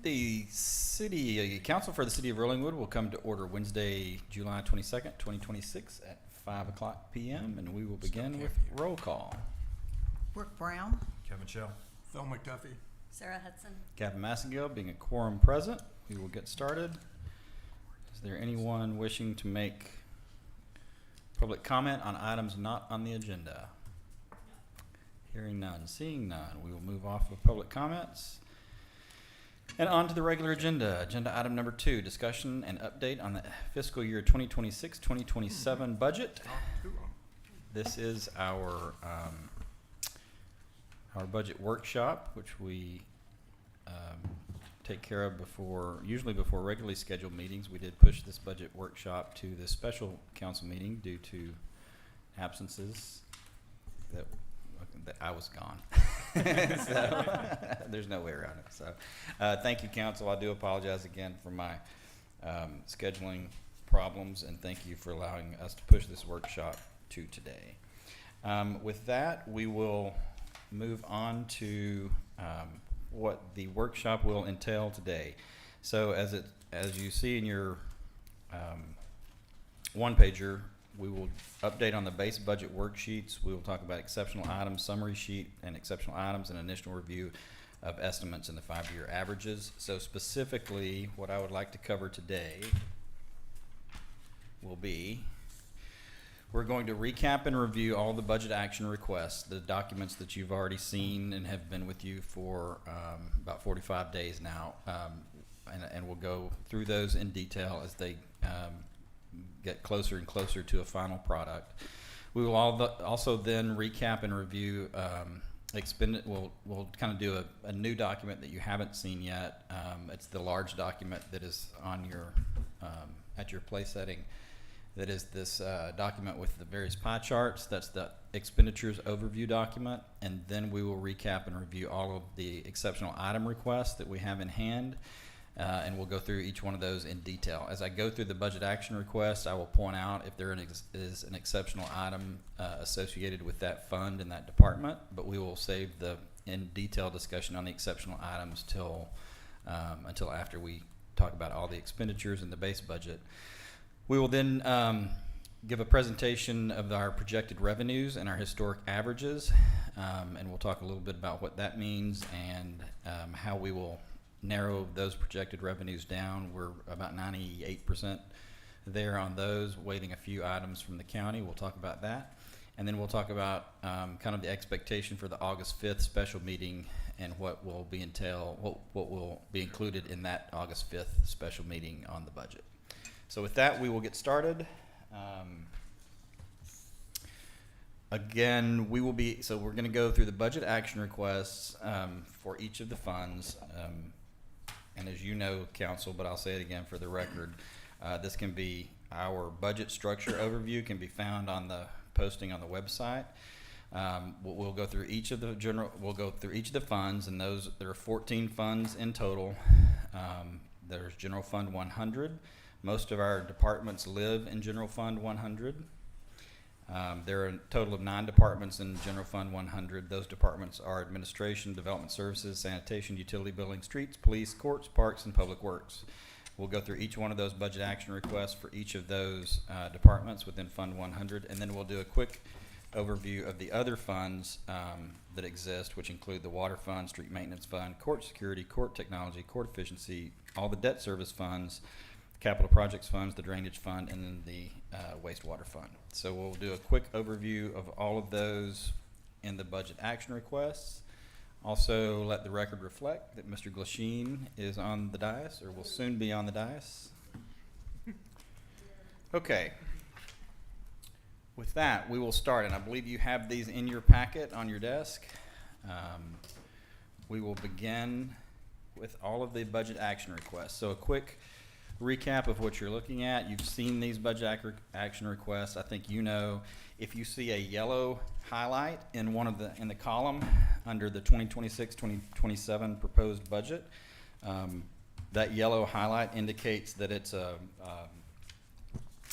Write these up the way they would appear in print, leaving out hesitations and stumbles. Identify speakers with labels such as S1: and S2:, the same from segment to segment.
S1: The City Council for the City of Rollingwood will come to order Wednesday, July 22nd, 2026 at 5 o'clock p.m. and we will begin with roll call.
S2: Brooke Brown.
S3: Kevin Shell.
S4: Phil McDuffie.
S5: Sarah Hudson.
S1: Captain Massengill being a quorum present, we will get started. Is there anyone wishing to make public comment on items not on the agenda? Hearing none, seeing none, we will move off of public comments. And on to the regular agenda. Agenda item number 2, discussion and update on the fiscal year 2026-2027 budget. This is our budget workshop, which we take care of usually before regularly scheduled meetings. We did push this budget workshop to the special council meeting due to absences that I was gone. So there's no way around it. So thank you, council. I do apologize again for my scheduling problems, and thank you for allowing us to push this workshop to today. With that, we will move on to what the workshop will entail today. So as you see in your one-pager, we will update on the base budget worksheets. We will talk about exceptional items, summary sheet, and exceptional items, and initial review of estimates in the 5-year averages. So specifically, what I would like to cover today will be, we're going to recap and review all the budget action requests, the documents that you've already seen and have been with you for about 45 days now, and we'll go through those in detail as they get closer and closer to a final product. We will also then recap and review we'll kind of do a new document that you haven't seen yet. It's the large document that is on your at your place setting. That is this document with the various pie charts. That's the expenditures overview document. And then we will recap and review all of the exceptional item requests that we have in hand. And we'll go through each one of those in detail. As I go through the budget action request, I will point out if there is an exceptional item associated with that fund in that department, but we will save the in detail discussion on the exceptional items until after we talk about all the expenditures in the base budget. We will then give a presentation of our projected revenues and our historic averages, and we'll talk a little bit about what that means and how we will narrow those projected revenues down. We're about 98% there on those, waiting a few items from the county. We'll talk about that. And then we'll talk about kind of the expectation for the August 5th special meeting and what will be included in that August 5th special meeting on the budget. So with that, we will get started. Again, we're going to go through the budget action requests for each of the funds. And as you know, council, but I'll say it again for the record, this can be our budget structure overview, can be found on the posting on the website. We'll go through each of the funds, and there are 14 funds in total. There's General Fund 100. Most of our departments live in General Fund 100. There are a total of 9 departments in General Fund 100. Those departments are Administration, Development Services, Sanitation, Utility Building, Streets, Police, Courts, Parks, and Public Works. We'll go through each one of those budget action requests for each of those departments within Fund 100, and then we'll do a quick overview of the other funds that exist, which include the Water Fund, Street Maintenance Fund, Court Security, Court Technology, Court Efficiency, all the debt service funds, Capital Projects funds, the Drainage Fund, and then the Wastewater Fund. So we'll do a quick overview of all of those in the budget action requests. Also, let the record reflect that Mr. Glasheen is on the dais, or will soon be on the dais. Okay. With that, we will start, and I believe you have these in your packet on your desk. We will begin with all of the budget action requests. So a quick recap of what you're looking at. You've seen these budget action requests. I think you know if you see a yellow highlight in in the column under the 2026-2027 proposed budget, that yellow highlight indicates that it's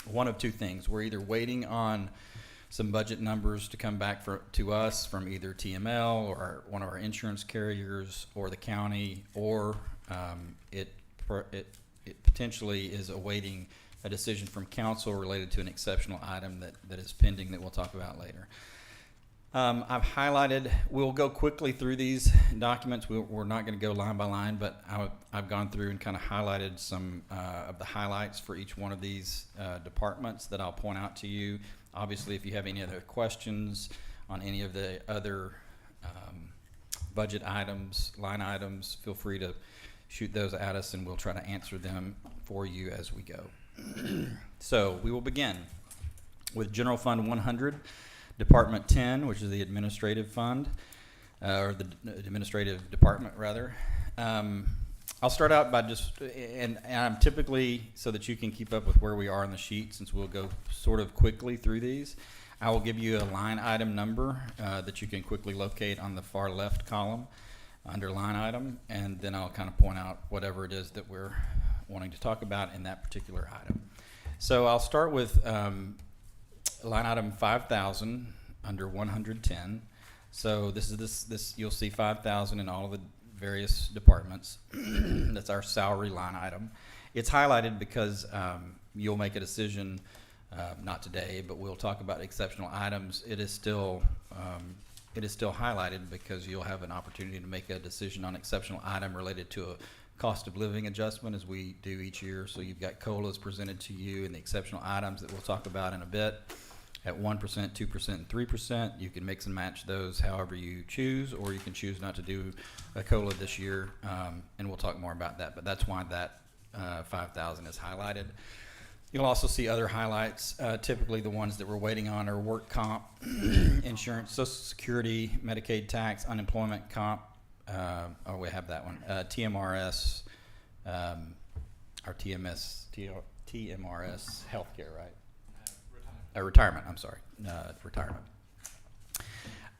S1: one of two things. We're either waiting on some budget numbers to come back to us from either TML or one of our insurance carriers or the county, or it potentially is awaiting a decision from council related to an exceptional item that is pending that we'll talk about later. I've highlighted, we'll go quickly through these documents. We're not going to go line by line, but I've gone through and kind of highlighted some of the highlights for each one of these departments that I'll point out to you. Obviously, if you have any other questions on any of the other budget items, line items, feel free to shoot those at us and we'll try to answer them for you as we go. So we will begin with General Fund 100. Department 10, which is the administrative fund, or the administrative department, rather. I'll start out by just, and I'm typically, so that you can keep up with where we are on the sheet, since we'll go sort of quickly through these, I will give you a line item number that you can quickly locate on the far left column under line item, and then I'll kind of point out whatever it is that we're wanting to talk about in that particular item. So I'll start with line item 5,000 under 110. So this is this you'll see 5,000 in all of the various departments. That's our salary line item. It's highlighted because you'll make a decision, not today, but we'll talk about exceptional items. It is still highlighted because you'll have an opportunity to make a decision on exceptional item related to a cost of living adjustment, as we do each year. So you've got COLAs presented to you and the exceptional items that we'll talk about in a bit at 1%, 2%, and 3%. You can mix and match those however you choose, or you can choose not to do a COLA this year, and we'll talk more about that. But that's why that 5,000 is highlighted. You'll also see other highlights. Typically the ones that we're waiting on are work comp, insurance, Social Security, Medicaid tax, unemployment comp. We have that one. TMRS, our TMRS healthcare, right? Retirement, I'm sorry, retirement.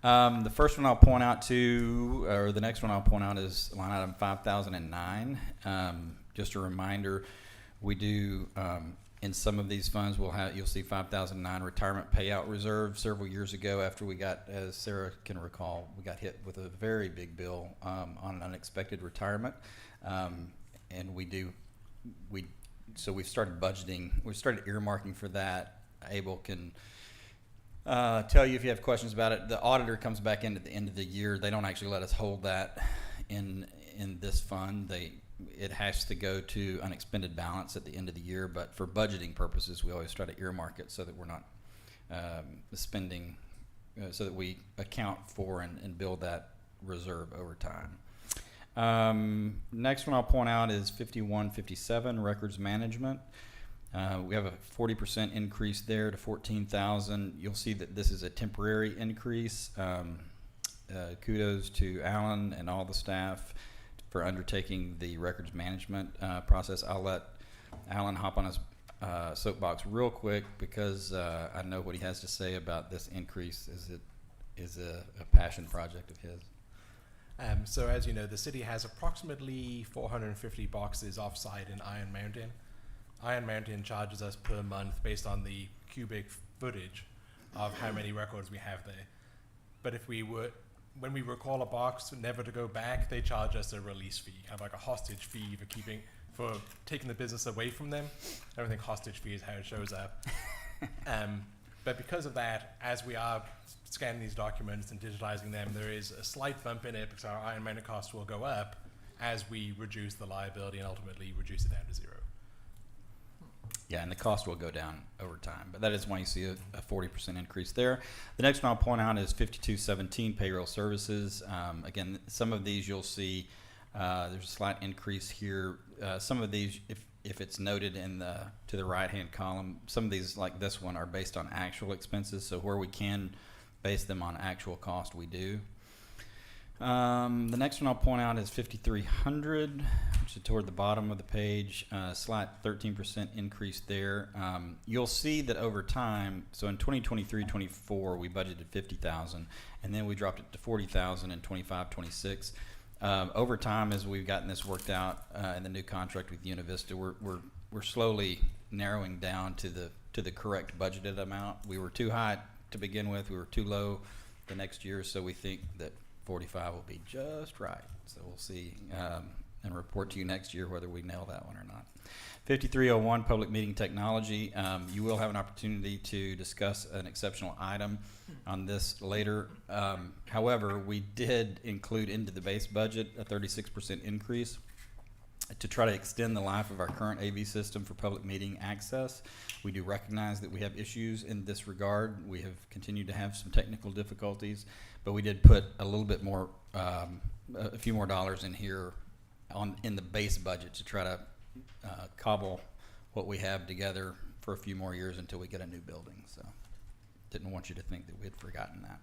S1: The first one I'll point out to, or the next one I'll point out, is line item 5009. Just a reminder, we do, in some of these funds, you'll see 5009 retirement payout reserve. Several years ago, after we got, as Sarah can recall, we got hit with a very big bill on an unexpected retirement. And so we've started budgeting, we started earmarking for that. Abel can tell you if you have questions about it. The auditor comes back in at the end of the year. They don't actually let us hold that in this fund. It has to go to unexpended balance at the end of the year, but for budgeting purposes, we always try to earmark it so that we're not spending, so that we account for and build that reserve over time. Next one I'll point out is 5157, records management. We have a 40% increase there to 14,000. You'll see that this is a temporary increase. Kudos to Alan and all the staff for undertaking the records management process. I'll let Alan hop on his soapbox real quick because I know what he has to say about this increase. Is a passion project of his.
S3: So as you know, the city has approximately 450 boxes offsite in Iron Mountain. Iron Mountain charges us per month based on the cubic footage of how many records we have there. But when we recall a box never to go back, they charge us a release fee, kind of like a hostage fee for taking the business away from them. I don't think hostage fee is how it shows up. But because of that, as we are scanning these documents and digitizing them, there is a slight bump in it because our Iron Mountain costs will go up as we reduce the liability and ultimately reduce it down to zero.
S1: Yeah, and the cost will go down over time, but that is why you see a 40% increase there. The next one I'll point out is 5217, payroll services. Again, some of these you'll see there's a slight increase here. Some of these, if it's noted to the right-hand column, some of these, like this one, are based on actual expenses. So where we can base them on actual cost, we do. The next one I'll point out is 5300, which is toward the bottom of the page. Slight 13% increase there. You'll see that over time, so in 2023-24, we budgeted 50,000, and then we dropped it to 40,000 in 25-26. Over time, as we've gotten this worked out in the new contract with Univista, we're slowly narrowing down to the correct budgeted amount. We were too high to begin with. We were too low the next year, so we think that 45 will be just right. So we'll see and report to you next year whether we nail that one or not. 5301, Public Meeting Technology. You will have an opportunity to discuss an exceptional item on this later. However, we did include into the base budget a 36% increase to try to extend the life of our current AV system for public meeting access. We do recognize that we have issues in this regard. We have continued to have some technical difficulties, but we did put a little bit more, a few more dollars in here in the base budget to try to cobble what we have together for a few more years until we get a new building. So didn't want you to think that we had forgotten that.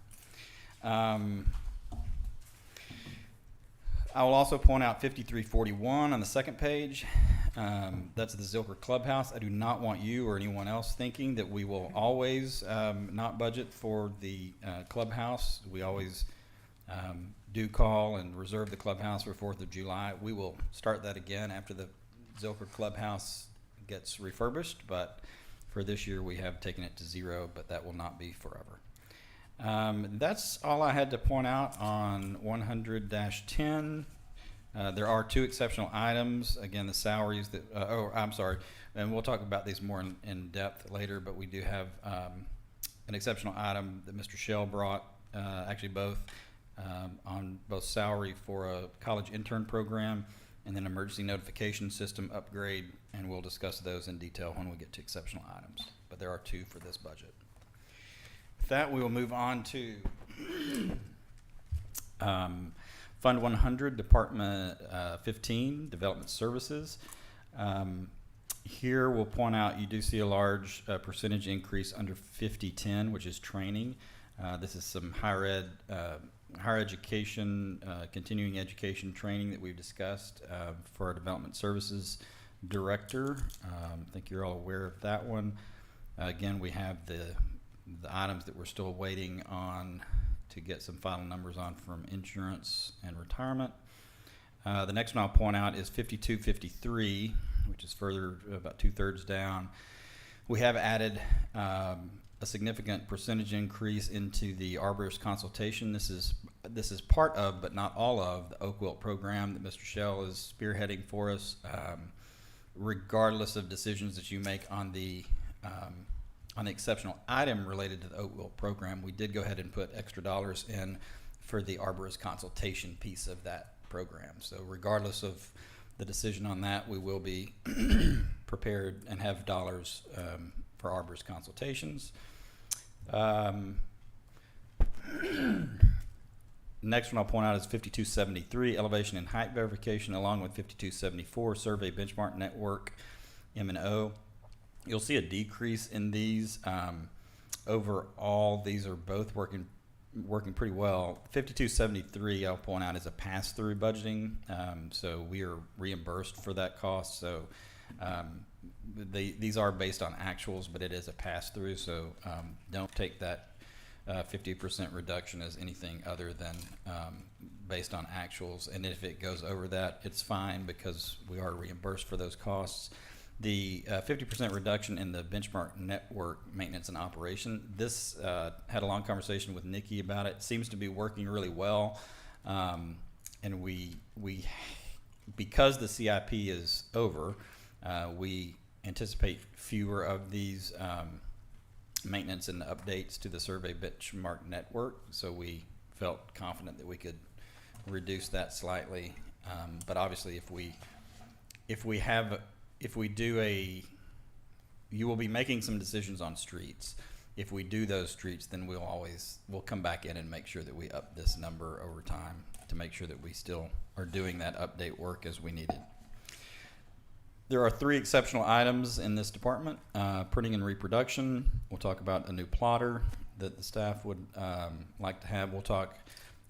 S1: I will also point out 5341 on the second page. That's the Zilker Clubhouse. I do not want you or anyone else thinking that we will always not budget for the clubhouse. We always do call and reserve the clubhouse for 4th of July. We will start that again after the Zilker Clubhouse gets refurbished, but for this year we have taken it to 0, but that will not be forever. That's all I had to point out on 100-10. There are 2 exceptional items. Again, the salaries that, I'm sorry, and we'll talk about these more in depth later, but we do have an exceptional item that Mr. Shell brought, actually both, on both salary for a college intern program and then emergency notification system upgrade, and we'll discuss those in detail when we get to exceptional items. But there are 2 for this budget. With that, we will move on to Fund 100, Department 15, Development Services. Here we'll point out you do see a large percentage increase under 5010, which is training. This is some higher education, continuing education training that we've discussed for our Development Services Director. I think you're all aware of that one. Again, we have the items that we're still waiting on to get some final numbers on from insurance and retirement. The next one I'll point out is 5253, which is further about 2/3 down. We have added a significant percentage increase into the arborist consultation. This is part of, but not all of, the Oak Wilt program that Mr. Shell is spearheading for us. Regardless of decisions that you make on the exceptional item related to the Oak Wilt program, we did go ahead and put extra dollars in for the arborist consultation piece of that program. So regardless of the decision on that, we will be prepared and have dollars for arborist consultations. Next one I'll point out is 5273, elevation and height verification, along with 5274, survey benchmark network, M&O. You'll see a decrease in these. Overall, these are both working pretty well. 5273, I'll point out, is a pass-through budgeting, so we are reimbursed for that cost. So these are based on actuals, but it is a pass-through, so don't take that 50% reduction as anything other than based on actuals. And if it goes over that, it's fine because we are reimbursed for those costs. The 50% reduction in the benchmark network maintenance and operation, this had a long conversation with Nikki about it. Seems to be working really well, and we because the CIP is over, we anticipate fewer of these maintenance and updates to the survey benchmark network. So we felt confident that we could reduce that slightly. But obviously, you will be making some decisions on streets. If we do those streets, then we'll come back in and make sure that we up this number over time to make sure that we still are doing that update work as we need it. There are 3 exceptional items in this department. Printing and reproduction. We'll talk about a new plotter that the staff would like to have. We'll talk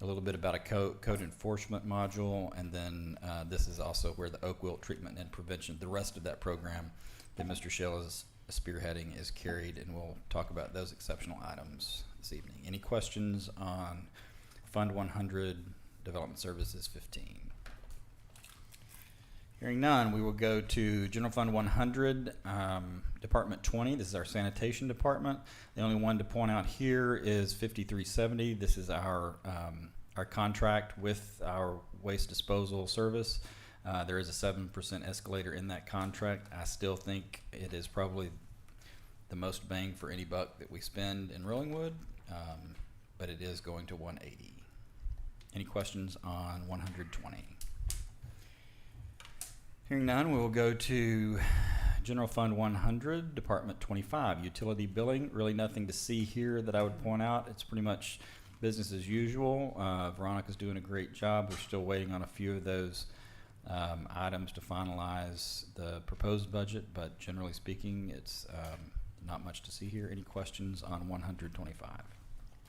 S1: a little bit about a code enforcement module, and then this is also where the Oak Wilt treatment and prevention, the rest of that program that Mr. Shell is spearheading, is carried, and we'll talk about those exceptional items this evening. Any questions on Fund 100, Development Services 15? Hearing none, we will go to General Fund 100, Department 20. This is our sanitation department. The only one to point out here is 5370. This is our contract with our waste disposal service. There is a 7% escalator in that contract. I still think it is probably the most bang for any buck that we spend in Rollingwood, but it is going to 180. Any questions on 120? Hearing none, we will go to General Fund 100, Department 25, Utility Billing. Really nothing to see here that I would point out. It's pretty much business as usual. Veronica's doing a great job. We're still waiting on a few of those items to finalize the proposed budget, but generally speaking, it's not much to see here. Any questions on 125?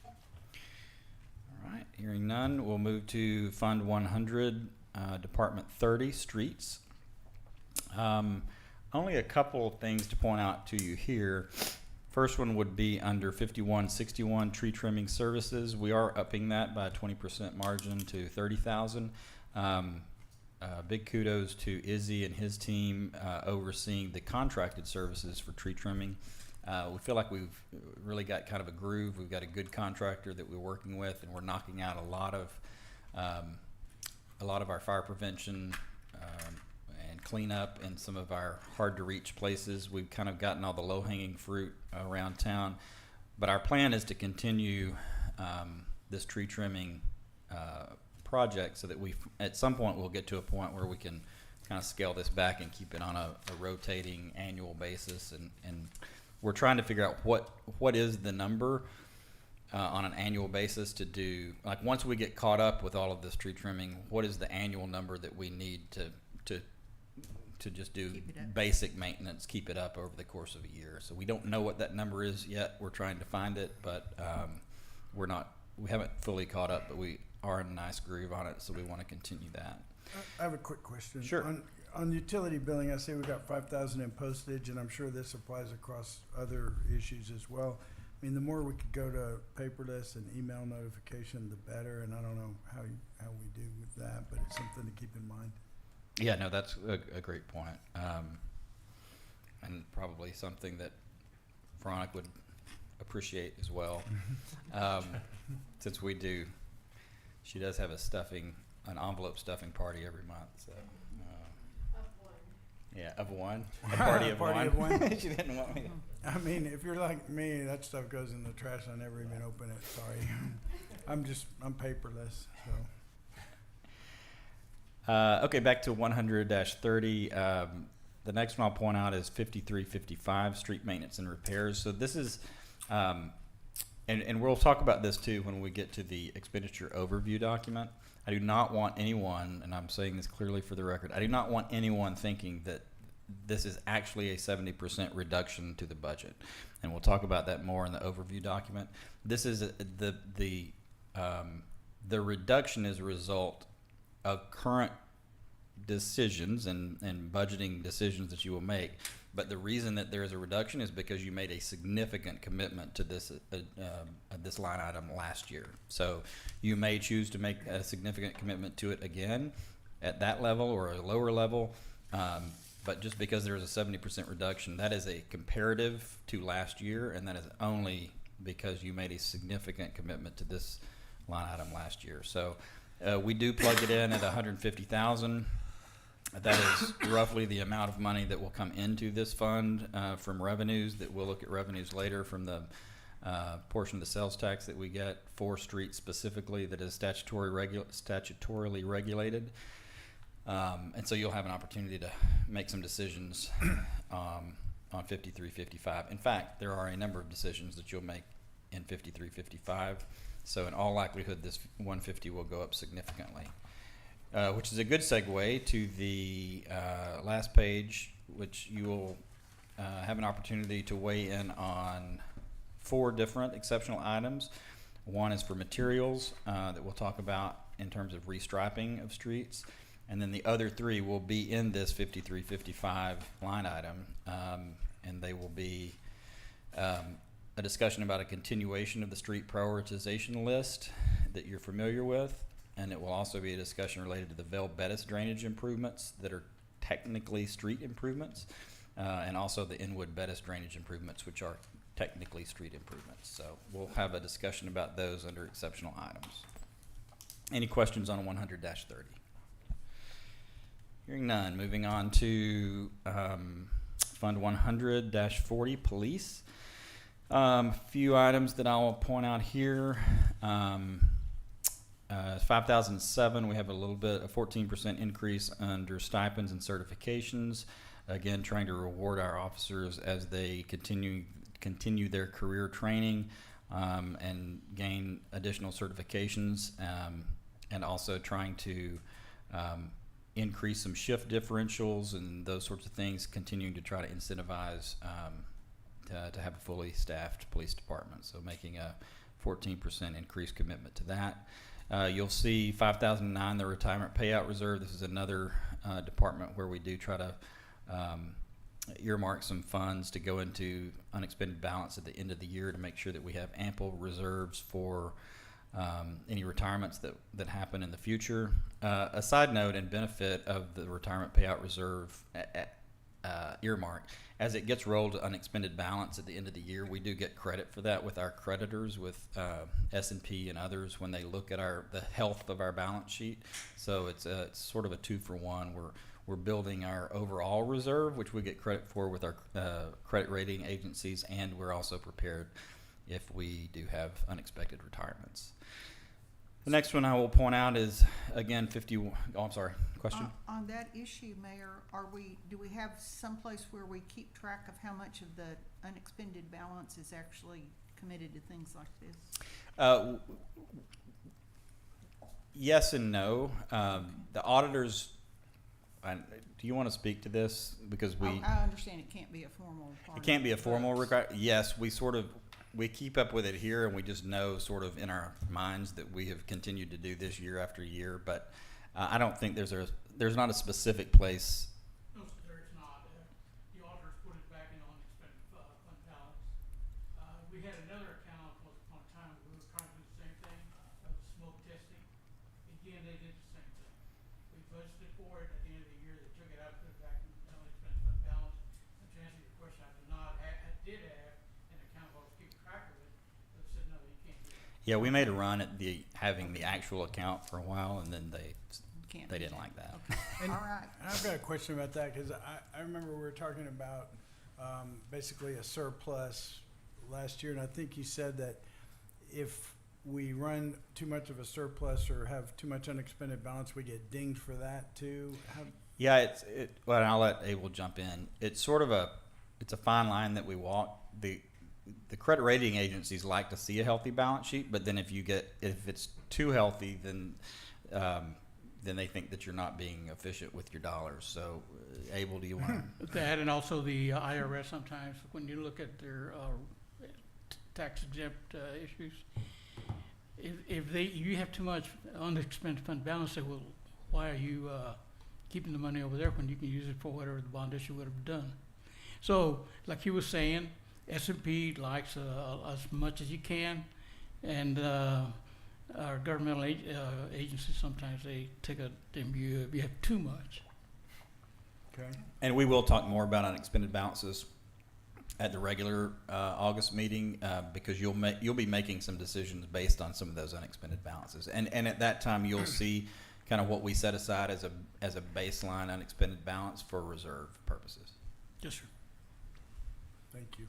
S1: All right, hearing none, we'll move to Fund 100, Department 30, Streets. Only a couple of things to point out to you here. First one would be under 5161 tree trimming services. We are upping that by a 20% margin to $30,000. Big kudos to Izzy and his team overseeing the contracted services for tree trimming. We feel like we've really got kind of a groove. We've got a good contractor that we're working with, and we're knocking out a lot of our fire prevention and cleanup in some of our hard to reach places. We've kind of gotten all the low hanging fruit around town, but our plan is to continue this tree trimming project so that we at some point we'll get to a point where we can kind of scale this back and keep it on a rotating annual basis, and we're trying to figure out what is the number on an annual basis to do, like once we get caught up with all of this tree trimming, what is the annual number that we need to just do
S2: Keep it up.
S1: basic maintenance, keep it up over the course of a year. So we don't know what that number is yet. We're trying to find it, but we haven't fully caught up, but we are in a nice groove on it, so we want to continue that.
S4: I have a quick question.
S1: Sure.
S4: On utility billing, I see we got 5,000 in postage, and I'm sure this applies across other issues as well. I mean, the more we could go to paperless and email notification, the better, and I don't know how we do with that, but it's something to keep in mind.
S1: Yeah, no, that's a great point. And probably something that Veronica would appreciate as well. Since she does have an envelope stuffing party every month, so. Yeah, of one. A party of
S4: Party
S1: one.
S4: of one.
S1: She didn't want me to.
S4: I mean, if you're like me, that stuff goes in the trash. I never even open it. Sorry. I'm paperless, so.
S1: Okay, back to 100-30. The next one I'll point out is 5355, street maintenance and repairs. So this is, and we'll talk about this too when we get to the expenditure overview document. I do not want anyone, and I'm saying this clearly for the record, I do not want anyone thinking that this is actually a 70% reduction to the budget. And we'll talk about that more in the overview document. This is the reduction is a result of current decisions and budgeting decisions that you will make. But the reason that there is a reduction is because you made a significant commitment to this this line item last year. So you may choose to make a significant commitment to it again at that level or a lower level. But just because there is a 70% reduction, that is a comparative to last year, and that is only because you made a significant commitment to this line item last year. So we do plug it in at $150,000. That is roughly the amount of money that will come into this fund from revenues. That we'll look at revenues later from the portion of the sales tax that we get for streets specifically that is statutorily regulated. And so you'll have an opportunity to make some decisions on 5355. In fact, there are a number of decisions that you'll make in 5355. So in all likelihood, this 150 will go up significantly. Which is a good segue to the last page, which you will have an opportunity to weigh in on 4 different exceptional items. One is for materials that we'll talk about in terms of restriping of streets. And then the other 3 will be in this 5355 line item. And they will be a discussion about a continuation of the street prioritization list that you're familiar with. And it will also be a discussion related to the Vail Bettis drainage improvements that are technically street improvements, and also the Inwood Bettis drainage improvements, which are technically street improvements. So we'll have a discussion about those under exceptional items. Any questions on 100-30? Hearing none, moving on to Fund 100-40, Police. Few items that I'll point out here. 5007, we have a 14% increase under stipends and certifications. Again, trying to reward our officers as they continue their career training and gain additional certifications, and also trying to increase some shift differentials and those sorts of things, continuing to try to incentivize to have a fully staffed police department. So making a 14% increased commitment to that. You'll see 5009, the retirement payout reserve. This is another department where we do try to earmark some funds to go into unexpended balance at the end of the year to make sure that we have ample reserves for any retirements that happen in the future. A side note and benefit of the retirement payout reserve earmark, as it gets rolled to unexpended balance at the end of the year, we do get credit for that with our creditors, with S&P and others, when they look at the health of our balance sheet. So it's sort of a 2-for-1. We're building our overall reserve, which we get credit for with our credit rating agencies, and we're also prepared if we do have unexpected retirements. The next one I will point out is, again, 51. Oh, I'm sorry. Question?
S2: On that issue, Mayor, do we have someplace where we keep track of how much of the unexpended balance is actually committed to things like this?
S1: Yes and no. The auditors. Do you want to speak to this? Because
S2: I understand it can't be a formal.
S1: It can't be a formal regard. Yes, we keep up with it here, and we just know sort of in our minds that we have continued to do this year after year. But I don't think there's not a specific place.
S5: No, sir, there is not. The auditors put it back in unexpended fund balance. We had another account once upon a time we were trying to do the same thing. That was smoke testing. Again, they did the same thing. We budgeted for it at the end of the year. They took it out, put it back in unexpended fund balance. And to answer your question, I did have an account I was keeping track of it, but said no, you can't do that.
S1: Yeah, we made a run at having the actual account for a while, and then they didn't like that.
S2: Okay. All right.
S4: And I've got a question about that, because I remember we were talking about basically a surplus last year, and I think you said that if we run too much of a surplus or have too much unexpended balance, we get dinged for that too.
S1: Yeah, well, and I'll let Abel jump in. It's sort of it's a fine line that we walk. The credit rating agencies like to see a healthy balance sheet, but then if it's too healthy, then they think that you're not being efficient with your dollars. So, Abel, do you want to?
S5: That, and also the IRS sometimes, when you look at their tax exempt issues, if you have too much unexpended fund balance, they will, why are you keeping the money over there when you can use it for whatever the bond issue would have done? So, like he was saying, S&P likes as much as you can, and our governmental agencies, sometimes they take a view if you have too much.
S4: Okay.
S1: And we will talk more about unexpended balances at the regular August meeting, because you'll be making some decisions based on some of those unexpended balances, and at that time you'll see kind of what we set aside as a baseline unexpended balance for reserve purposes.
S5: Yes, sir.
S4: Thank you.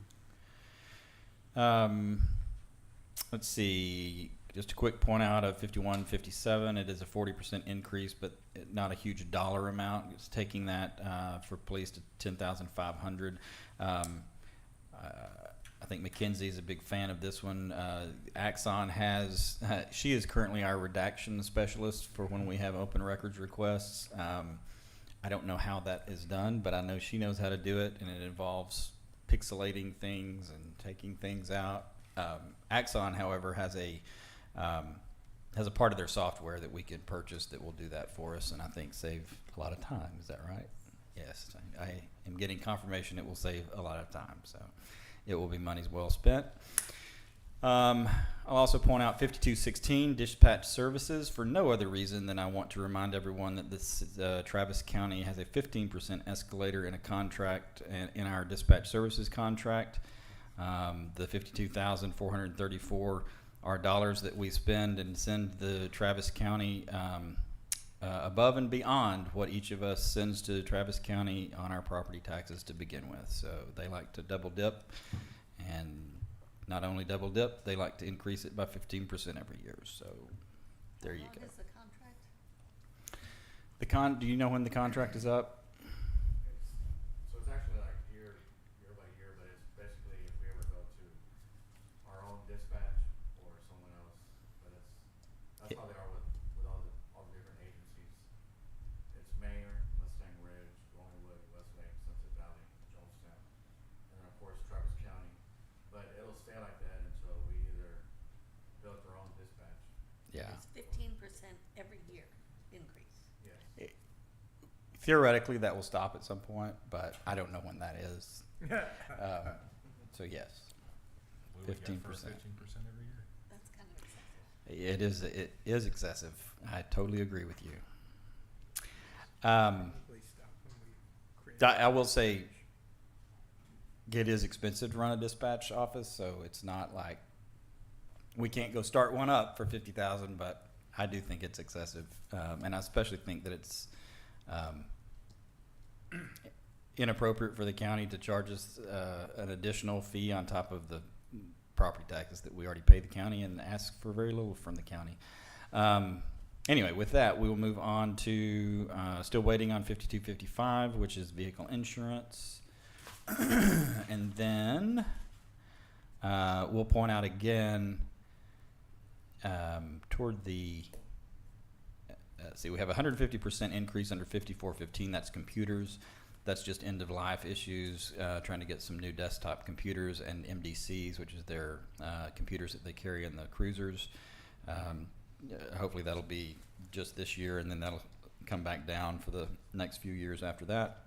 S1: Let's see. Just a quick point out of 5157, it is a 40% increase, but not a huge dollar amount. It's taking that for police to 10,500. I think McKinsey is a big fan of this one. Axon has, she is currently our redaction specialist for when we have open records requests. I don't know how that is done, but I know she knows how to do it, and it involves pixelating things and taking things out. Axon, however, has a part of their software that we can purchase that will do that for us, and I think save a lot of time. Is that right? Yes, I am getting confirmation it will save a lot of time, so it will be monies well spent. I'll also point out 5216 dispatch services for no other reason than I want to remind everyone that this Travis County has a 15% escalator in a contract, in our dispatch services contract. The $52,434 are dollars that we spend and send the Travis County above and beyond what each of us sends to Travis County on our property taxes to begin with. So they like to double dip, and not only double dip, they like to increase it by 15% every year. So there you go.
S6: How long is the contract?
S1: Do you know when the contract is up?
S3: So it's actually like year by year, but it's basically if we ever go to our own dispatch or someone else, but that's how they are with all the different agencies. It's Mayor, Mustang Ridge, Longwood, Westlake, Sunset Valley, Jonestown, and then of course Travis County. But it'll stay like that until we either build our own dispatch.
S1: Yeah.
S6: It's 15% every year increase.
S3: Yes.
S1: Theoretically, that will stop at some point, but I don't know when that is. So yes, 15%.
S3: 15% every year.
S6: That's kind of excessive.
S1: It is excessive. I totally agree with you. I will say it is expensive to run a dispatch office, so it's not like we can't go start one up for $50,000, but I do think it's excessive, and I especially think that it's inappropriate for the county to charge us an additional fee on top of the property taxes that we already pay the county and ask for very little from the county. Anyway, with that, we will move on to still waiting on 5255, which is vehicle insurance. And then we'll point out again toward the see, we have a 150% increase under 5415. That's computers. That's just end of life issues, trying to get some new desktop computers and MDCs, which is their computers that they carry in the cruisers. Hopefully that'll be just this year, and then that'll come back down for the next few years after that.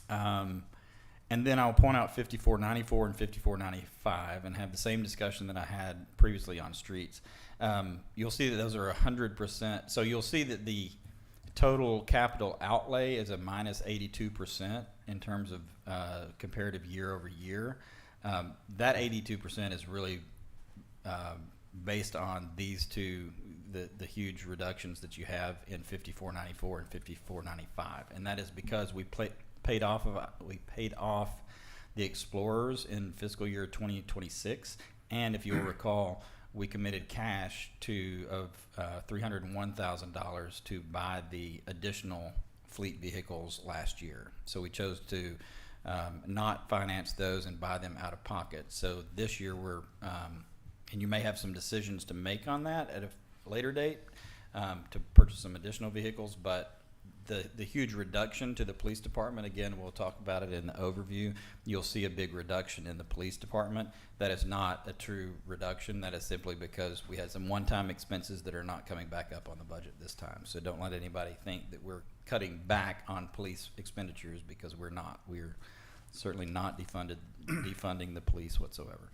S1: And then I'll point out 5494 and 5495 and have the same discussion that I had previously on streets. You'll see that those are 100%. So you'll see that the total capital outlay is a minus 82% in terms of comparative year over year. That 82% is really based on these two, the huge reductions that you have in 5494 and 5495, and that is because we paid off the Explorers in fiscal year 2026, and if you'll recall, we committed cash of $301,000 to buy the additional fleet vehicles last year. So we chose to not finance those and buy them out of pocket. So this year and you may have some decisions to make on that at a later date to purchase some additional vehicles, but the huge reduction to the police department, again, we'll talk about it in the overview. You'll see a big reduction in the police department. That is not a true reduction. That is simply because we had some one-time expenses that are not coming back up on the budget this time. So don't let anybody think that we're cutting back on police expenditures, because we're not. We're certainly not defunding the police whatsoever.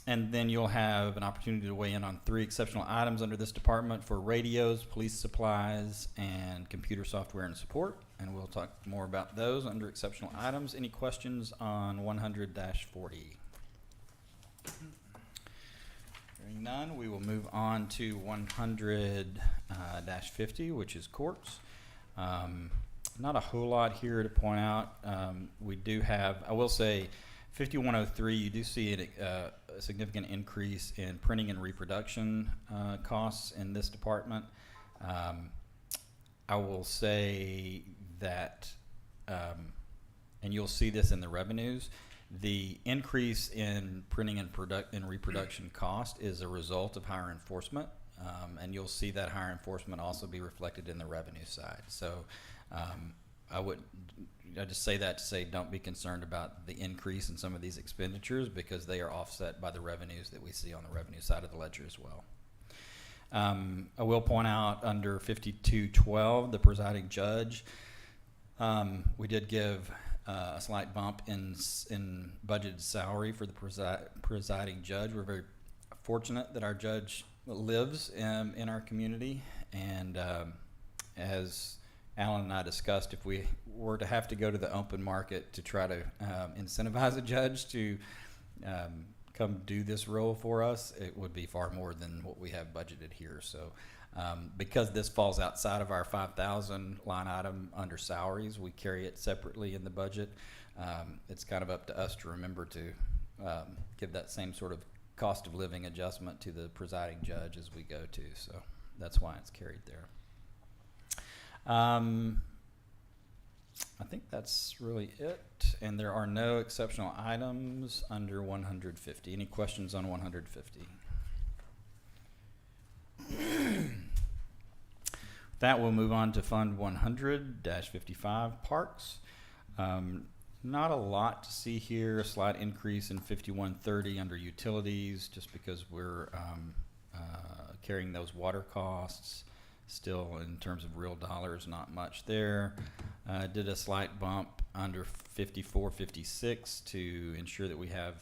S1: And then you'll have an opportunity to weigh in on 3 exceptional items under this department for radios, police supplies, and computer software and support. And we'll talk more about those under exceptional items. Any questions on 100-40? Hearing none, we will move on to 100-50, which is courts. Not a whole lot here to point out. We do have, I will say, 5103, you do see a significant increase in printing and reproduction costs in this department. I will say that, and you'll see this in the revenues, the increase in printing and reproduction cost is a result of higher enforcement, and you'll see that higher enforcement also be reflected in the revenue side. So I just say that to say don't be concerned about the increase in some of these expenditures, because they are offset by the revenues that we see on the revenue side of the ledger as well. I will point out under 5212, the presiding judge, we did give a slight bump in budgeted salary for the presiding judge. We're very fortunate that our judge lives in our community, and as Alan and I discussed, if we were to have to go to the open market to try to incentivize a judge to come do this role for us, it would be far more than what we have budgeted here. So Because this falls outside of our 5,000 line item under salaries, we carry it separately in the budget. It's kind of up to us to remember to give that same sort of cost of living adjustment to the presiding judge as we go to. So that's why it's carried there. I think that's really it, and there are no exceptional items under 150. Any questions on 150? That will move on to Fund 100-55 Parks. Not a lot to see here. A slight increase in 5130 under utilities, just because we're carrying those water costs. Still, in terms of real dollars, not much there. Did a slight bump under 5456 to ensure that we have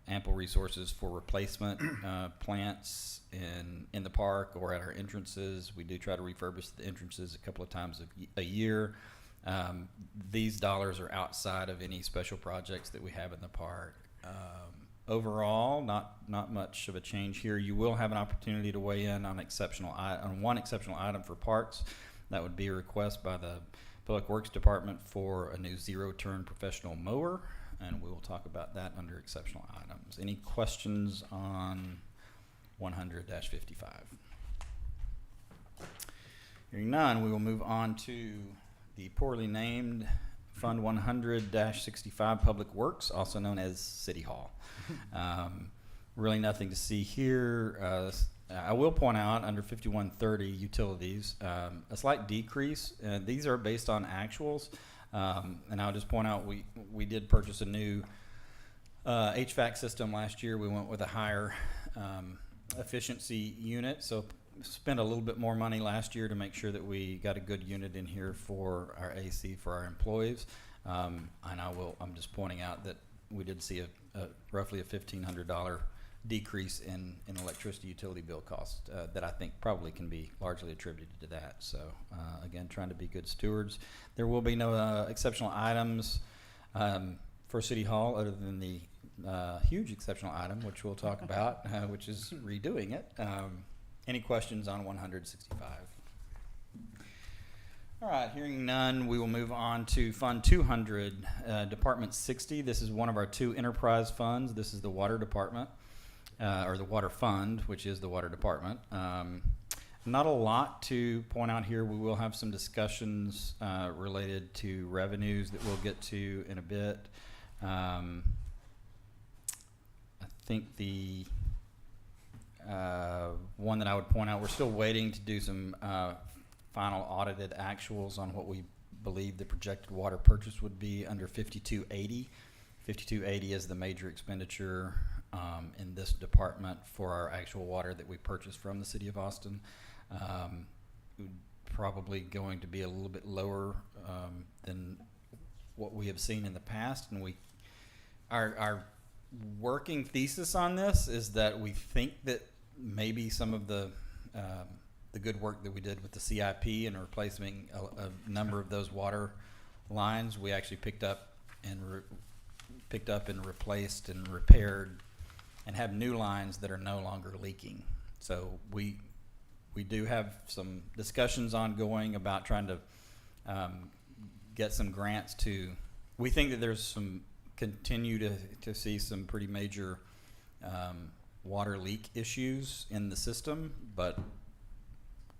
S1: ample resources for replacement plants in the park or at our entrances. We do try to refurbish the entrances a couple of times a year. These dollars are outside of any special projects that we have in the park. Overall, not much of a change here. You will have an opportunity to weigh in on one exceptional item for parks. That would be a request by the Public Works Department for a new zero-turn professional mower, and we will talk about that under exceptional items. Any questions on 100-55? Hearing none, we will move on to the poorly named Fund 100-65 Public Works, also known as City Hall. Really nothing to see here. I will point out under 5130 utilities, a slight decrease. These are based on actuals. And I'll just point out we did purchase a new HVAC system last year. We went with a higher efficiency unit, so spent a little bit more money last year to make sure that we got a good unit in here for our AC for our employees. And I'm just pointing out that we did see a roughly a $1,500 decrease in electricity utility bill costs that I think probably can be largely attributed to that. So again, trying to be good stewards. There will be no exceptional items for City Hall other than the huge exceptional item, which we'll talk about, which is redoing it. Any questions on 165? All right, hearing none, we will move on to Fund 200, Department 60. This is one of our two enterprise funds. This is the Water Department, or the Water Fund, which is the Water Department. Not a lot to point out here. We will have some discussions related to revenues that we'll get to in a bit. I think the one that I would point out, we're still waiting to do some final audited actuals on what we believe the projected water purchase would be under 5280. 5280 is the major expenditure in this department for our actual water that we purchased from the City of Austin. Probably going to be a little bit lower than what we have seen in the past, and our working thesis on this is that we think that maybe some of the good work that we did with the CIP and replacing a number of those water lines, we actually picked up and replaced and repaired and have new lines that are no longer leaking. So we do have some discussions ongoing about trying to get some grants to. We think that there's some continue to see some pretty major water leak issues in the system, but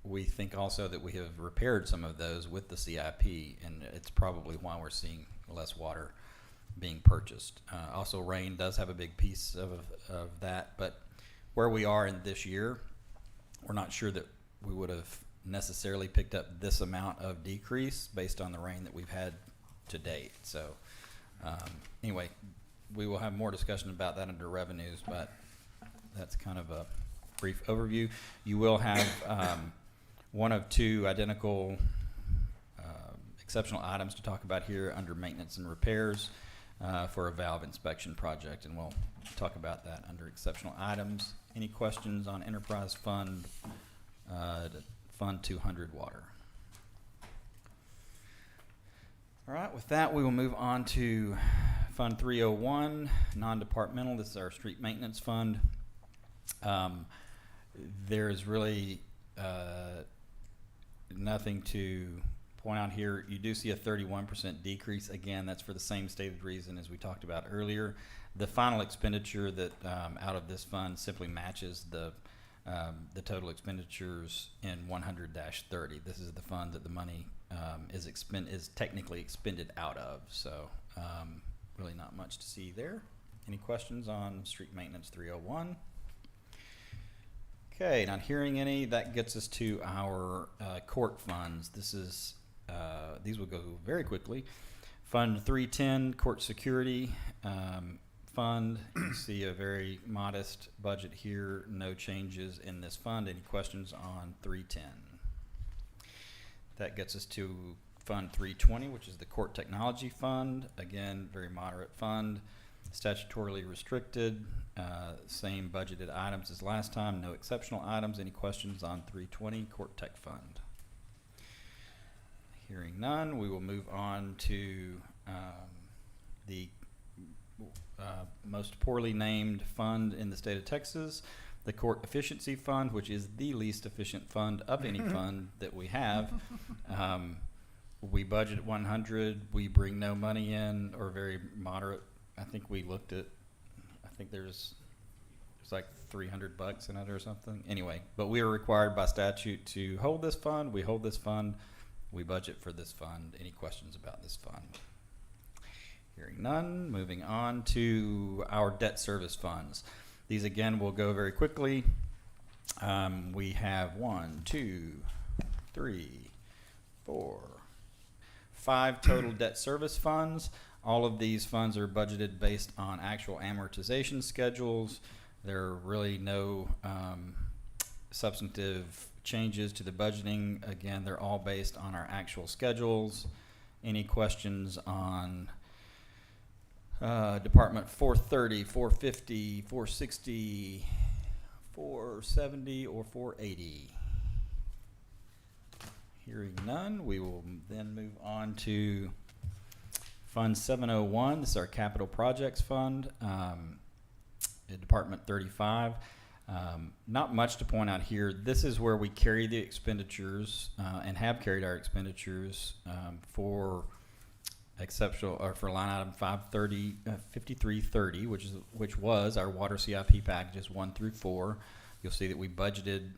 S1: we think also that we have repaired some of those with the CIP, and it's probably why we're seeing less water being purchased. Also, rain does have a big piece of that, but where we are in this year, we're not sure that we would have necessarily picked up this amount of decrease based on the rain that we've had to date. So anyway, we will have more discussion about that under revenues, but that's kind of a brief overview. You will have one of two identical exceptional items to talk about here under maintenance and repairs for a valve inspection project, and we'll talk about that under exceptional items. Any questions on Enterprise Fund, Fund 200 Water? All right, with that, we will move on to Fund 301, non-departmental. This is our street maintenance fund. There is really nothing to point out here. You do see a 31% decrease. Again, that's for the same stated reason as we talked about earlier. The final expenditure that out of this fund simply matches the total expenditures in 100-30. This is the fund that the money is technically expended out of. So really not much to see there. Any questions on street maintenance 301? Okay, not hearing any. That gets us to our court funds. These will go very quickly. Fund 310, court security fund. You see a very modest budget here. No changes in this fund. Any questions on 310? That gets us to Fund 320, which is the court technology fund. Again, very moderate fund. Statutorily restricted, same budgeted items as last time, no exceptional items. Any questions on 320 Court Tech Fund? Hearing none, we will move on to the most poorly named fund in the state of Texas, the Court Efficiency Fund, which is the least efficient fund of any fund that we have. We budget 100, we bring no money in, or very moderate. I think we looked at, I think there's like $300 in it or something. Anyway, but we are required by statute to hold this fund. We hold this fund. We budget for this fund. Any questions about this fund? Hearing none, moving on to our debt service funds. These again will go very quickly. We have 1, 2, 3, 4, 5 total debt service funds. All of these funds are budgeted based on actual amortization schedules. There are really no substantive changes to the budgeting. Again, they're all based on our actual schedules. Any questions on Department 430, 450, 460, 470, or 480? Hearing none, we will then move on to Fund 701. This is our capital projects fund, at Department 35. Not much to point out here. This is where we carry the expenditures and have carried our expenditures for exceptional, or for line item 5330, which was our water CIP packages 1 through 4. You'll see that we budgeted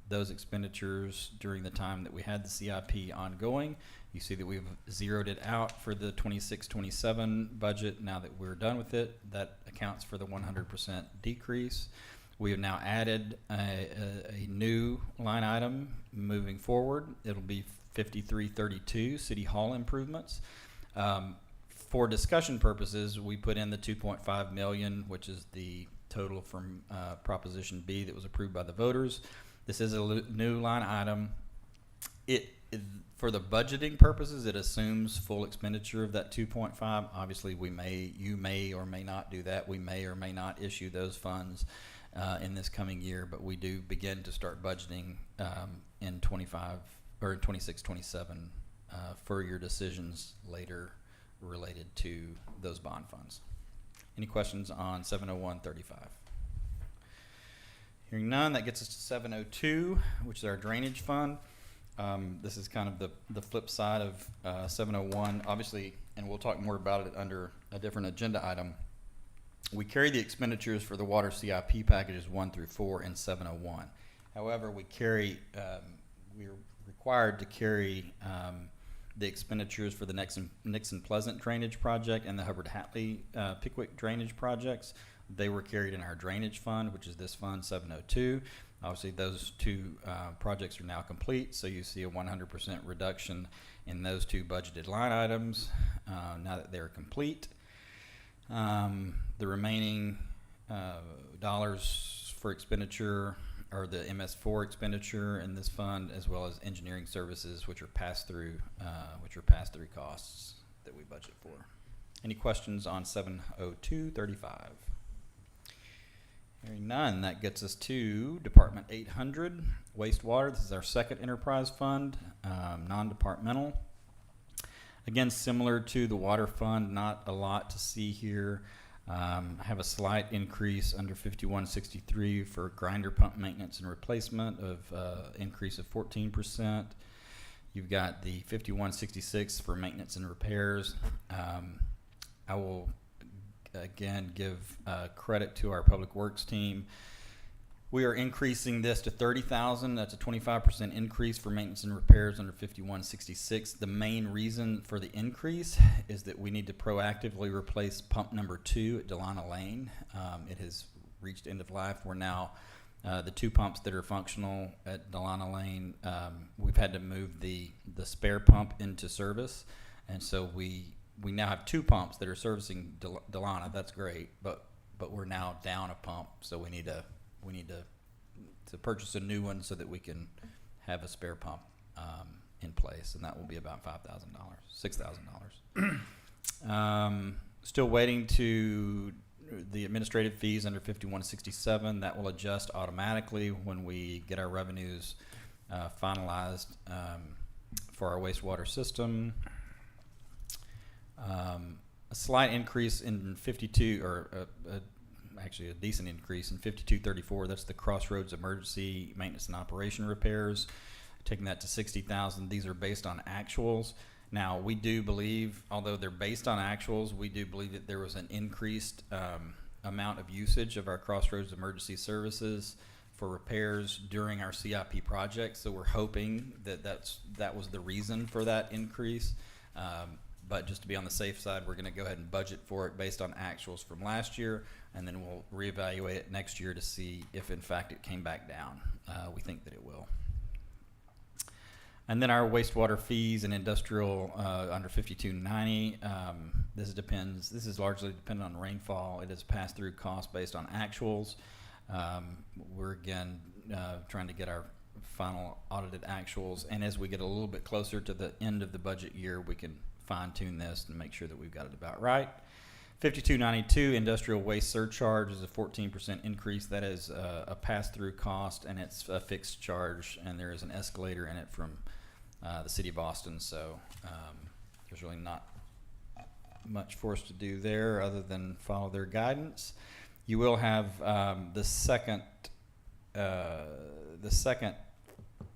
S1: those expenditures during the time that we had the CIP ongoing. You see that we've zeroed it out for the 26-27 budget. Now that we're done with it, that accounts for the 100% decrease. We have now added a new line item moving forward. It'll be 5332, City Hall improvements. For discussion purposes, we put in the 2.5 million, which is the total from Proposition B that was approved by the voters. This is a new line item. For the budgeting purposes, it assumes full expenditure of that 2.5. Obviously, you may or may not do that. We may or may not issue those funds in this coming year, but we do begin to start budgeting in 25 or 26-27 for your decisions later related to those bond funds. Any questions on 701.35? Hearing none, that gets us to 702, which is our drainage fund. This is kind of the flip side of 701, obviously, and we'll talk more about it under a different agenda item. We carry the expenditures for the water CIP packages 1 through 4 in 701. However, we're required to carry the expenditures for the Nixon Pleasant drainage project and the Hubbard Hatley Pickwick drainage projects. They were carried in our drainage fund, which is this fund 702. Obviously, those two projects are now complete, so you see a 100% reduction in those two budgeted line items now that they're complete. The remaining dollars for expenditure are the MS4 expenditure in this fund, as well as engineering services, which are pass-through costs that we budget for. Any questions on 702.35? Hearing none, that gets us to Department 800, wastewater. This is our second enterprise fund, non-departmental. Again, similar to the water fund, not a lot to see here. I have a slight increase under 5163 for grinder pump maintenance and replacement of increase of 14%. You've got the 5166 for maintenance and repairs. I will again give credit to our public works team. We are increasing this to 30,000. That's a 25% increase for maintenance and repairs under 5166. The main reason for the increase is that we need to proactively replace pump number 2 at Delana Lane. It has reached end of life. We're now the 2 pumps that are functional at Delana Lane. We've had to move the spare pump into service, and so we now have 2 pumps that are servicing Delana. That's great, but we're now down a pump, so we need to purchase a new one so that we can have a spare pump in place, and that will be about $6,000. Still waiting to the administrative fees under 5167. That will adjust automatically when we get our revenues finalized for our wastewater system. A slight increase in 52, or actually a decent increase in 5234. That's the Crossroads emergency maintenance and operation repairs, taking that to 60,000. These are based on actuals. Now, we do believe, although they're based on actuals, we do believe that there was an increased amount of usage of our Crossroads emergency services for repairs during our CIP project. So we're hoping that that was the reason for that increase. But just to be on the safe side, we're going to go ahead and budget for it based on actuals from last year, and then we'll reevaluate it next year to see if, in fact, it came back down. We think that it will. And then our wastewater fees and industrial under 5290. This is largely dependent on rainfall. It is pass-through cost based on actuals. We're again trying to get our final audited actuals, and as we get a little bit closer to the end of the budget year, we can fine-tune this and make sure that we've got it about right. 5292 industrial waste surcharge is a 14% increase. That is a pass-through cost, and it's a fixed charge, and there is an escalator in it from the city of Austin. So there's really not much for us to do there other than follow their guidance. You will have the second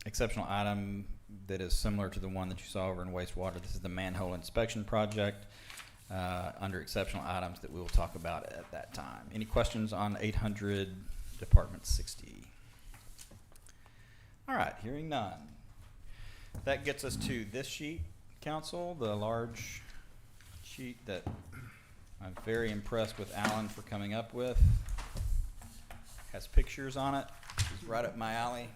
S1: exceptional item that is similar to the one that you saw over in wastewater. This is the manhole inspection project under exceptional items that we will talk about at that time. Any questions on 800 Department 60? All right, hearing none. That gets us to this sheet, Council, the large sheet that I'm very impressed with Alan for coming up with. Has pictures on it. It's right up my alley.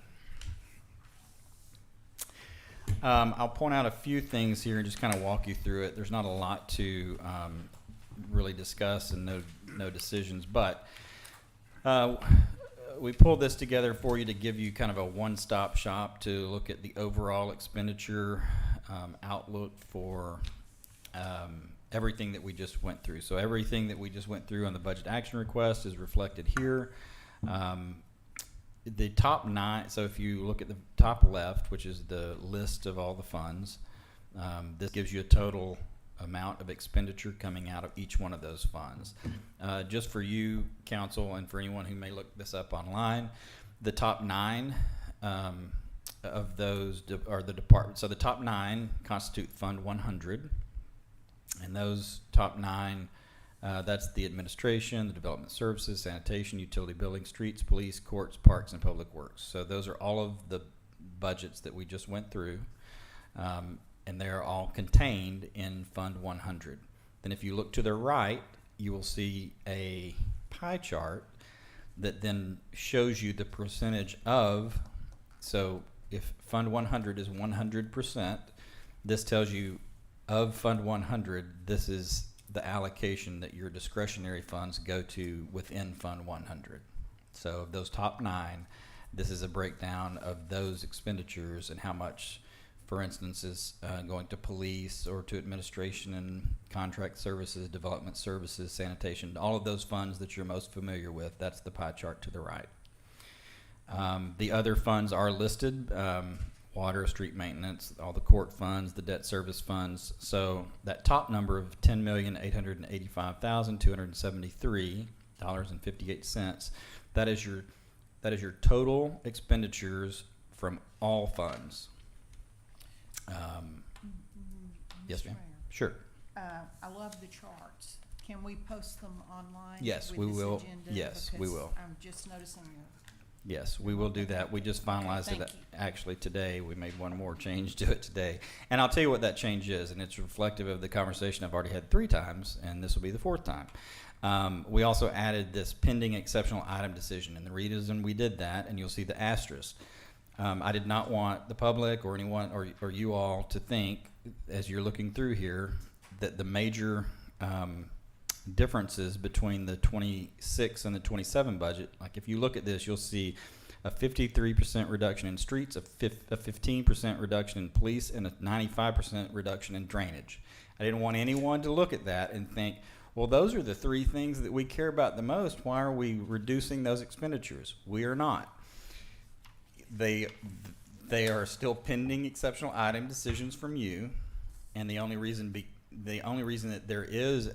S1: I'll point out a few things here and just kind of walk you through it. There's not a lot to really discuss and no decisions, but we pulled this together for you to give you kind of a one-stop shop to look at the overall expenditure outlook for everything that we just went through. So everything that we just went through on the budget action request is reflected here. The top 9, so if you look at the top left, which is the list of all the funds, this gives you a total amount of expenditure coming out of each one of those funds. Just for you, Council, and for anyone who may look this up online, the top 9 of those are the departments. So the top 9 constitute Fund 100, and those top 9, that's the administration, the development services, sanitation, utility building, streets, police, courts, parks, and public works. So those are all of the budgets that we just went through, and they're all contained in Fund 100. Then if you look to the right, you will see a pie chart that then shows you the percentage of, so if Fund 100 is 100%, this tells you of Fund 100, this is the allocation that your discretionary funds go to within Fund 100. So of those top 9, this is a breakdown of those expenditures and how much, for instance, is going to police or to administration and contract services, development services, sanitation, all of those funds that you're most familiar with. That's the pie chart to the right. The other funds are listed. water, street maintenance, all the court funds, the debt service funds. So that top number of $10,885,273.58, that is your total expenditures from all funds. Yes,
S2: Mr.
S1: ma'am.
S2: Mayor,
S1: Sure.
S2: I love the charts. Can we post them online?
S1: Yes,
S2: with
S1: we
S2: this
S1: will.
S2: agenda?
S1: Yes, we
S2: Because
S1: will.
S2: I'm just noticing
S1: Yes, we will do that. We just finalized
S2: thank
S1: it
S2: you.
S1: actually today. We made one more change to it today. And I'll tell you what that change is, and it's reflective of the conversation I've already had 3 times, and this will be the 4th time. We also added this pending exceptional item decision, and the reason we did that, and you'll see the asterisk. I did not want the public or anyone or you all to think, as you're looking through here, that the major differences between the 26 and the 27 budget, like if you look at this, you'll see a 53% reduction in streets, a 15% reduction in police, and a 95% reduction in drainage. I didn't want anyone to look at that and think, well, those are the 3 things that we care about the most. Why are we reducing those expenditures? We are not. They are still pending exceptional item decisions from you, and the only reason that there is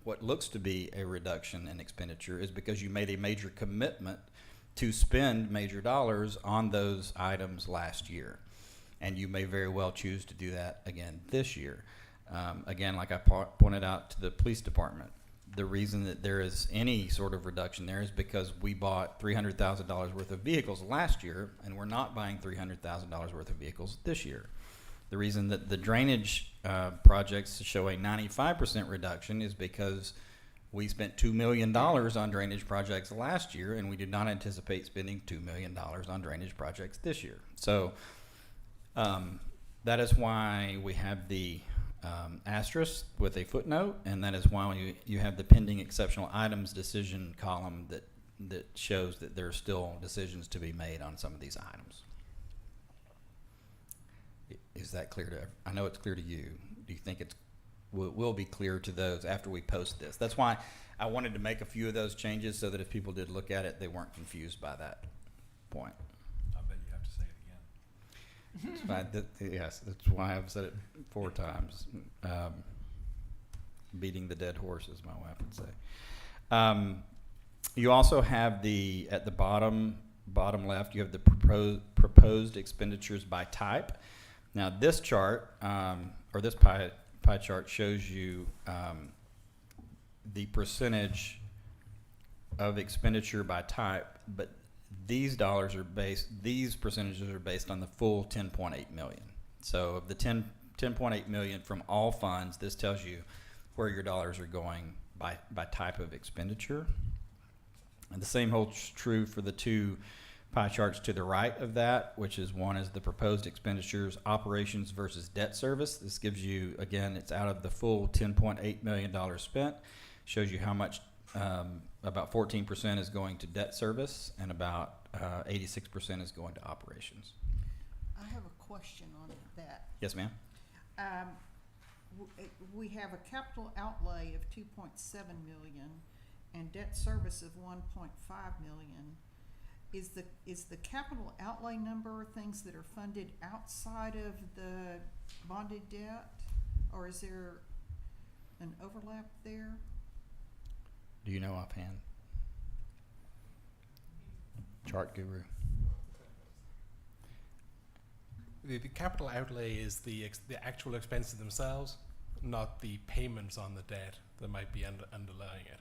S1: what looks to be a reduction in expenditure is because you made a major commitment to spend major dollars on those items last year, and you may very well choose to do that again this year. Again, like I pointed out to the police department, the reason that there is any sort of reduction there is because we bought $300,000 worth of vehicles last year, and we're not buying $300,000 worth of vehicles this year. The reason that the drainage projects show a 95% reduction is because we spent $2 million on drainage projects last year, and we did not anticipate spending $2 million on drainage projects this year. So that is why we have the asterisk with a footnote, and that is why you have the pending exceptional items decision column that shows that there are still decisions to be made on some of these items. Is that clear to? I know it's clear to you. Do you think will be clear to those after we post this? That's why I wanted to make a few of those changes so that if people did look at it, they weren't confused by that point.
S3: I bet you have to say it again.
S1: It's fine. Yes, that's why I've said it 4 times. Beating the dead horse, as my wife would say. You also have at the bottom left, you have the proposed expenditures by type. Now, this chart, or this pie chart, shows you the percentage of expenditure by type, but these percentages are based on the full 10.8 million. So of the 10.8 million from all funds, this tells you where your dollars are going by type of expenditure. And the same holds true for the 2 pie charts to the right of that, which is one is the proposed expenditures, operations versus debt service. This gives you, again, it's out of the full $10.8 million spent, shows you how much, about 14% is going to debt service, and about 86% is going to operations.
S2: I have a question on that.
S1: Yes, ma'am?
S2: We have a capital outlay of 2.7 million and debt service of 1.5 million. Is the capital outlay number things that are funded outside of the bonded debt, or is there an overlap there?
S1: Do you know offhand? Chart guru.
S3: The capital outlay is the actual expenses themselves, not the payments on the debt that might be underlying it.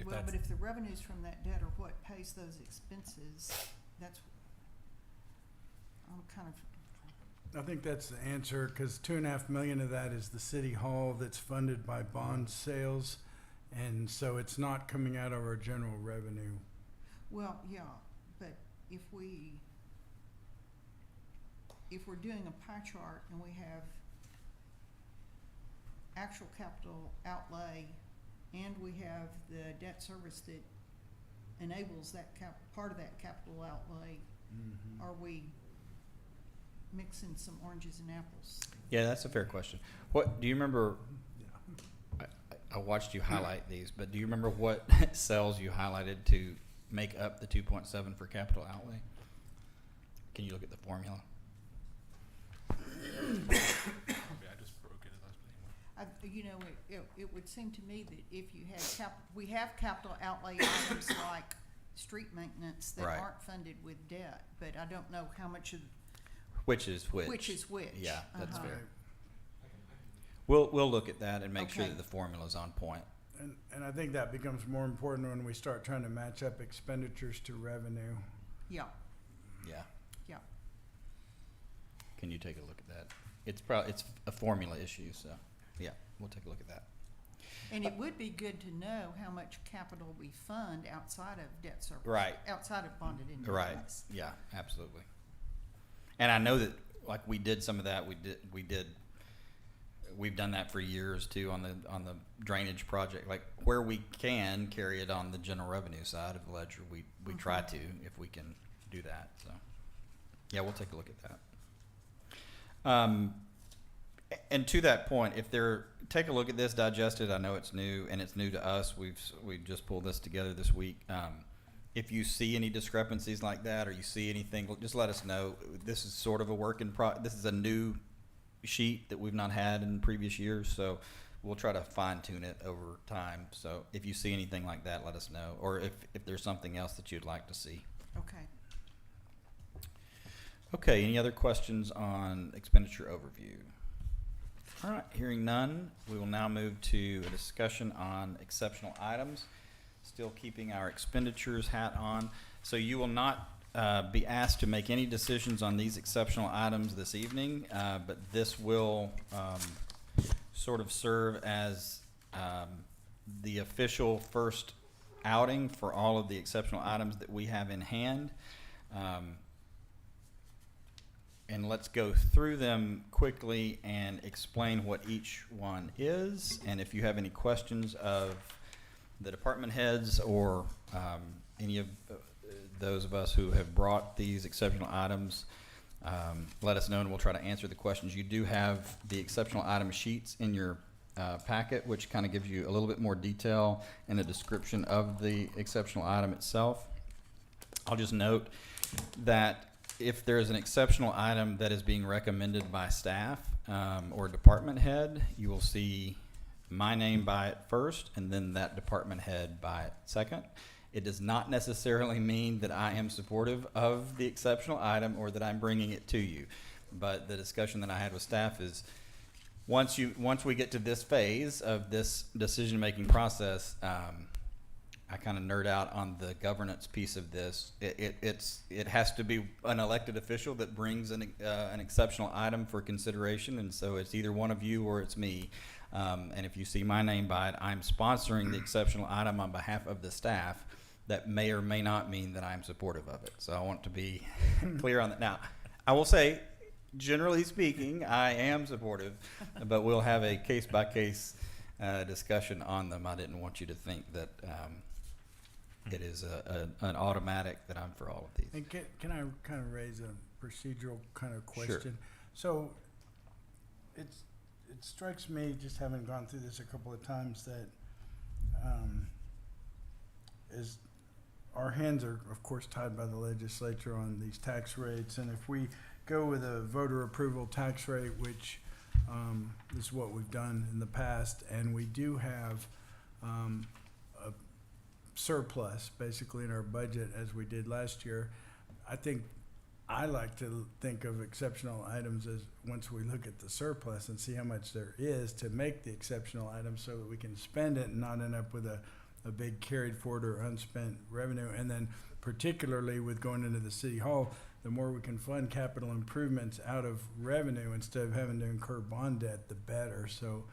S2: Well, but if the revenues from that debt are what pays those expenses, that's, I'm kind of,
S4: I think that's the answer, because 2.5 million of that is the city hall that's funded by bond sales, and so it's not coming out of our general revenue.
S2: well, yeah, but if we're doing a pie chart and we have actual capital outlay and we have the debt service that enables that part of that capital outlay, are we mixing some oranges and apples?
S1: Yeah, that's a fair question. What do you remember? I watched you highlight these, but do you remember what cells you highlighted to make up the 2.7 for capital outlay? Can you look at the formula?
S3: I just broke it as I was playing.
S2: You know, it would seem to me that if you had we have capital outlay items like street maintenance that
S1: Right.
S2: aren't funded with debt, but I don't know how much of,
S1: Which is which?
S2: which is which.
S1: Yeah, that's
S2: Uh-huh.
S1: fair. We'll look at that and make sure
S2: Okay.
S1: that the formula's on point.
S4: And I think that becomes more important when we start trying to match up expenditures to revenue.
S2: Yeah,
S1: Yeah.
S2: yeah.
S1: Can you take a look at that? It's a formula issue, so, yeah, we'll take a look at that.
S2: And it would be good to know how much capital we fund outside of debt service.
S1: Right.
S2: Outside of bonded
S1: Right,
S2: indebtedness.
S1: yeah, absolutely. And I know that, like, we did some of that, we've done that for years too on the drainage project. Like, where we can carry it on the general revenue side of the ledger, we try to, if we can do that, so. Yeah, we'll take a look at that. And to that point, take a look at this, digest it. I know it's new and it's new to us. We've just pulled this together this week. If you see any discrepancies like that, or you see anything, just let us know. This is sort of a this is a new sheet that we've not had in previous years, so we'll try to fine tune it over time. So if you see anything like that, let us know, or if there's something else that you'd like to see.
S2: Okay.
S1: Okay, any other questions on expenditure overview? All right, hearing none, we will now move to a discussion on exceptional items. Still keeping our expenditures hat on. So you will not be asked to make any decisions on these exceptional items this evening, but this will sort of serve as the official first outing for all of the exceptional items that we have in hand. And let's go through them quickly and explain what each one is. And if you have any questions of the department heads or any of those of us who have brought these exceptional items, let us know and we'll try to answer the questions. You do have the exceptional item sheets in your packet, which kind of gives you a little bit more detail and a description of the exceptional item itself. I'll just note that if there's an exceptional item that is being recommended by staff or department head, you will see my name by it first and then that department head by it second. It does not necessarily mean that I am supportive of the exceptional item or that I'm bringing it to you. But the discussion that I had with staff is once we get to this phase of this decision-making process, I kind of nerd out on the governance piece of this. It has to be an elected official that brings an exceptional item for consideration, and so it's either one of you or it's me. And if you see my name by it, I'm sponsoring the exceptional item on behalf of the staff. That may or may not mean that I'm supportive of it. So I want to be clear on that. Now, I will say, generally speaking, I am supportive, but we'll have a case-by-case discussion on them. I didn't want you to think that it is an automatic that I'm for all of these.
S4: And can I kind of raise a procedural kind of
S1: Sure.
S4: question? So it strikes me, just having gone through this a couple of times, that is our hands are, of course, tied by the legislature on these tax rates. And if we go with a voter approval tax rate, which is what we've done in the past, and we do have a surplus basically in our budget as we did last year, I like to think of exceptional items as once we look at the surplus and see how much there is to make the exceptional items so that we can spend it and not end up with a big carried forward or unspent revenue. And then particularly with going into the city hall, the more we can fund capital improvements out of revenue instead of having to incur bond debt, the better. So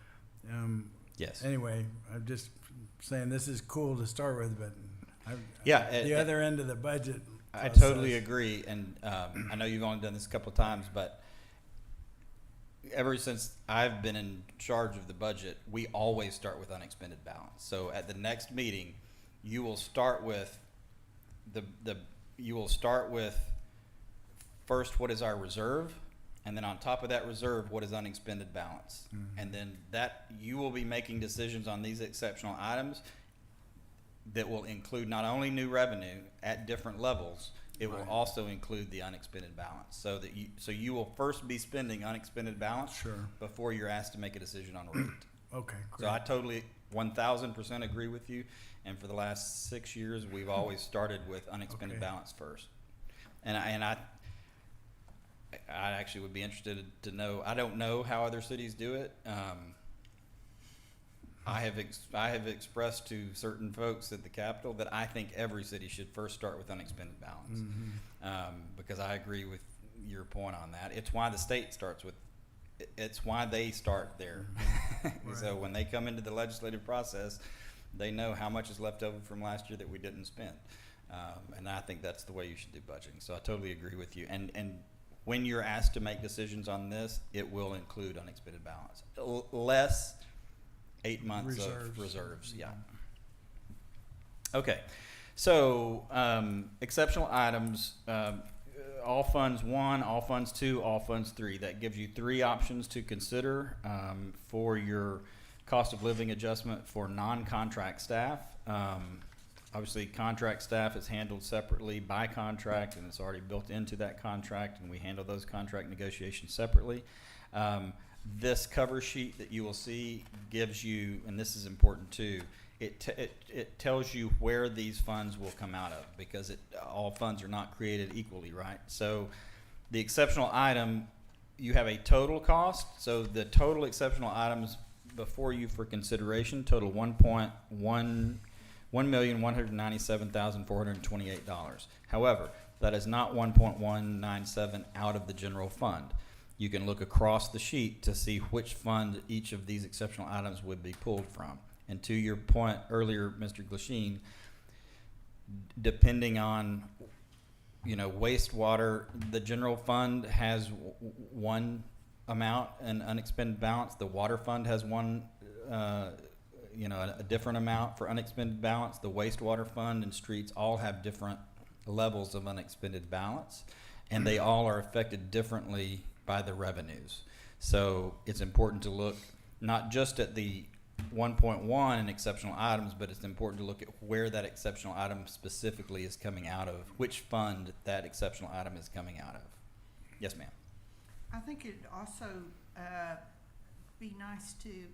S1: Yes.
S4: anyway, I'm just saying this is cool to start with, but
S1: Yeah,
S4: other end of the budget.
S1: I
S4: process.
S1: totally agree, and I know you've only done this a couple of times, but ever since I've been in charge of the budget, we always start with unexpended balance. So at the next meeting, you will start with first what is our reserve, and then on top of that reserve, what is unexpended balance, and then that you will be making decisions on these exceptional items that will include not only new revenue at different levels, It will
S4: Right.
S1: also include the unexpended balance, so that you will first be spending unexpended balance
S4: Sure.
S1: before you're asked to make a decision on rate.
S4: Okay,
S1: So I
S4: great.
S1: totally 1,000% agree with you. And for the last 6 years, we've always started with unexpended
S4: Okay.
S1: balance first. I actually would be interested to know. I don't know how other cities do it. I have expressed to certain folks at the Capitol that I think every city should first start with unexpended balance, because I agree with your point on that. It's why the state starts with. It's why they start there. So
S4: Right.
S1: when they come into the legislative process, they know how much is left over from last year that we didn't spend. And I think that's the way you should do budgeting. So I totally agree with you. And when you're asked to make decisions on this, it will include unexpended balance. Less 8 months of
S4: Reserves.
S1: reserves, yeah. Okay, so exceptional items, all funds 1, all funds 2, all funds 3. That gives you 3 options to consider for your cost of living adjustment for non-contract staff. Obviously, contract staff is handled separately by contract, and it's already built into that contract, and we handle those contract negotiations separately. This cover sheet that you will see gives you, and this is important too, it tells you where these funds will come out of, because all funds are not created equally, right? So the exceptional item, you have a total cost. So the total exceptional items before you for consideration total $1,197,428. However, that is not 1.197 out of the general fund. You can look across the sheet to see which fund each of these exceptional items would be pulled from. And to your point earlier, Mr. Glasheen, depending on, wastewater, the general fund has one amount in unexpended balance. The water fund has one, a different amount for unexpended balance. The wastewater fund and streets all have different levels of unexpended balance, and they all are affected differently by the revenues. So it's important to look not just at the 1.1 in exceptional items, but it's important to look at where that exceptional item specifically is coming out of, which fund that exceptional item is coming out of. Yes, ma'am.
S2: I think it'd also be nice to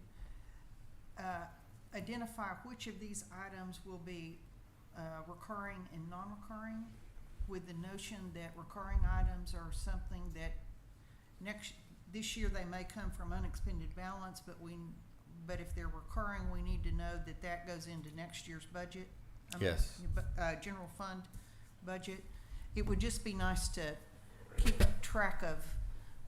S2: identify which of these items will be recurring and non-recurring, with the notion that recurring items are something that this year they may come from unexpended balance, but if they're recurring, we need to know that goes into next year's budget.
S1: Yes.
S2: General fund budget. It would just be nice to keep track of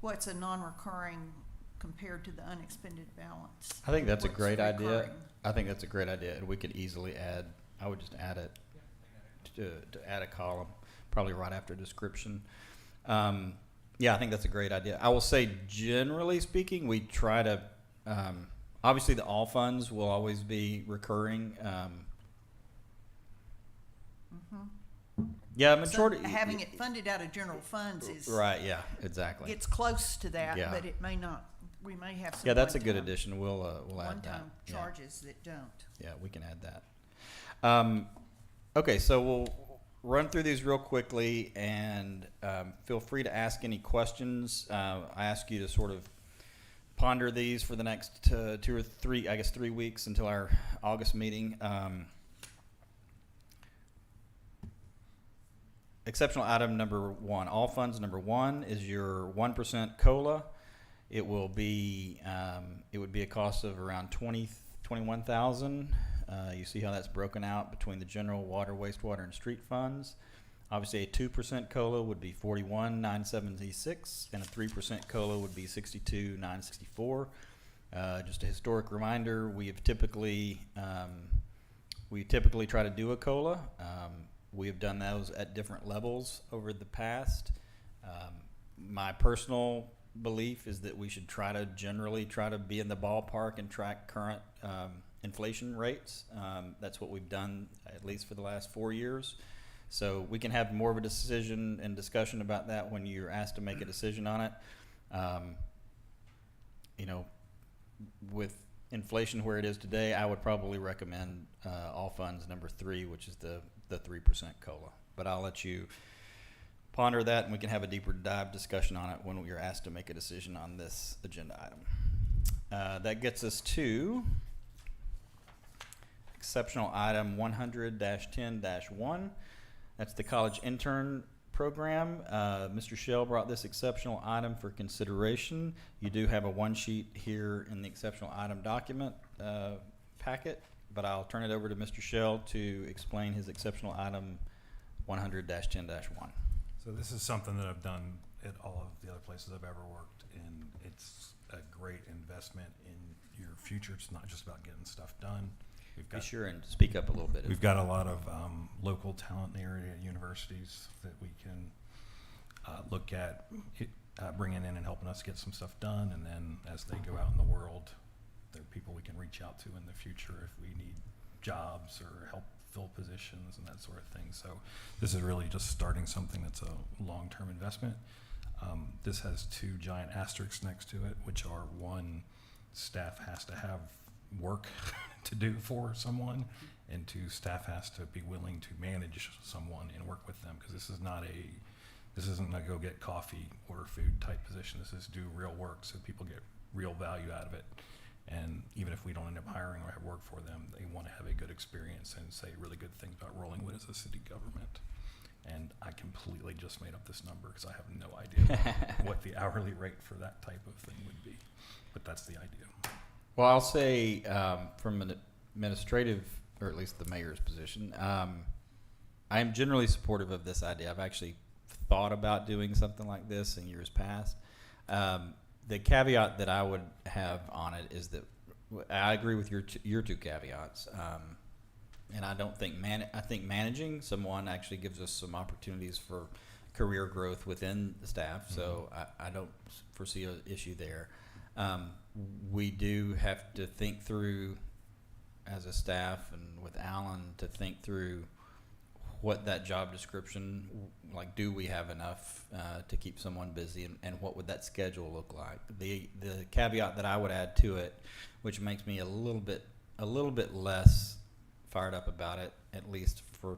S2: what's a non-recurring compared to the unexpended balance.
S1: I think that's a
S2: What's
S1: great idea.
S2: recurring.
S1: I think that's a great idea, and we could easily add. I would just add it to add a column, probably right after description. Yeah, I think that's a great idea. I will say, generally speaking, we try to. Obviously, the all funds will always be recurring. Yeah, majority.
S2: So having it funded out of general funds is
S1: Right. Yeah. Exactly.
S2: gets close to that,
S1: Yeah.
S2: but it may not. We may have some.
S1: Yeah, that's a good
S2: one-time-
S1: addition. We'll add that.
S2: One-time
S1: Yeah.
S2: charges that don't.
S1: Yeah, we can add that. Okay, so we'll run through these real quickly, and feel free to ask any questions. I ask you to sort of ponder these for the next 2 or 3, 3 weeks until our August meeting. Exceptional item number 1, all funds number 1 is your 1% COLA. It will be, it would be a cost of around $21,000. You see how that's broken out between the general water, wastewater, and street funds. Obviously, a 2% COLA would be $41,976, and a 3% COLA would be $62,964. Just a historic reminder: we typically try to do a COLA. We have done those at different levels over the past. My personal belief is that we should generally try to be in the ballpark and track current inflation rates. That's what we've done at least for the last 4 years. So we can have more of a decision and discussion about that when you're asked to make a decision on it. With inflation where it is today, I would probably recommend all funds number 3, which is the 3% COLA. But I'll let you ponder that, and we can have a deeper dive discussion on it when we are asked to make a decision on this agenda item. That gets us to exceptional item 100-10-1. That's the college intern program. Mr. Shell brought this exceptional item for consideration. You do have a one sheet here in the exceptional item document packet, but I'll turn it over to Mr. Shell to explain his exceptional item 100-10-1.
S7: So this is something that I've done at all of the other places I've ever worked, and it's a great investment in your future. It's not just about getting stuff done.
S1: Be sure and speak up a little bit.
S7: We've got a lot of local talent in the area at universities that we can look at bringing in and helping us get some stuff done. And then as they go out in the world, there are people we can reach out to in the future if we need jobs or help fill positions and that sort of thing. So this is really just starting something that's a long-term investment. This has two giant asterisks next to it, which are: one, staff has to have work to do for someone, and two, staff has to be willing to manage someone and work with them, because this isn't a go get coffee, order food type position. This is do real work so people get real value out of it. And even if we don't end up hiring or have work for them, they want to have a good experience and say really good things about Rollingwood as a city government. And I completely just made up this number because I have no idea what the hourly rate for that type of thing would be. But that's the idea.
S1: Well, I'll say from an administrative, or at least the mayor's position, I am generally supportive of this idea. I've actually thought about doing something like this in years past. The caveat that I would have on it is that I agree with your two caveats, and I don't think I think managing someone actually gives us some opportunities for career growth within the staff. Mm-hmm. So I don't foresee an issue there. We do have to think through, as a staff and with Alan, to think through what that job description, like, do we have enough to keep someone busy, and what would that schedule look like? The caveat that I would add to it, which makes me a little bit less fired up about it, at least for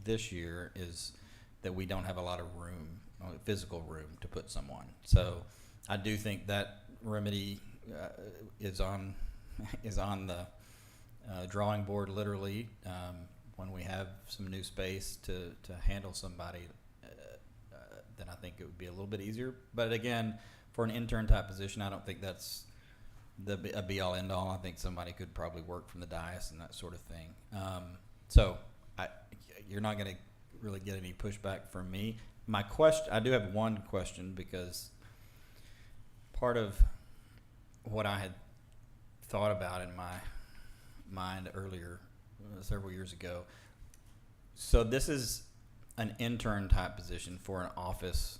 S1: this year, is that we don't have a lot of room, physical room, to put someone. So I do think that remedy is on the drawing board, literally, when we have some new space to handle somebody, then I think it would be a little bit easier. But again, for an intern type position, I don't think that's a be all end all. I think somebody could probably work from the dais and that sort of thing. So you're not going to really get any pushback from me. I do have one question, because part of what I had thought about in my mind earlier, several years ago. So this is an intern type position for an office,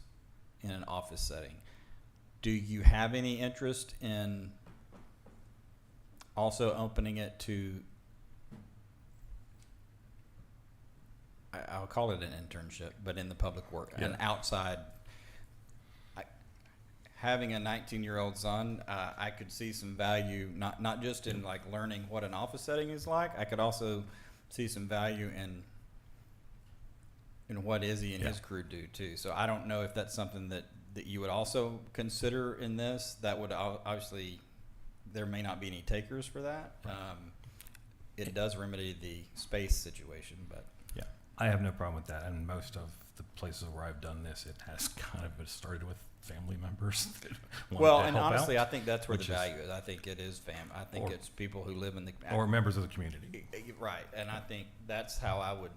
S1: in an office setting. Do you have any interest in also opening it to, I'll call it an internship, but in the public work, an outside? Having a 19-year-old son, I could see some value, not just in like learning what an office setting is like. I could also see some value in what Izzy and his crew do too. So I don't know if that's something that you would also consider in this. That would obviously, there may not be any takers for that. It does remedy the space situation, but
S7: Yeah, I have no problem with that. And most of the places where I've done this, it has kind of started with family members that
S1: well,
S7: to
S1: and
S7: help
S1: honestly,
S7: out,
S1: I think that's where the
S7: which is-
S1: value is. I think it is I think
S7: Or-
S1: it's people who live in the
S7: or members of the community.
S1: Right, and I think that's how I would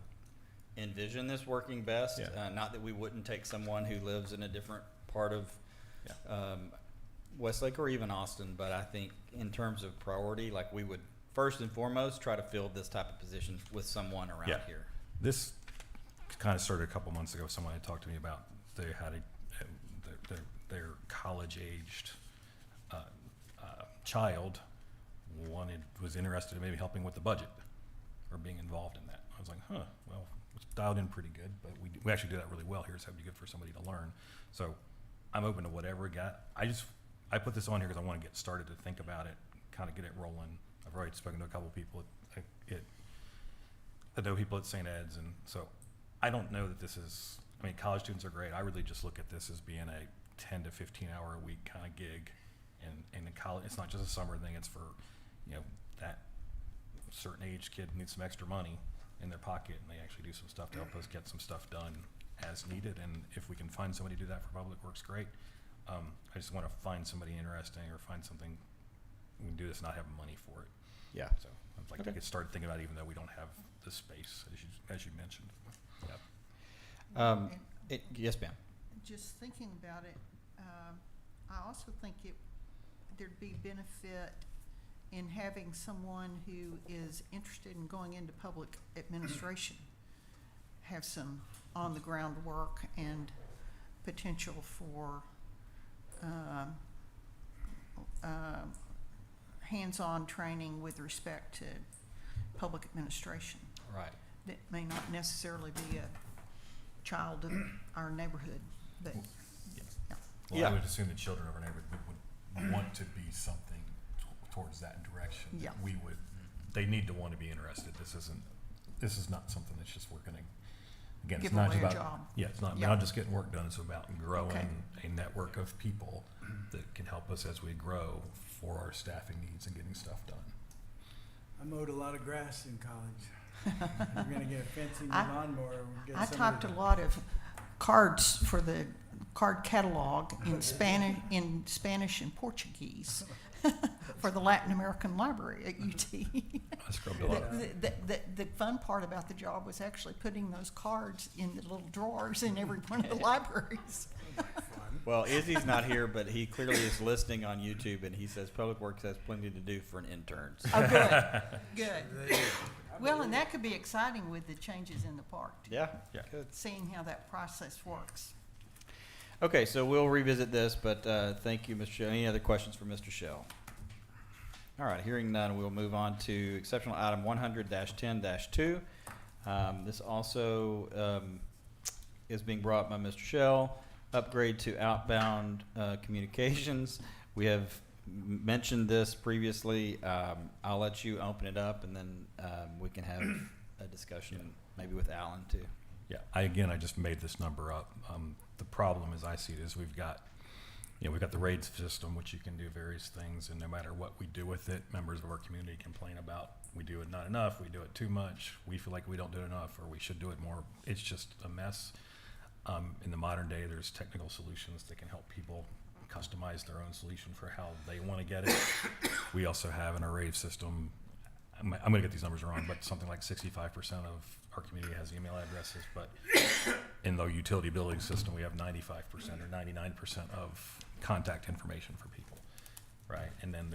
S1: envision this working best.
S7: Yeah.
S1: Not that we wouldn't take someone who lives in a different part of Westlake or even Austin, but I think in terms of priority, like, we would first and foremost try to fill this type of position with someone around
S7: Yeah.
S1: here.
S7: This kind of started a couple months ago. Someone had talked to me about they had their college-aged child was interested in maybe helping with the budget or being involved in that. I was like, well, it's dialed in pretty good, but we actually do that really well here, so it'd be good for somebody to learn. So I'm open to whatever we got. I put this on here because I want to get started to think about it, kind of get it rolling. I've already spoken to a couple people I know people at St. Ed's, and so I don't know that this is I mean, college students are great. I really just look at this as being a 10 to 15 hour a week kind of gig. And in college, it's not just a summer thing. It's for, that certain age kid needs some extra money in their pocket, and they actually do some stuff to help us get some stuff done as needed. And if we can find somebody to do that for Public Works, great. I just want to find somebody interesting or find something we can do this, not have money for it.
S1: Yeah.
S7: So I'd like to get started thinking about it, even though we don't have the space, as you mentioned. Yeah.
S1: Yes, ma'am.
S2: Just thinking about it, I also think there'd be benefit in having someone who is interested in going into public administration, have some on-the-ground work and potential for hands-on training with respect to public administration.
S1: Right.
S2: That may not necessarily be a child of our neighborhood, but, yeah.
S7: Well,
S1: Yeah.
S7: I would assume the children of our neighborhood would want to be something towards that direction.
S2: Yeah.
S7: They need to want to be interested. This is not something that's just we're gonna, again,
S2: Give
S7: it's not
S2: away a
S7: about,
S2: job.
S7: yeah, it's not
S2: Yeah.
S7: about just getting work done. It's about growing
S2: Okay.
S7: a network of people that can help us as we grow for our staffing needs and getting stuff done.
S4: I mowed a lot of grass in college. We're gonna get a fencing
S2: I-
S4: lawnmower. We'll get
S2: I
S4: somebody
S2: typed a
S4: to-
S2: lot of cards for the card catalog in Spanish and Portuguese for the Latin American Library at UT.
S7: I scrubbed a lot of
S2: The fun part about the job was actually putting those cards in the little drawers in every one of the libraries.
S1: Well, Izzy's not here, but he clearly is listening on YouTube, and he says Public Works has plenty to do for an intern. So-
S2: Oh, good, good. Well, and that could be exciting with the changes in the park, too,
S1: Yeah.
S7: Yeah.
S1: Good.
S2: seeing how that process works.
S1: Okay, so we'll revisit this, but thank you, Mr. Shell. Any other questions for Mr. Shell? All right, hearing none, we'll move on to exceptional item 100-10-2. This also is being brought by Mr. Shell. Upgrade to outbound communications. We have mentioned this previously. I'll let you open it up, and then we can have a discussion maybe with Alan too.
S7: Yeah, I just made this number up. The problem, as I see it, is we've got the RAID system, which you can do various things, and no matter what we do with it, members of our community complain about we do it not enough, we do it too much, we feel like we don't do it enough, or we should do it more. It's just a mess. In the modern day, there's technical solutions that can help people customize their own solution for how they want to get it. We also have in our RAID system, I'm going to get these numbers wrong, but something like 65% of our community has email addresses, but in the utility billing system, we have 95% or 99% of contact information for people, right? And then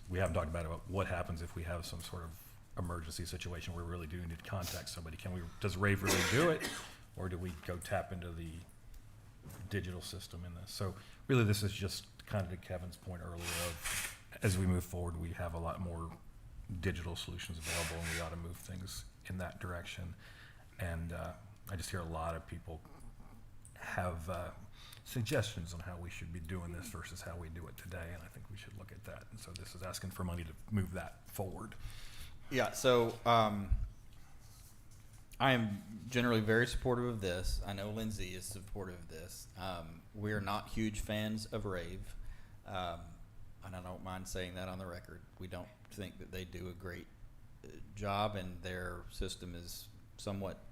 S7: we haven't talked about what happens if we have some sort of emergency situation where we really do need to contact somebody. Does Rave really do it, or do we go tap into the digital system in this? So really, this is just kind of to Kevin's point earlier of, as we move forward, we have a lot more digital solutions available, and we ought to move things in that direction. And I just hear a lot of people have suggestions on how we should be doing this versus how we do it today, and I think we should look at that. And so this is asking for money to move that forward.
S1: Yeah, so I am generally very supportive of this. I know Lindsay is supportive of this. We are not huge fans of Rave, and I don't mind saying that on the record. We don't think that they do a great job, and their system is somewhat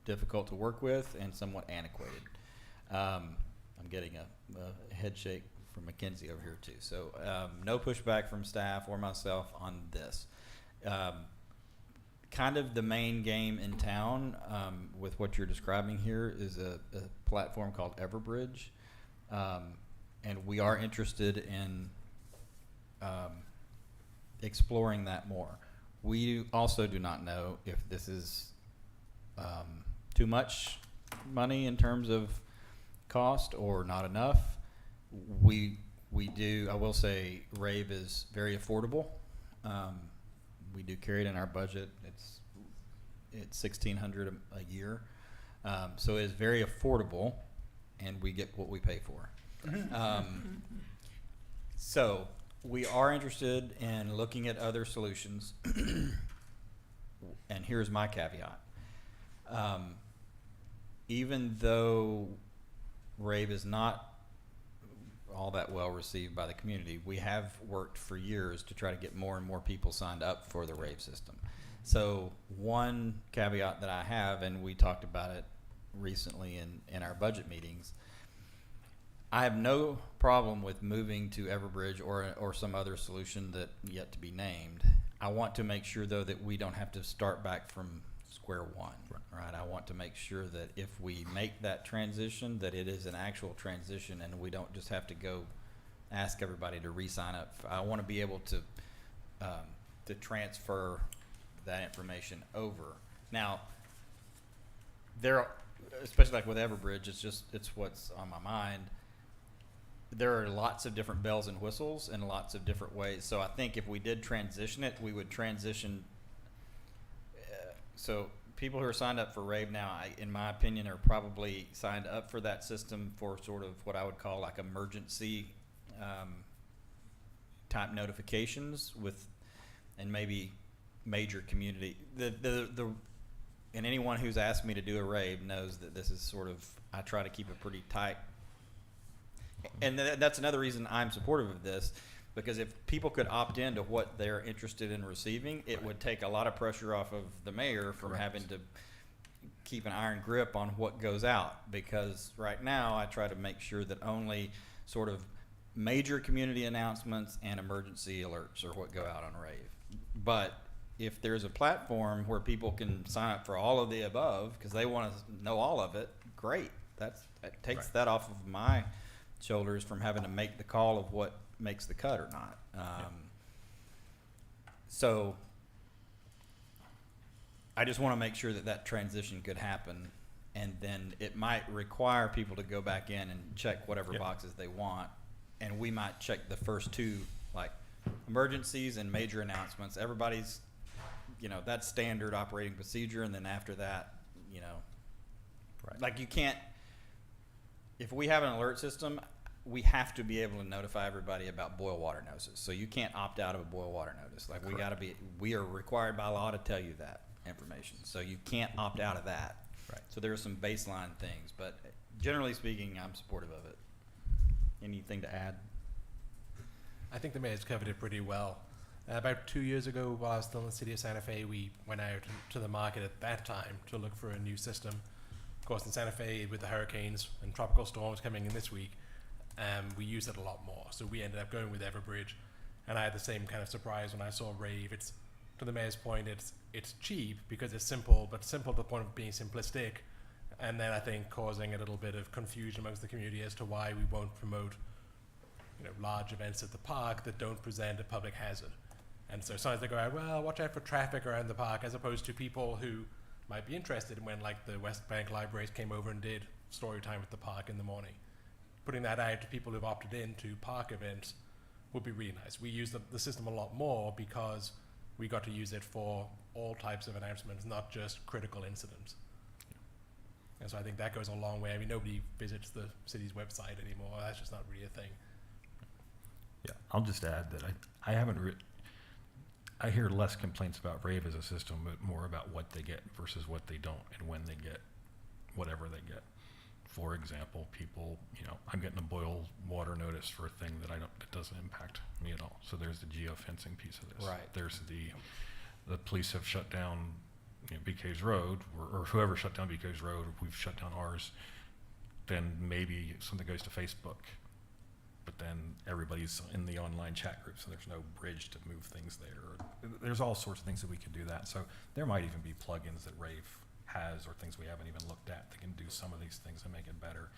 S1: difficult to work with and somewhat antiquated. I'm getting a head shake from Mackenzie over here too. So no pushback from staff or myself on this. Kind of the main game in town with what you're describing here is a platform called Everbridge, and we are interested in exploring that more. We also do not know if this is too much money in terms of cost or not enough. We do. I will say Rave is very affordable. We do carry it in our budget. It's $1,600 a year, so it is very affordable, and we get what we pay for. So we are interested in looking at other solutions, and here's my caveat. even though rave is not all that well received by the community, we have worked for years to try to get more and more people signed up for the rave system. So one caveat that I have, and we talked about it recently in our budget meetings, I have no problem with moving to Everbridge or some other solution that yet to be named. I want to make sure though that we don't have to start back from square one, right? I want to make sure that if we make that transition, that it is an actual transition and we don't just have to go ask everybody to re-sign up. I want to be able to transfer that information over. Now, there, especially like with Everbridge, it's what's on my mind. There are lots of different bells and whistles and lots of different ways. So I think if we did transition it, we would transition. So people who are signed up for Rave now, in my opinion, are probably signed up for that system for sort of what I would call like emergency type notifications with, and maybe major community. And anyone who's asked me to do a Rave knows that this is sort of, I try to keep it pretty tight. And that's another reason I'm supportive of this, because if people could opt into what they're interested in receiving, it would take a lot of pressure off of the mayor from having to keep an iron grip on what goes out. Because right now I try to make sure that only sort of major community announcements and emergency alerts are what go out on Rave. But if there's a platform where people can sign up for all of the above because they want to know all of it, great. That takes that off of my shoulders from having to make the call of what makes the cut or not. So I just want to make sure that that transition could happen, and then it might require people to go back in and check whatever boxes they want, and we might check the first two, like emergencies and major announcements. Everybody's, that's standard operating procedure, and then after that, like you can't, if we have an alert system, we have to be able to notify everybody about boil water notices. So you can't opt out of a boil water notice. Like we are required by law to tell you that information. So you can't opt out of that.
S7: Right.
S1: So there are some baseline things, but generally speaking, I'm supportive of it. Anything to add?
S3: I think the mayor's covered it pretty well. About 2 years ago, while I was still in the city of Santa Fe, we went out to the market at that time to look for a new system. Of course, in Santa Fe, with the hurricanes and tropical storms coming in this week, we use it a lot more. So we ended up going with Everbridge, and I had the same kind of surprise when I saw Rave. It's, to the mayor's point, it's cheap because it's simple, but simple to the point of being simplistic, and then I think causing a little bit of confusion amongst the community as to why we won't promote, large events at the park that don't present a public hazard. And so sometimes they go out, well, watch out for traffic around the park, as opposed to people who might be interested in when, like, the West Bank Libraries came over and did story time at the park in the morning. Putting that out to people who've opted in to park events would be really nice. We use the system a lot more because we got to use it for all types of announcements, not just critical incidents. And so I think that goes a long way. I mean, nobody visits the city's website anymore. That's just not really a thing.
S7: Yeah, I'll just add that I haven't I hear less complaints about Rave as a system, but more about what they get versus what they don't and when they get whatever they get. For example, people, I'm getting a boil water notice for a thing that doesn't impact me at all. So there's the geofencing piece of this.
S1: Right.
S7: There's the police have shut down BK's Road, or whoever shut down BK's Road, we've shut down ours, then maybe something goes to Facebook. But then everybody's in the online chat group, so there's no bridge to move things there. There's all sorts of things that we could do that. So there might even be plugins that Rave has, or things we haven't even looked at, that can do some of these things and make it better.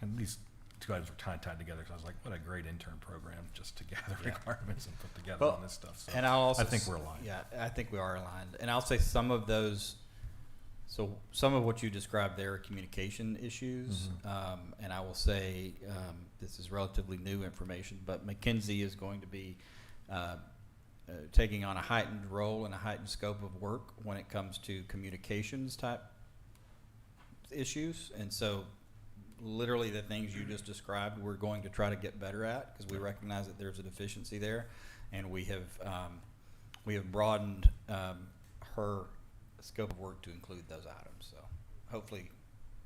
S7: And these two items were kind of tied together, because I was like, what a great intern program just to gather requirements and put together on this stuff. So
S1: And I'll also
S7: I think we're aligned.
S1: Yeah, I think we are aligned. And I'll say some of those, so some of what you described there are communication issues. And I will say, this is relatively new information, but McKinsey is going to be taking on a heightened role and a heightened scope of work when it comes to communications type issues. And so literally the things you just described, we're going to try to get better at, because we recognize that there's a deficiency there, and we have broadened her scope of work to include those items. So hopefully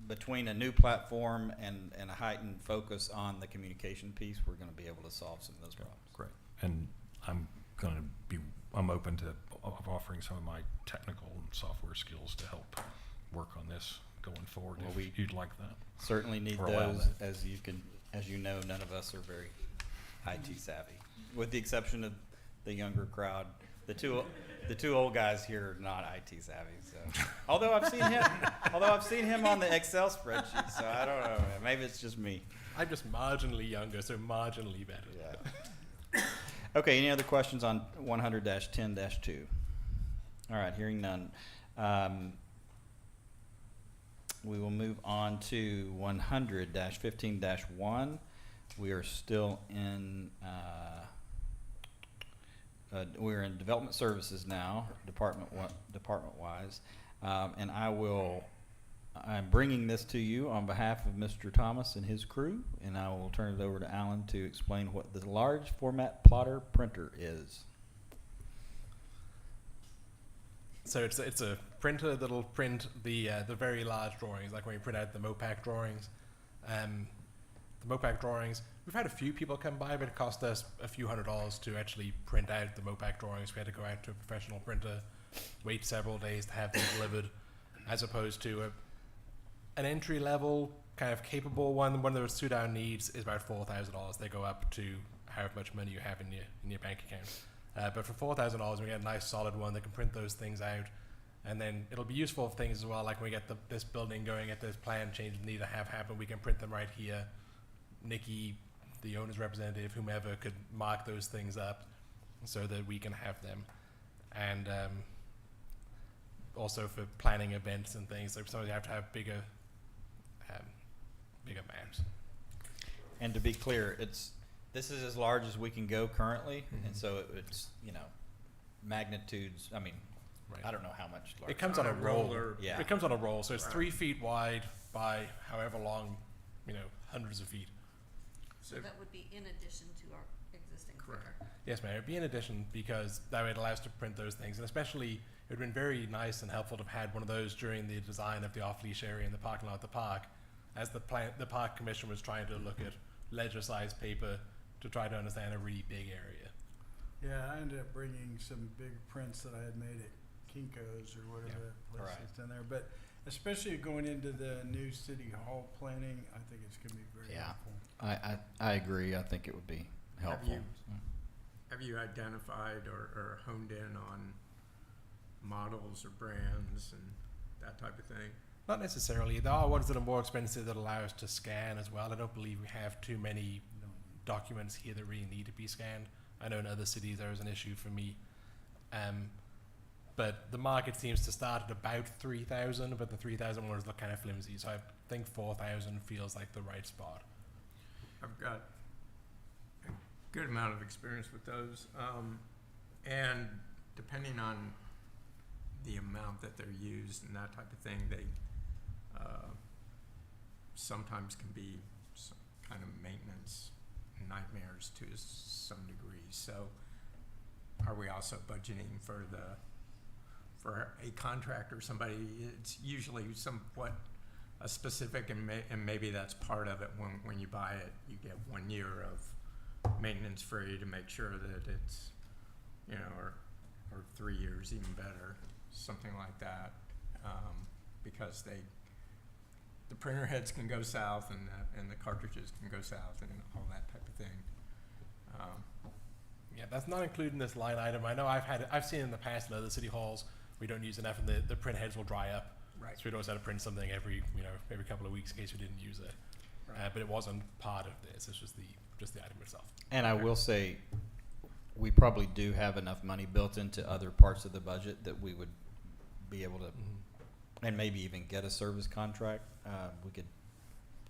S1: between a new platform and a heightened focus on the communication piece, we're gonna be able to solve some of those problems.
S7: Great. And I'm open to offering some of my technical and software skills to help work on this going forward,
S1: Well,
S7: if you'd like that.
S1: Certainly need
S7: Or allow
S1: those,
S7: that.
S1: as you know, none of us are very IT savvy, with the exception of the younger crowd. The two old guys here are not IT savvy, so. Although I've seen him on the Excel spreadsheet, so I don't know, man. Maybe it's just me.
S3: I'm just marginally younger, so marginally better.
S1: Yeah. Okay, any other questions on 100-10-2? All right, hearing none. We will move on to 100-15-1. We are still in, we're in development services now, department-wise. And I'm bringing this to you on behalf of Mr. Thomas and his crew, and I will turn it over to Alan to explain what the large format plotter printer is.
S3: So it's a printer that'll print the very large drawings, like when you print out the MOPAC drawings. The MOPAC drawings, we've had a few people come by, but it cost us a few $100s to actually print out the MOPAC drawings. We had to go out to a professional printer, wait several days to have them delivered, as opposed to an entry level kind of capable one. One of those two-down needs is about $4,000. They go up to however much money you have in your bank account. But for $4,000, we get a nice solid one that can print those things out. And then it'll be useful for things as well, like when we get this building going, get this plan change need to have happen, we can print them right here. Nikki, the owner's representative, whomever, could mark those things up so that we can have them. And also for planning events and things, like sometimes you have to have bigger maps.
S1: And to be clear, this is as large as we can go currently, and so it's, magnitudes, I mean,
S3: Right.
S1: I don't know how much larger.
S3: It comes on a roll.
S1: Yeah.
S3: It comes on a roll, so it's 3 feet wide by however long, hundreds of feet.
S6: So that would be in addition to our existing printer.
S3: Yes, ma'am. It'd be in addition, because that way it allows us to print those things. And especially, it would have been very nice and helpful to have had one of those during the design of the off-leash area in the parking lot of the park, as the park commission was trying to look at ledger-sized paper to try to understand a really big area.
S4: Yeah, I ended up bringing some big prints that I had made at Kinko's or whatever that place
S1: Right.
S4: is down there. But especially going into the new city hall planning, I think it's gonna be very
S1: Yeah.
S4: helpful.
S1: I agree. I think it would be helpful.
S8: Have you identified or honed in on models or brands and that type of thing?
S3: Not necessarily. There are ones that are more expensive that allow us to scan as well. I don't believe we have too many documents here that really need to be scanned. I know in other cities there is an issue for me. But the market seems to start at about 3,000, but the 3,000 ones look kind of flimsy. So I think 4,000 feels like the right spot.
S8: I've got a good amount of experience with those. And depending on the amount that they're used and that type of thing, they sometimes can be some kind of maintenance nightmares to some degree. So are we also budgeting for a contractor, somebody? It's usually somewhat a specific, and maybe that's part of it. When you buy it, you get 1 year of maintenance free to make sure that it's, or 3 years even better, something like that, because the printer heads can go south and the cartridges can go south and all that type of thing.
S3: Yeah, that's not included in this line item. I know I've seen in the past in other city halls we don't use enough, and the print heads will dry up.
S8: Right.
S3: So we'd always have to print something every couple of weeks in case we didn't use it.
S8: Right.
S3: But it wasn't part of this. It's just the item itself.
S1: And I will say, we probably do have enough money built into other parts of the budget that we would be able to, and maybe even get a service contract. We could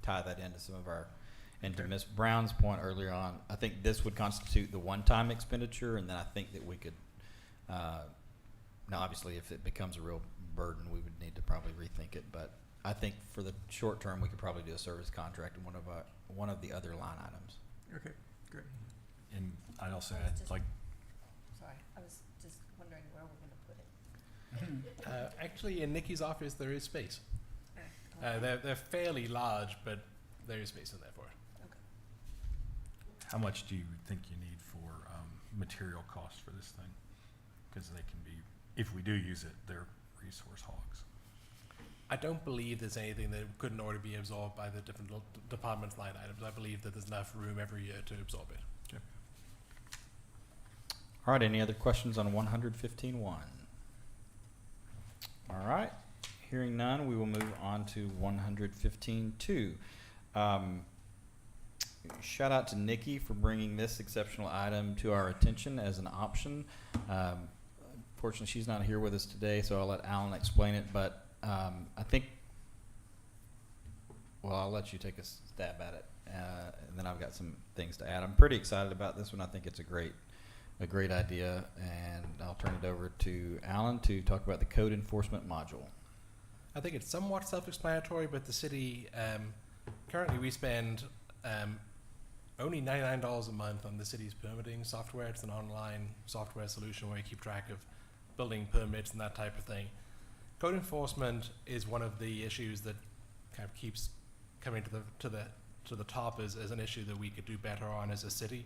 S1: tie that into some of our, and to Ms. Brown's point earlier on, I think this would constitute the one-time expenditure, and then I think that we could, now obviously if it becomes a real burden, we would need to probably rethink it, but I think for the short term, we could probably do a service contract in one of the other line items.
S8: Okay, good.
S7: And I'd also
S6: I was
S7: add,
S6: just-
S7: like,
S6: Sorry, I was just wondering where we're gonna put it.
S3: Actually, in Nikki's office there is space. They're fairly large, but there is space in there for it.
S7: How much do you think you need for material costs for this thing? Because they can be, if we do use it, they're resource hogs.
S3: I don't believe there's anything that couldn't already be absorbed by the different departments' line items. I believe that there's enough room every year to absorb it.
S1: All right, any other questions on 115.1? All right, hearing none, we will move on to 115.2. Shout out to Nikki for bringing this exceptional item to our attention as an option. Fortunately, she's not here with us today, so I'll let Alan explain it, but I think, well, I'll let you take a stab at it, and then I've got some things to add. I'm pretty excited about this one. I think it's a great idea, and I'll turn it over to Alan to talk about the code enforcement module.
S3: I think it's somewhat self-explanatory, but the city, currently we spend only $99 a month on the city's permitting software. It's an online software solution where you keep track of building permits and that type of thing. Code enforcement is one of the issues that kind of keeps coming to the top as an issue that we could do better on as a city.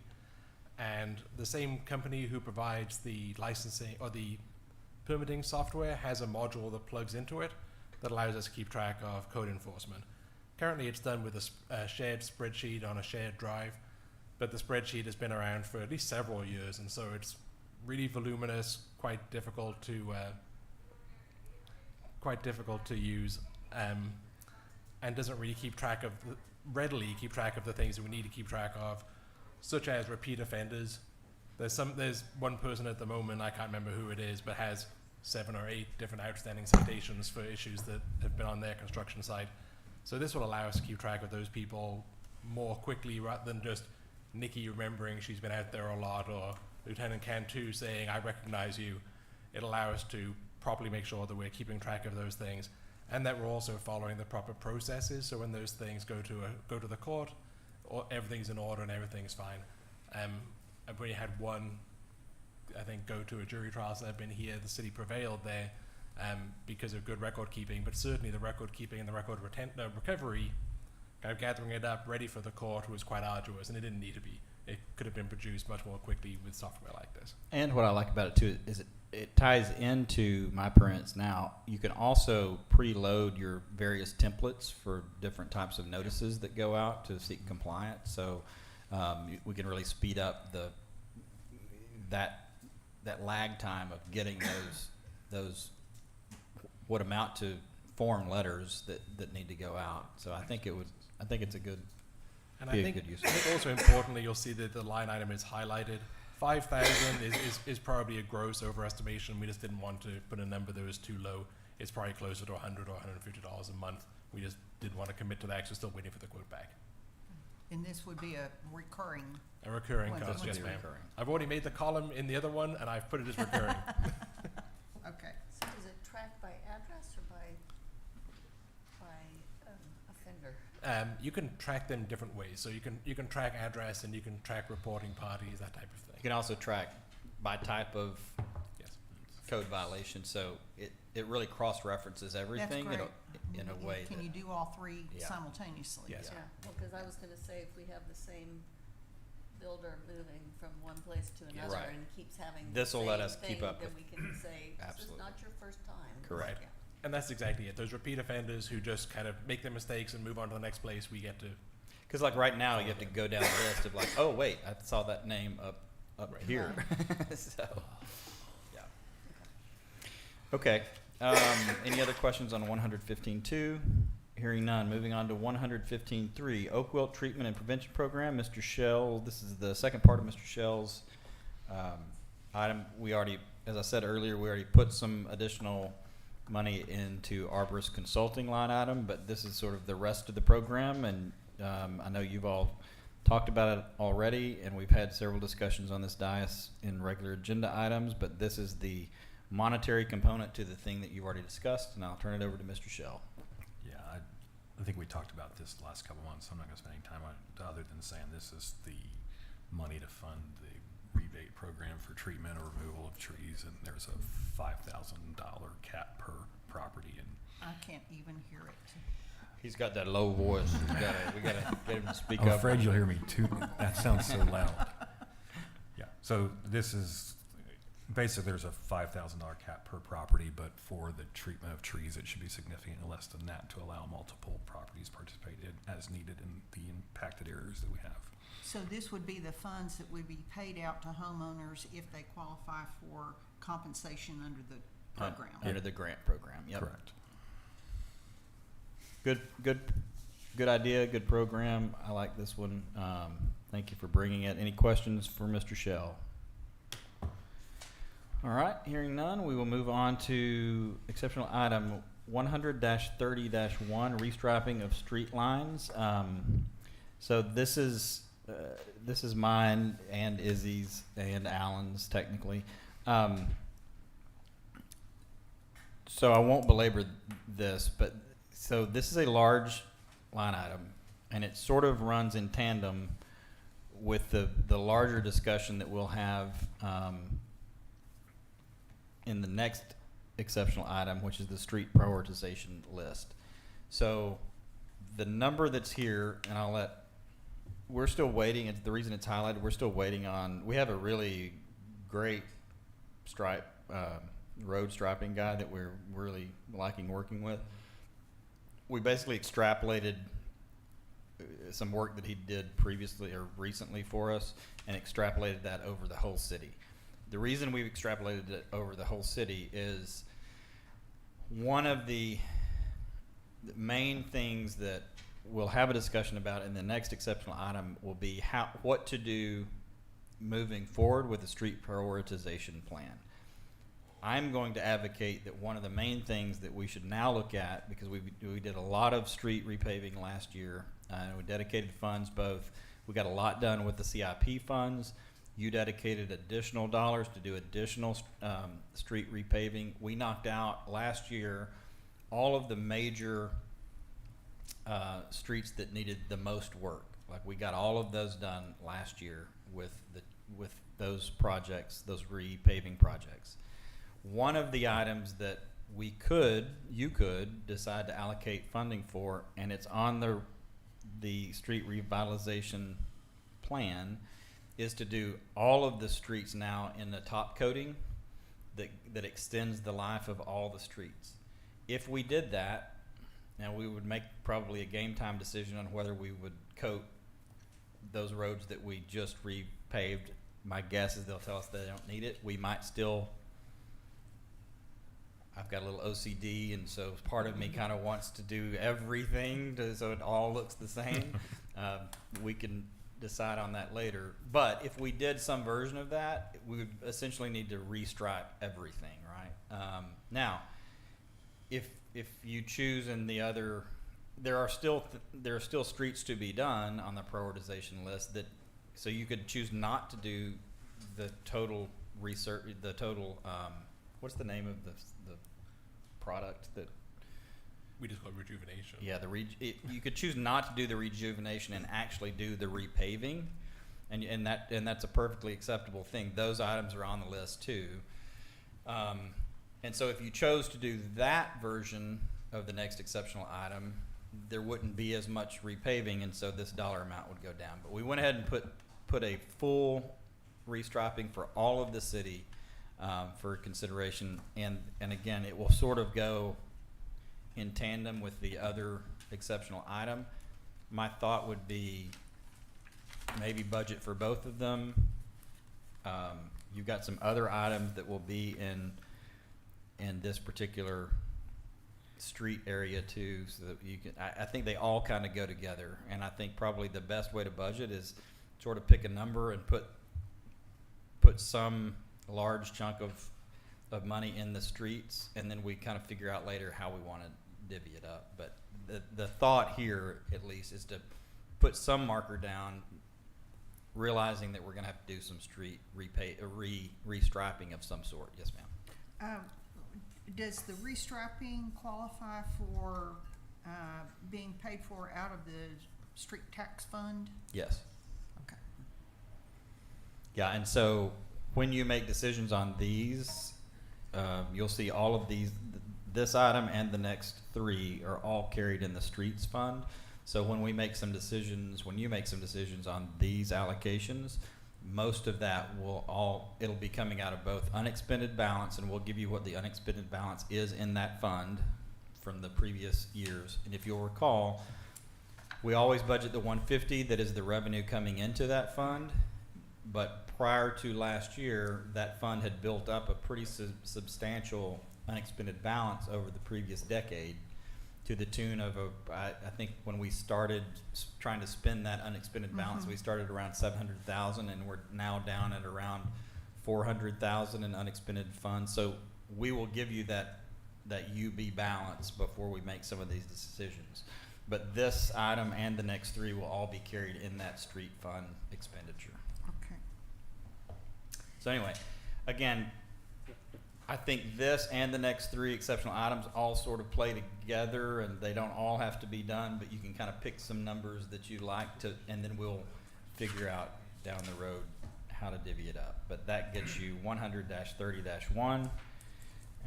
S3: And the same company who provides the licensing or the permitting software has a module that plugs into it that allows us to keep track of code enforcement. Currently, it's done with a shared spreadsheet on a shared drive, but the spreadsheet has been around for at least several years, and so it's really voluminous, quite difficult to use, and doesn't really readily keep track of the things that we need to keep track of, such as repeat offenders. There's one person at the moment, I can't remember who it is, but has 7 or 8 different outstanding citations for issues that have been on their construction site. So this will allow us to keep track of those people more quickly rather than just Nikki remembering she's been out there a lot, or Lieutenant Cantu saying, I recognize you. It'll allow us to properly make sure that we're keeping track of those things, and that we're also following the proper processes. So when those things go to the court, everything's in order and everything's fine. I've already had one, I think, go to a jury trial since I've been here. The city prevailed there because of good record keeping, but certainly the record keeping and the record recovery, kind of gathering it up ready for the court, was quite arduous, and it didn't need to be. It could have been produced much more quickly with software like this.
S1: And what I like about it too is it ties into My Parents Now. You can also preload your various templates for different types of notices that go out to seek compliance. So we can really speed up that lag time of getting those what amount to form letters that need to go out. So I think it's a good.
S3: And
S1: Be
S3: I
S1: a
S3: think,
S1: good use.
S3: I think also importantly, you'll see that the line item is highlighted. 5,000 is probably a gross overestimation. We just didn't want to put a number that was too low. It's probably closer to $100 or $150 a month. We just didn't want to commit to that, so still waiting for the quote back.
S2: And this would be a recurring,
S3: A recurring
S2: Well,
S3: cost,
S2: that's
S3: yes,
S1: gonna be
S3: ma'am.
S1: recurring.
S3: I've already made the column in the other one, and I've put it as recurring.
S2: okay.
S6: So is it tracked by address or by offender?
S3: You can track them different ways. So you can track address, and you can track reporting parties, that type of thing.
S1: You can also track by type of
S3: Yes.
S1: code violation, so it really cross-references everything
S2: That's
S1: in a
S2: great.
S1: way
S2: Can
S1: that,
S2: you do all three
S1: Yeah.
S2: simultaneously?
S3: Yes.
S6: Yeah, well, cause I was gonna say, if we have the same builder moving from one place to another
S1: Right.
S6: and keeps having the
S1: This'll let
S6: same
S1: us keep
S6: thing,
S1: up
S6: then
S1: with-
S6: we can say, this is
S1: Absolutely.
S6: not your first time.
S1: Correct.
S6: Yeah.
S3: And that's exactly it. Those repeat offenders who just kind of make their mistakes and move on to the next place, we get to.
S1: because like right now, you have to go down the list of like, oh, wait, I saw that name up
S3: Right.
S1: here. So, yeah. Okay, any other questions on 115.2? Hearing none, moving on to 115.3, Oak Wilt Treatment and Prevention Program. Mr. Shell, this is the second part of Mr. Shell's item. We already, as I said earlier, we already put some additional money into Arborist Consulting line item, but this is sort of the rest of the program, and I know you've all talked about it already, and we've had several discussions on this dais in regular agenda items, but this is the monetary component to the thing that you've already discussed, and I'll turn it over to Mr. Shell.
S7: Yeah, I think we talked about this the last couple months. I'm not going to spend any time on it other than saying this is the money to fund the rebate program for treatment or removal of trees, and there's a $5,000 cap per property. And
S2: I can't even hear it.
S1: He's got that low voice. We gotta get him to speak
S7: I'm
S1: up.
S7: afraid you'll hear me too. That sounds so loud. Yeah, so this is, basically there's a $5,000 cap per property, but for the treatment of trees, it should be significantly less than that to allow multiple properties participate as needed in the impacted areas that we have.
S2: So this would be the funds that would be paid out to homeowners if they qualify for compensation under the program.
S1: Under the grant program, yep.
S7: Correct.
S1: Good idea, good program. I like this one. Thank you for bringing it. Any questions for Mr. Shell? All right, hearing none, we will move on to exceptional item 100-30-1, restriping of street lines. So this is mine and Izzy's and Alan's technically. So I won't belabor this, but so this is a large line item, and it sort of runs in tandem with the larger discussion that we'll have in the next exceptional item, which is the street prioritization list. So the number that's here, and we're still waiting, it's the reason it's highlighted, we're still waiting on, we have a really great road striping guy that we're really liking working with. We basically extrapolated some work that he did previously or recently for us and extrapolated that over the whole city. The reason we've extrapolated it over the whole city is one of the main things that we'll have a discussion about in the next exceptional item will be what to do moving forward with the street prioritization plan. I'm going to advocate that one of the main things that we should now look at, because we did a lot of street repaving last year, we dedicated funds both. We got a lot done with the CIP funds. You dedicated additional dollars to do additional street repaving. We knocked out last year all of the major streets that needed the most work. Like we got all of those done last year with those projects, those repaving projects. One of the items that you could decide to allocate funding for, and it's on the street revitalization plan, is to do all of the streets now in the top coating that extends the life of all the streets. If we did that, now we would make probably a game time decision on whether we would coat those roads that we just repaved. My guess is they'll tell us they don't need it. We might still, I've got a little OCD, and so part of me kind of wants to do everything so it all looks the same. We can decide on that later. But if we did some version of that, we would essentially need to restripe everything, right? Now, if you choose in the other, there are still streets to be done on the prioritization list that, so you could choose not to do the total research, the total, what's the name of the product that?
S3: We just call it rejuvenation.
S1: Yeah, you could choose not to do the rejuvenation and actually do the repaving, and that's a perfectly acceptable thing. Those items are on the list too. And so if you chose to do that version of the next exceptional item, there wouldn't be as much repaving, and so this dollar amount would go down. But we went ahead and put a full restriping for all of the city for consideration, and again, it will sort of go in tandem with the other exceptional item. My thought would be maybe budget for both of them. You've got some other items that will be in this particular street area too, so that you can, I think they all kind of go together, and I think probably the best way to budget is sort of pick a number and put some large chunk of money in the streets, and then we kind of figure out later how we want to divvy it up. But the thought here, at least, is to put some marker down, realizing that we're going to have to do some street restriping of some sort. Yes, ma'am.
S2: Does the restriping qualify for being paid for out of the street tax fund?
S1: Yes.
S2: Okay.
S1: Yeah, and so when you make decisions on these, you'll see all of these, this item and the next three are all carried in the streets fund. So when we make some decisions, when you make some decisions on these allocations, most of that it'll be coming out of both unexpended balance, and we'll give you what the unexpended balance is in that fund from the previous years. And if you'll recall, we always budget the 150 that is the revenue coming into that fund, but prior to last year, that fund had built up a pretty substantial unexpended balance over the previous decade, to the tune of I think when we started trying to spend that unexpended balance, we started around 700,000, and we're now down at around 400,000 in unexpended funds. So we will give you that UB balance before we make some of these decisions. But this item and the next three will all be carried in that street fund expenditure.
S2: Okay.
S1: So anyway, again, I think this and the next three exceptional items all sort of play together, and they don't all have to be done, but you can kind of pick some numbers that you like to, and then we'll figure out down the road how to divvy it up. But that gets you 100-30-1,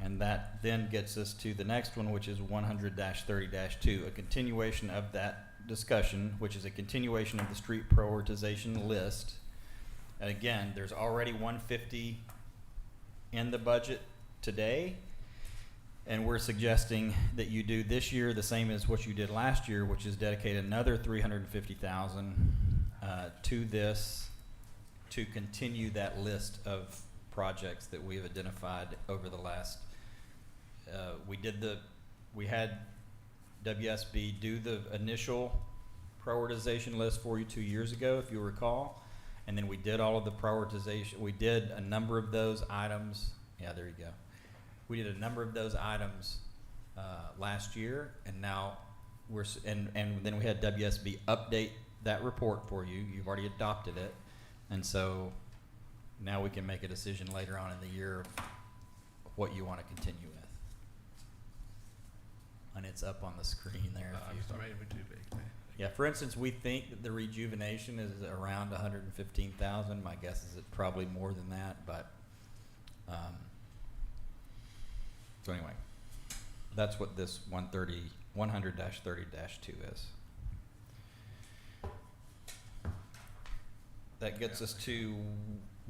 S1: and that then gets us to the next one, which is 100-30-2, a continuation of that discussion, which is a continuation of the street prioritization list. And again, there's already 150 in the budget today, and we're suggesting that you do this year the same as what you did last year, which is dedicate another 350,000 to this, to continue that list of projects that we have identified over the last. We had WSB do the initial prioritization list for you 2 years ago, if you recall, and then we did all of the prioritization. We did a number of those items. Yeah, there you go. We did a number of those items last year, and now and then we had WSB update that report for you. You've already adopted it, and so now we can make a decision later on in the year of what you want to continue with. And it's up on the screen there. If you,
S3: Sorry, it was too big.
S1: yeah, for instance, we think that the rejuvenation is around 115,000. My guess is it's probably more than that, but so anyway, that's what this 100-30-2 is. That gets us to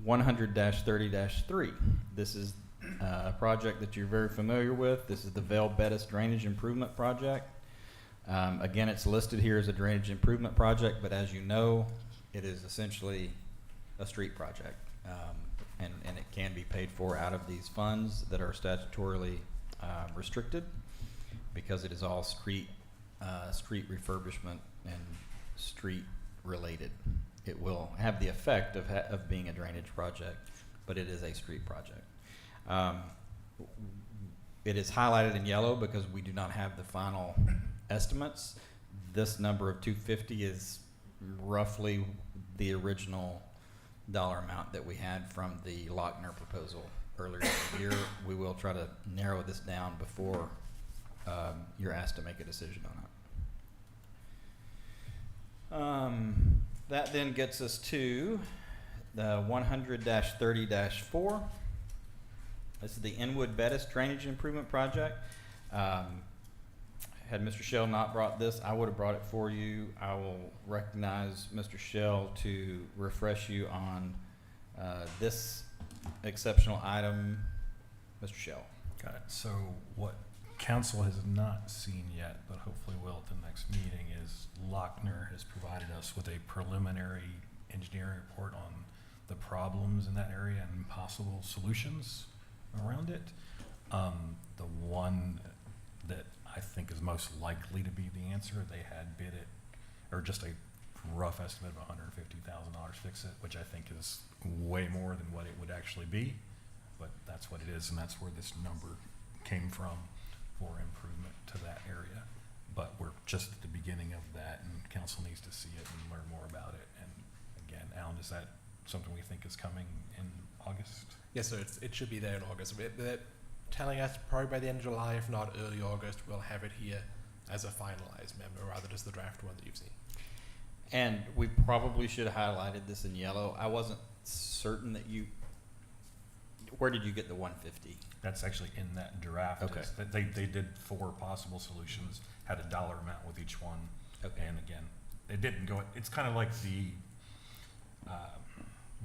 S1: 100-30-3. This is a project that you're very familiar with. This is the Vail Bettis Drainage Improvement Project. Again, it's listed here as a drainage improvement project, but as you know, it is essentially a street project. And it can be paid for out of these funds that are statutorily restricted, because it is all street refurbishment and street related. It will have the effect of being a drainage project, but it is a street project. It is highlighted in yellow because we do not have the final estimates. This number of 250 is roughly the original dollar amount that we had from the Lochner proposal earlier in the year. We will try to narrow this down before you're asked to make a decision on it. That then gets us to the 100-30-4. This is the Inwood Bettis Drainage Improvement Project. Had Mr. Shell not brought this, I would have brought it for you. I will recognize Mr. Shell to refresh you on this exceptional item. Mr. Shell.
S7: Got it. So what council has not seen yet, but hopefully will at the next meeting, is Lochner has provided us with a preliminary engineering report on the problems in that area and possible solutions around it. The one that I think is most likely to be the answer, they had bid it, or just a rough estimate of $150,000 to fix it, which I think is way more than what it would actually be, but that's what it is, and that's where this number came from for improvement to that area. But we're just at the beginning of that, and council needs to see it and learn more about it. And again, Alan, is that something we think is coming in August?
S3: Yes, sir. It should be there in August. They're telling us probably by the end of July, if not early August, we'll have it here as a finalized memo, rather just the draft one that you've seen.
S1: And we probably should have highlighted this in yellow. I wasn't certain that where did you get the 150?
S7: That's actually in that draft.
S1: Okay.
S7: is that they did 4 possible solutions, had a dollar amount with each one.
S1: Okay.
S7: And again, it didn't go, it's kind of like the,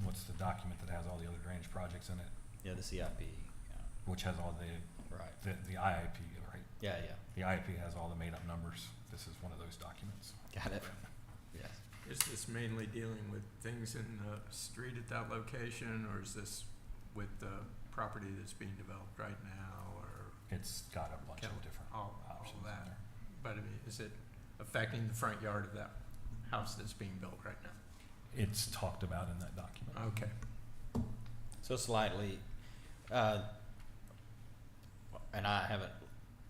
S7: what's the document that has all the other drainage projects in it,
S1: Yeah, the CIP. Yeah.
S7: which has all
S1: Right.
S7: the IIP, right?
S1: Yeah, yeah.
S7: The IIP has all the made-up numbers. This is one of those documents.
S1: Got it. Yes.
S8: Is this mainly dealing with things in the street at that location, or is this with the property that's being developed right now, or
S7: It's got a bunch of
S8: Count
S7: different
S8: all
S7: options in
S8: that?
S7: there.
S8: But I mean, is it affecting the front yard of that house that's being built right now?
S7: It's talked about in that document.
S8: Okay.
S1: So slightly, and I haven't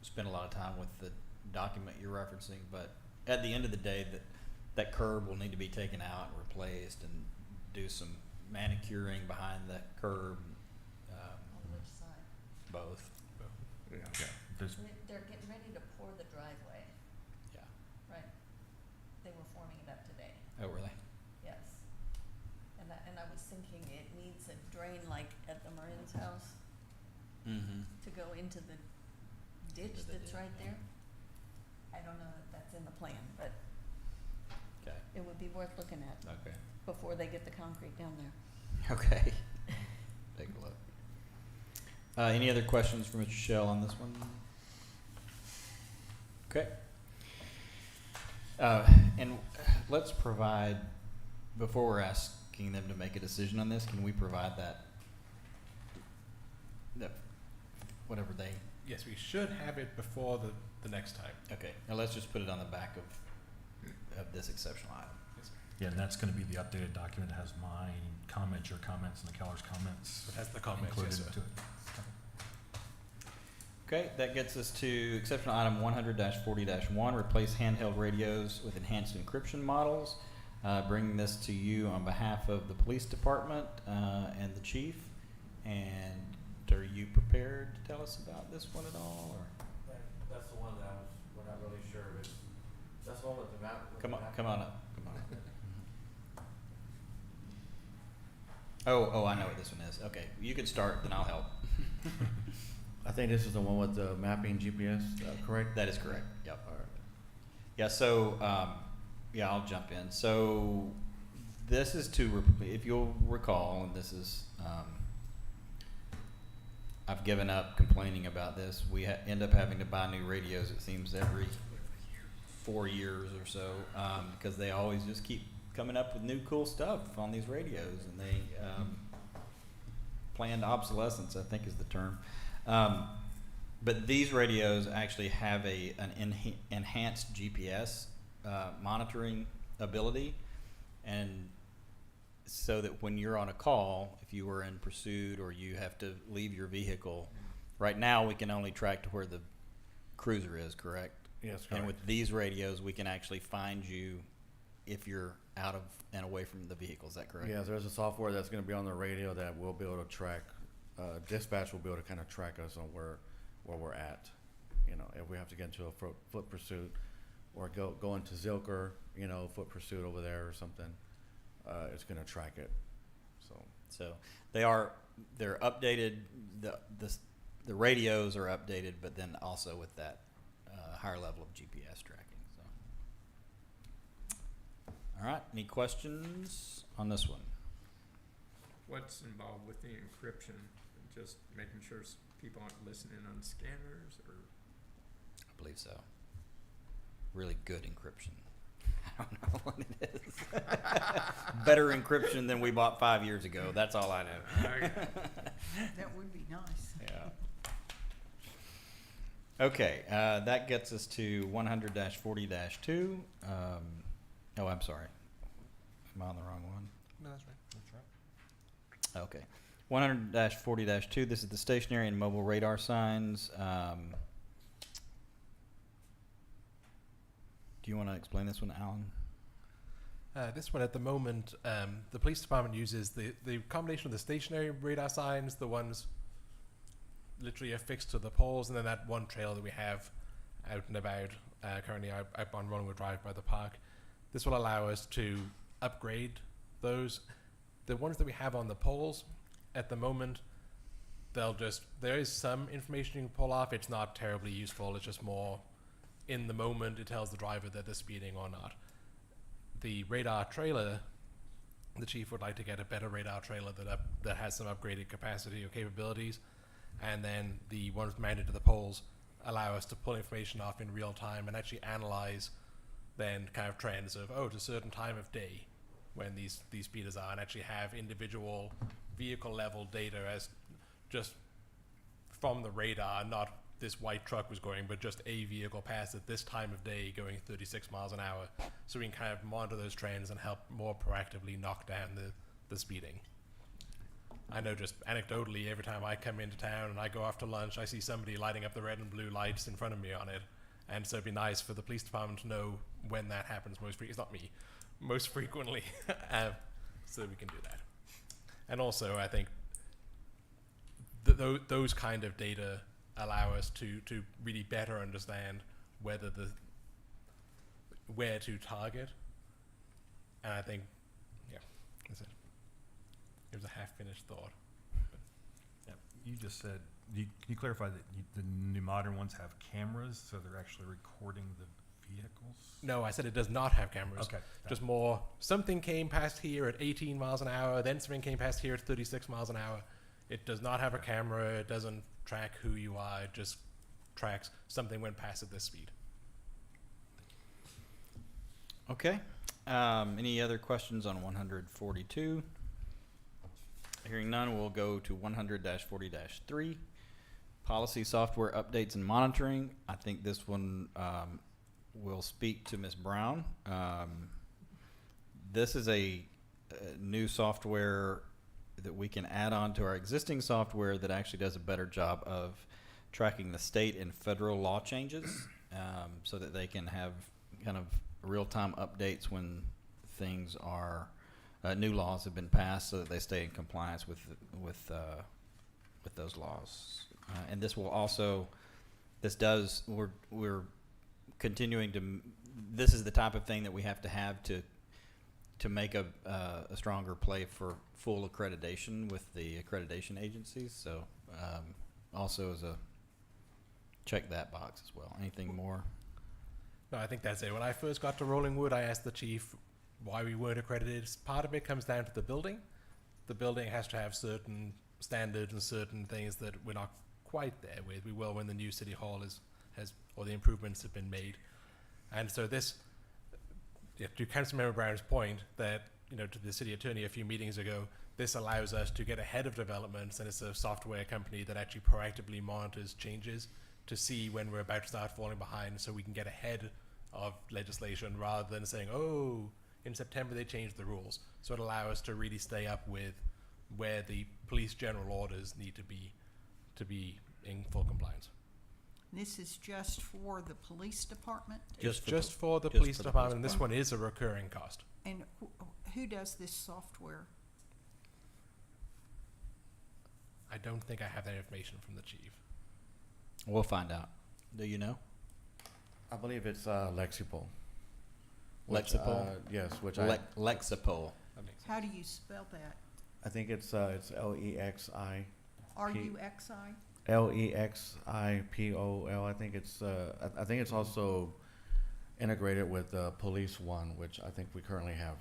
S1: spent a lot of time with the document you're referencing, but at the end of the day, that curb will need to be taken out and replaced and do some manicuring behind that curb,
S6: On which side?
S1: both.
S8: Yeah.
S7: Yeah, there's,
S6: They're getting ready to pour the driveway,
S1: Yeah.
S6: right? They were forming it up today,
S1: Oh, really?
S6: yes. And I was thinking it needs a drain like at the Marin's house
S1: Mm-hmm.
S6: to go into the ditch
S1: Into the
S6: that's
S1: ditch,
S6: right
S1: yeah.
S6: there. I don't know if that's in the plan, but
S1: Okay.
S6: it would be worth looking at
S1: Okay.
S6: before they get the concrete down there.
S1: Okay. Take a look. Any other questions for Mr. Shell on this one? Okay. And let's provide, before we're asking them to make a decision on this, can we provide that, whatever they,
S3: Yes, we should have it before the next time.
S1: okay, now let's just put it on the back of this exceptional item.
S7: yeah, and that's gonna be the updated document. It has my comments, your comments, and the Keller's comments
S3: It has the comments,
S7: included
S3: yes, sir.
S7: into it.
S1: Okay, that gets us to exceptional item 100-40-1, replace handheld radios with enhanced encryption models. Bringing this to you on behalf of the police department and the chief. And are you prepared to tell us about this one at all? Or?
S9: That's the one that I was, we're not really sure of it. That's the one with the map. with
S1: Come
S9: the
S1: on,
S9: map.
S1: come on up. Come on up. Oh, I know what this one is. Okay, you can start, then I'll help.
S9: I think this is the one with the mapping GPS, correct?
S1: That is correct. Yep. Yeah. So, yeah, I'll jump in. So, this is to, if you'll recall, and this is, I've given up complaining about this. We end up having to buy new radios. It seems every 4 years or so, because they always just keep coming up with new cool stuff on these radios, and they planned obsolescence, I think, is the term. But these radios actually have an enhanced GPS monitoring ability, and so that when you're on a call, if you were in pursuit or you have to leave your vehicle, right now we can only track to where the cruiser is, correct?
S9: Yes,
S1: And with these radios, we can actually find you if you're out of and away from the vehicle. Is that correct?
S9: Yeah, there's a software that's gonna be on the radio that will be able to track, dispatch will be able to kind of track us on where we're at. You know, if we have to get into a foot pursuit or go into Zilker, you know, foot pursuit over there or something, it's gonna track it, so.
S1: So they're updated. The radios are updated, but then also with that higher level of GPS tracking. So, all right. Any questions on this one?
S8: What's involved with the encryption? Just making sure people aren't listening on scanners, or?
S1: I believe so. Really good encryption. I don't know what it is. Better encryption than we bought 5 years ago. That's all I know.
S2: That would be nice.
S1: Yeah. Okay, that gets us to 100-40-2. Oh, I'm sorry. Am I on the wrong one?
S3: No, that's right. That's right.
S1: Okay. 100-40-2, this is the stationary and mobile radar signs. Do you want to explain this one, Alan?
S3: This one at the moment, the police department uses the combination of the stationary radar signs, the ones literally affixed to the poles, and then that one trail that we have out and about currently out on Runwood Drive by the park. This will allow us to upgrade those. The ones that we have on the poles at the moment, there is some information you can pull off. It's not terribly useful. It's just more in the moment. It tells the driver that they're speeding or not. The radar trailer, the chief would like to get a better radar trailer that has some upgraded capacity or capabilities, and then the ones mounted to the poles allow us to pull information off in real time and actually analyze then kind of trends of, it's a certain time of day when these speeders are, and actually have individual vehicle level data as just from the radar, not this white truck was going, but just a vehicle passed at this time of day going 36 miles an hour. So we can kind of monitor those trends and help more proactively knock down the speeding. I know just anecdotally, every time I come into town and I go off to lunch, I see somebody lighting up the red and blue lights in front of me on it. And so it'd be nice for the police department to know when that happens most frequently. It's not me, most frequently, so we can do that. And also, I think those kind of data allow us to really better understand where to target. And I think, that's it. It was a half-finished thought.
S7: Yeah, you just said, you clarified that the new modern ones have cameras, so they're actually recording the vehicles?
S3: No, I said it does not have cameras.
S7: Okay.
S3: Just more, something came past here at 18 miles an hour, then something came past here at 36 miles an hour. It does not have a camera. It doesn't track who you are. It just tracks something went past at this speed.
S1: Okay. Any other questions on 142? Hearing none, we'll go to 100-40-3. Policy software updates and monitoring. I think this one will speak to Ms. Brown. This is a new software that we can add on to our existing software that actually does a better job of tracking the state and federal law changes, so that they can have kind of real-time updates when things are new laws have been passed, so that they stay in compliance with those laws. And this will also, we're continuing to, this is the type of thing that we have to make a stronger play for full accreditation with the accreditation agencies. So also as a check that box as well. Anything more?
S3: No, I think that's it. When I first got to Rollingwood, I asked the chief why we weren't accredited. Part of it comes down to the building. The building has to have certain standards and certain things that we're not quite there with. We will when the new city hall or the improvements have been made. And so this, to Councilmember Brown's point that, to the city attorney a few meetings ago, this allows us to get ahead of developments, and it's a software company that actually proactively monitors changes to see when we're about to start falling behind, so we can get ahead of legislation rather than saying, in September they changed the rules. So it allows us to really stay up with where the police general orders need to be in full compliance.
S2: This is just for the police department?
S3: Just for the
S1: just
S3: police
S1: for the
S3: department, and
S1: police
S3: this one is a recurring cost.
S2: And who does this software?
S3: I don't think I have that information from the chief.
S1: We'll find out. Do you know?
S9: I believe it's Lexipol.
S1: Lexipol?
S9: Yes, which
S1: Lexipol.
S2: How do you spell that?
S9: I think it's Lexi.
S2: RUXI?
S9: Lexipol. I think it's I think it's also integrated with Police One, which I think we currently have.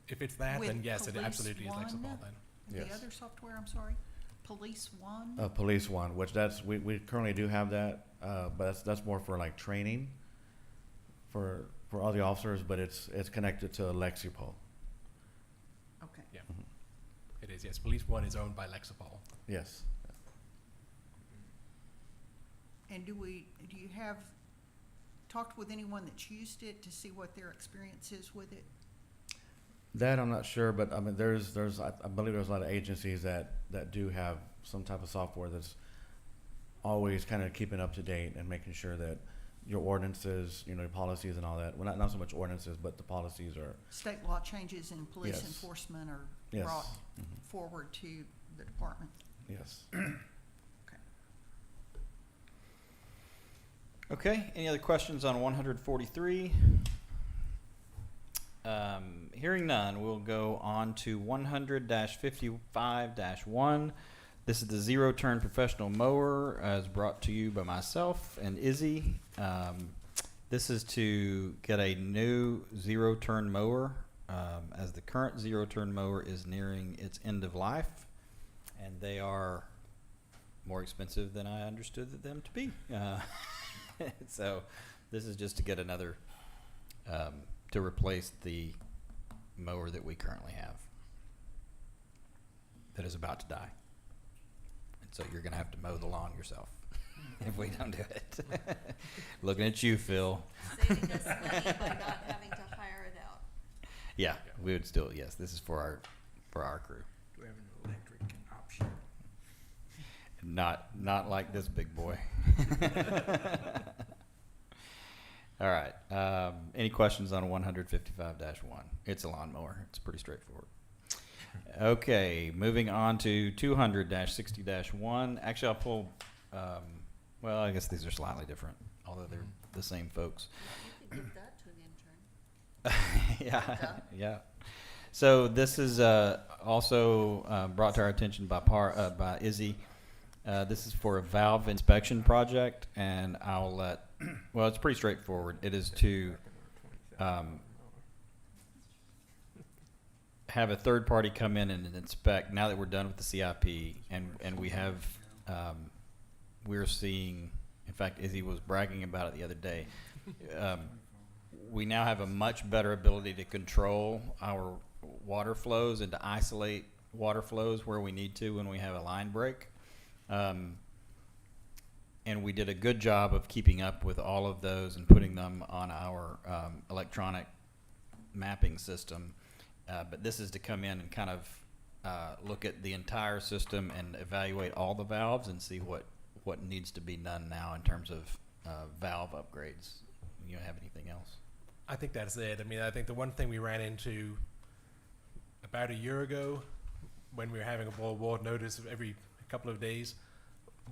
S3: If it's that, then
S2: With
S3: yes, it
S2: Police
S3: absolutely is
S2: One?
S3: Lexipol then.
S2: The
S9: Yes.
S2: other software, I'm sorry? Police One?
S9: Police One, which we currently do have that, but that's more for like training for all the officers, but it's connected to Lexipol.
S2: Okay.
S3: Yeah. It is, yes. Police One is owned by Lexipol.
S9: Yes.
S2: And do you have talked with anyone that's used it to see what their experience is with it?
S9: That I'm not sure, but I mean, I believe there's a lot of agencies that do have some type of software that's always kind of keeping up to date and making sure that your ordinances, your policies and all that. Well, not so much ordinances, but the policies are.
S2: State law changes in police
S9: Yes.
S2: enforcement are
S9: Yes.
S2: brought
S9: Mhm.
S2: forward to the department.
S9: Yes.
S1: Okay, any other questions on 143? Hearing none, we'll go on to 100-55-1. This is the Zero Turn Professional Mower, as brought to you by myself and Izzy. This is to get a new Zero Turn mower, as the current Zero Turn mower is nearing its end of life, and they are more expensive than I understood them to be. So this is just to get another, to replace the mower that we currently have that is about to die. And so you're gonna have to mow the lawn yourself if we don't do it. Looking at you, Phil.
S6: Saving us money by not having to hire it out.
S1: Yeah, we would still, yes, this is for our crew.
S8: Do we have an electric option?
S1: Not like this big boy. All right. Any questions on 155-1? It's a lawnmower. It's pretty straightforward. Okay, moving on to 200-60-1. Actually, I'll pull. Well, I guess these are slightly different, although they're the same folks.
S6: You could give that to an intern.
S1: Yeah, yeah. So this is also brought to our attention by Izzy. This is for a valve inspection project, and I'll let. Well, it's pretty straightforward. It is to have a third party come in and inspect. Now that we're done with the CIP, and we have, we're seeing. In fact, Izzy was bragging about it the other day. We now have a much better ability to control our water flows and to isolate water flows where we need to when we have a line break. And we did a good job of keeping up with all of those and putting them on our electronic mapping system. But this is to come in and kind of look at the entire system and evaluate all the valves and see what needs to be done now in terms of valve upgrades. You have anything else?
S3: I think that's it. I mean, I think the one thing we ran into about a year ago when we were having a boil water notice every couple of days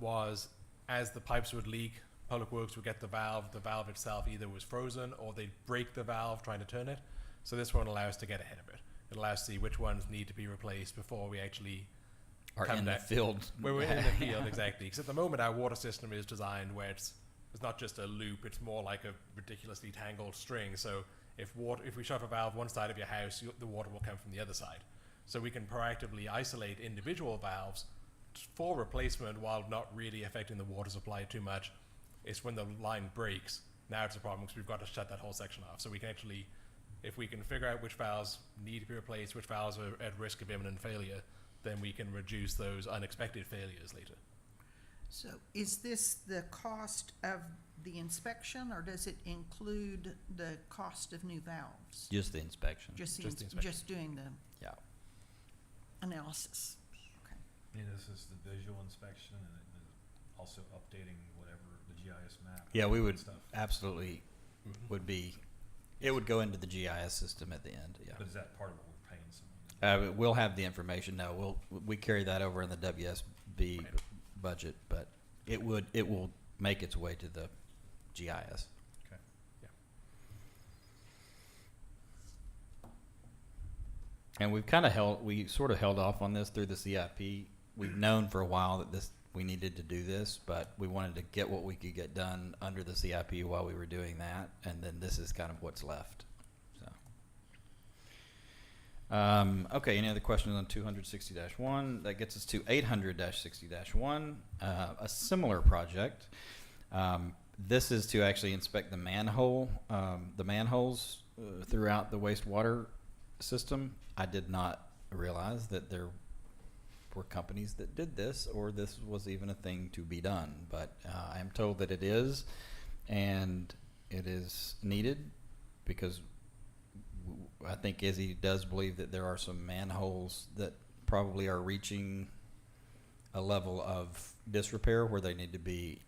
S3: was as the pipes would leak, Public Works would get the valve itself either was frozen or they'd break the valve trying to turn it. So this won't allow us to get ahead of it. It allows us to see which ones need to be replaced before we actually
S1: Are
S3: come
S1: in the
S3: down-
S1: field.
S3: Where we're in the field, exactly. Because at the moment, our water system is designed where it's not just a loop; it's more like a ridiculously tangled string. So if we shut a valve one side of your house, the water will come from the other side. So we can proactively isolate individual valves for replacement while not really affecting the water supply too much. It's when the line breaks, now it's a problem because we've got to shut that whole section off. So we can actually, if we can figure out which valves need to be replaced, which valves are at risk of imminent failure, then we can reduce those unexpected failures later.
S2: So is this the cost of the inspection, or does it include the cost of new valves?
S1: Just the inspection.
S2: Just
S3: Just the inspection.
S2: just doing the
S1: Yeah.
S2: analysis. Okay.
S7: Yeah, this is the visual inspection and it is also updating whatever the GIS map.
S1: Yeah, we would
S7: Stuff.
S1: absolutely would be. It would go into the GIS system at the end. Yeah.
S7: But is that part of what we're paying someone to do?
S1: We'll have the information. No, we carry that over in the WSB budget, but it will make its way to the GIS.
S7: Okay.
S1: And we sort of held off on this through the CIP. We've known for a while that we needed to do this, but we wanted to get what we could get done under the CIP while we were doing that, and then this is kind of what's left. So, okay. Any other questions on 260-1? That gets us to 800-60-1, a similar project. This is to actually inspect the manholes throughout the wastewater system. I did not realize that there were companies that did this, or this was even a thing to be done. But I am told that it is, and it is needed because I think Izzy does believe that there are some manholes that probably are reaching a level of disrepair where they need to be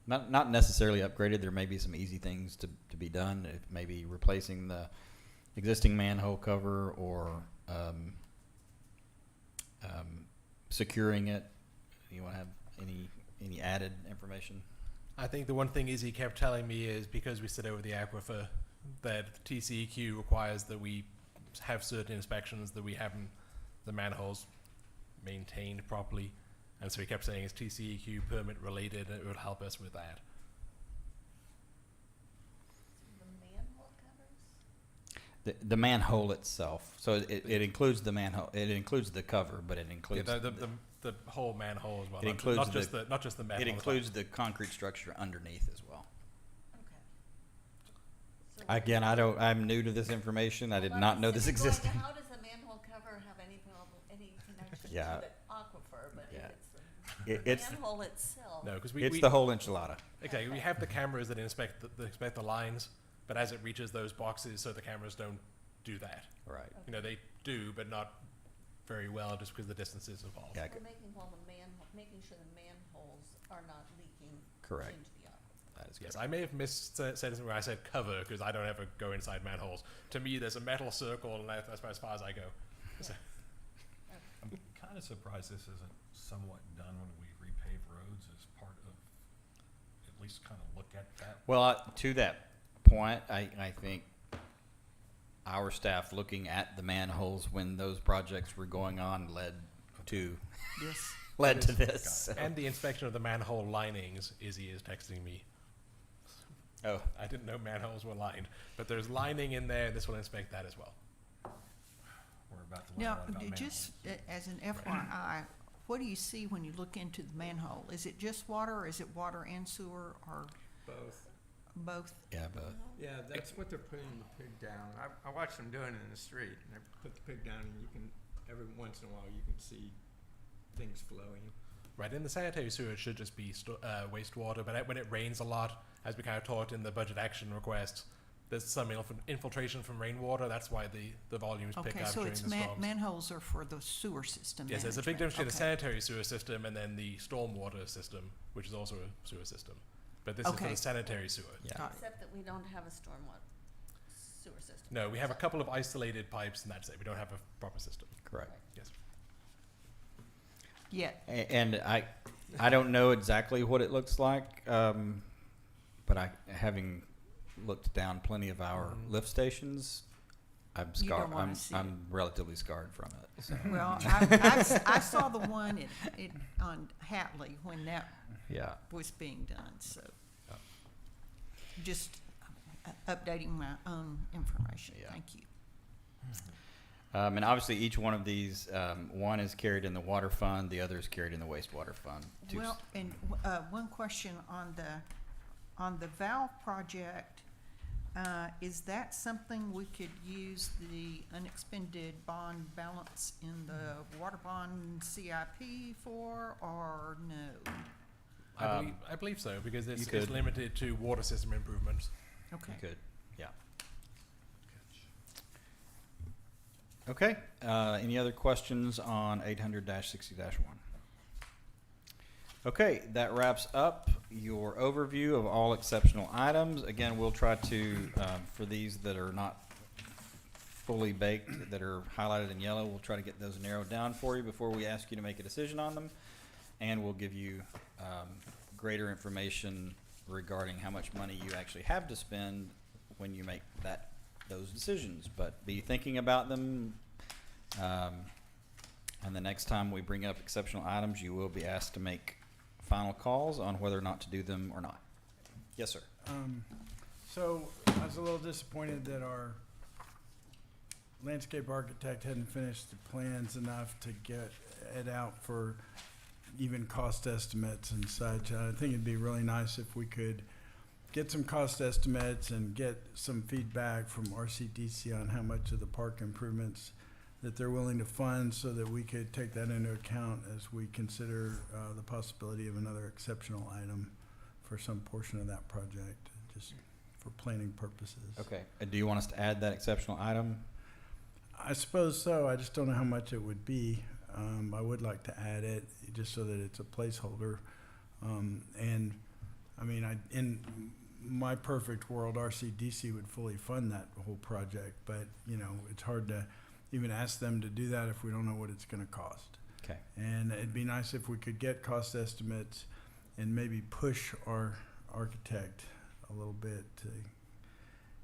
S1: not necessarily upgraded. There may be some easy things to be done, if maybe replacing the existing manhole cover or securing it. You want to have any added information?
S3: I think the one thing Izzy kept telling me is because we sit over the aquifer, that TCEQ requires that we have certain inspections, that we have the manholes maintained properly. And so he kept saying it's TCEQ permit related and it would help us with that.
S6: The manhole covers?
S1: The manhole itself, so it includes the manhole, it includes the cover, but it includes.
S3: Yeah, the whole manhole as well.
S1: It
S3: not,
S1: includes
S3: not just
S1: the-
S3: not just the manhole.
S1: It
S3: on the top.
S1: includes the concrete structure underneath as well.
S6: Okay. So-
S1: Again, I'm new to this information. I did
S6: Well,
S1: not know this
S6: sitting going,
S1: existed.
S6: How does a manhole cover have any problem, any connection
S1: Yeah.
S6: to the aquifer, but
S1: Yeah.
S6: if
S1: It's,
S6: it's the manhole itself?
S3: No, because
S1: it's
S3: we
S1: the whole enchilada.
S3: exactly we have the cameras that inspect the lines, but as it reaches those boxes, so the cameras don't do that.
S1: Right.
S3: You know, they do, but not very well, just because the distances involved.
S1: Yeah,
S6: We're making sure the manholes are not leaking
S1: Correct.
S6: into the aquifer.
S1: that is
S3: Yes,
S1: correct.
S3: I may have said something where I said cover because I don't ever go inside manholes. To me, there's a metal circle, and that's about as far as I go. So,
S7: I'm kind of surprised this isn't somewhat done when we repave roads as part of, at least kind of look at that.
S1: Well, to that point, I think our staff looking at the manholes when those projects were going on led to this. so.
S3: and the inspection of the manhole linings, Izzy is texting me.
S1: Oh,
S3: I didn't know manholes were lined, but there's lining in there. This will inspect that as well.
S7: We're about to learn a
S2: Now,
S7: lot about
S2: just
S7: manholes.
S2: as an FYI, what do you see when you look into the manhole? Is it just water, or is it water and sewer, or
S8: Both.
S2: both?
S1: yeah, but
S8: Yeah, that's what they're putting the pig down. I watch them doing it in the street, and they put the pig down, and you can, every once in a while, you can see things flowing.
S3: Right, in the sanitary sewer, it should just be wastewater, but when it rains a lot, as we kind of taught in the budget action request, there's some infiltration from rainwater. That's why the volumes pick
S2: Okay,
S3: up
S2: so
S3: during
S2: it's
S3: the storms.
S2: manholes are for the sewer system
S3: Yes, there's a big
S2: management.
S3: difference between the
S2: Okay.
S3: sanitary sewer system and then the stormwater system, which is also a sewer system. But this is for
S2: Okay.
S3: the sanitary sewer.
S1: yeah.
S2: Got it.
S6: Except that we don't have a stormwater sewer system.
S3: No, we have a couple of isolated pipes, and that's it. We don't have a proper system.
S1: Correct.
S3: Yes.
S2: Yet,
S1: And I don't know exactly what it looks like, but having looked down plenty of our lift stations, I'm
S2: You don't
S1: scarred.
S2: wanna see
S1: I'm relatively scarred from it. So,
S2: well, I saw the one on Hatley when that
S1: yeah.
S2: was being done, so.
S1: Yeah.
S2: Just updating my own information,
S1: Yeah.
S2: thank you.
S1: And obviously, each one of these, one is carried in the water fund, the other is carried in the wastewater fund.
S2: Well, and, one question on the valve project, is that something we could use the unexpended bond balance in the water bond CIP for, or no?
S3: I believe so, because this
S1: you
S3: is
S1: could-
S3: limited to water system improvements.
S2: Okay.
S1: You could, yeah. Okay, any other questions on 800-60-1? Okay, that wraps up your overview of all exceptional items. Again, we'll try to, for these that are not fully baked, that are highlighted in yellow, we'll try to get those narrowed down for you before we ask you to make a decision on them. And we'll give you greater information regarding how much money you actually have to spend when you make those decisions. But be thinking about them. And the next time we bring up exceptional items, you will be asked to make final calls on whether or not to do them or not. Yes, sir.
S4: So I was a little disappointed that our landscape architect hadn't finished the plans enough to get it out for even cost estimates and such. I think it'd be really nice if we could get some cost estimates and get some feedback from RCDC on how much of the park improvements that they're willing to fund, so that we could take that into account as we consider the possibility of another exceptional item for some portion of that project, just for planning purposes.
S1: Okay. Do you want us to add that exceptional item?
S4: I suppose so. I just don't know how much it would be. I would like to add it just so that it's a placeholder. And I mean, in my perfect world, RCDC would fully fund that whole project, but you know, it's hard to even ask them to do that if we don't know what it's going to cost.
S1: Okay.
S4: And it'd be nice if we could get cost estimates and maybe push our architect a little bit to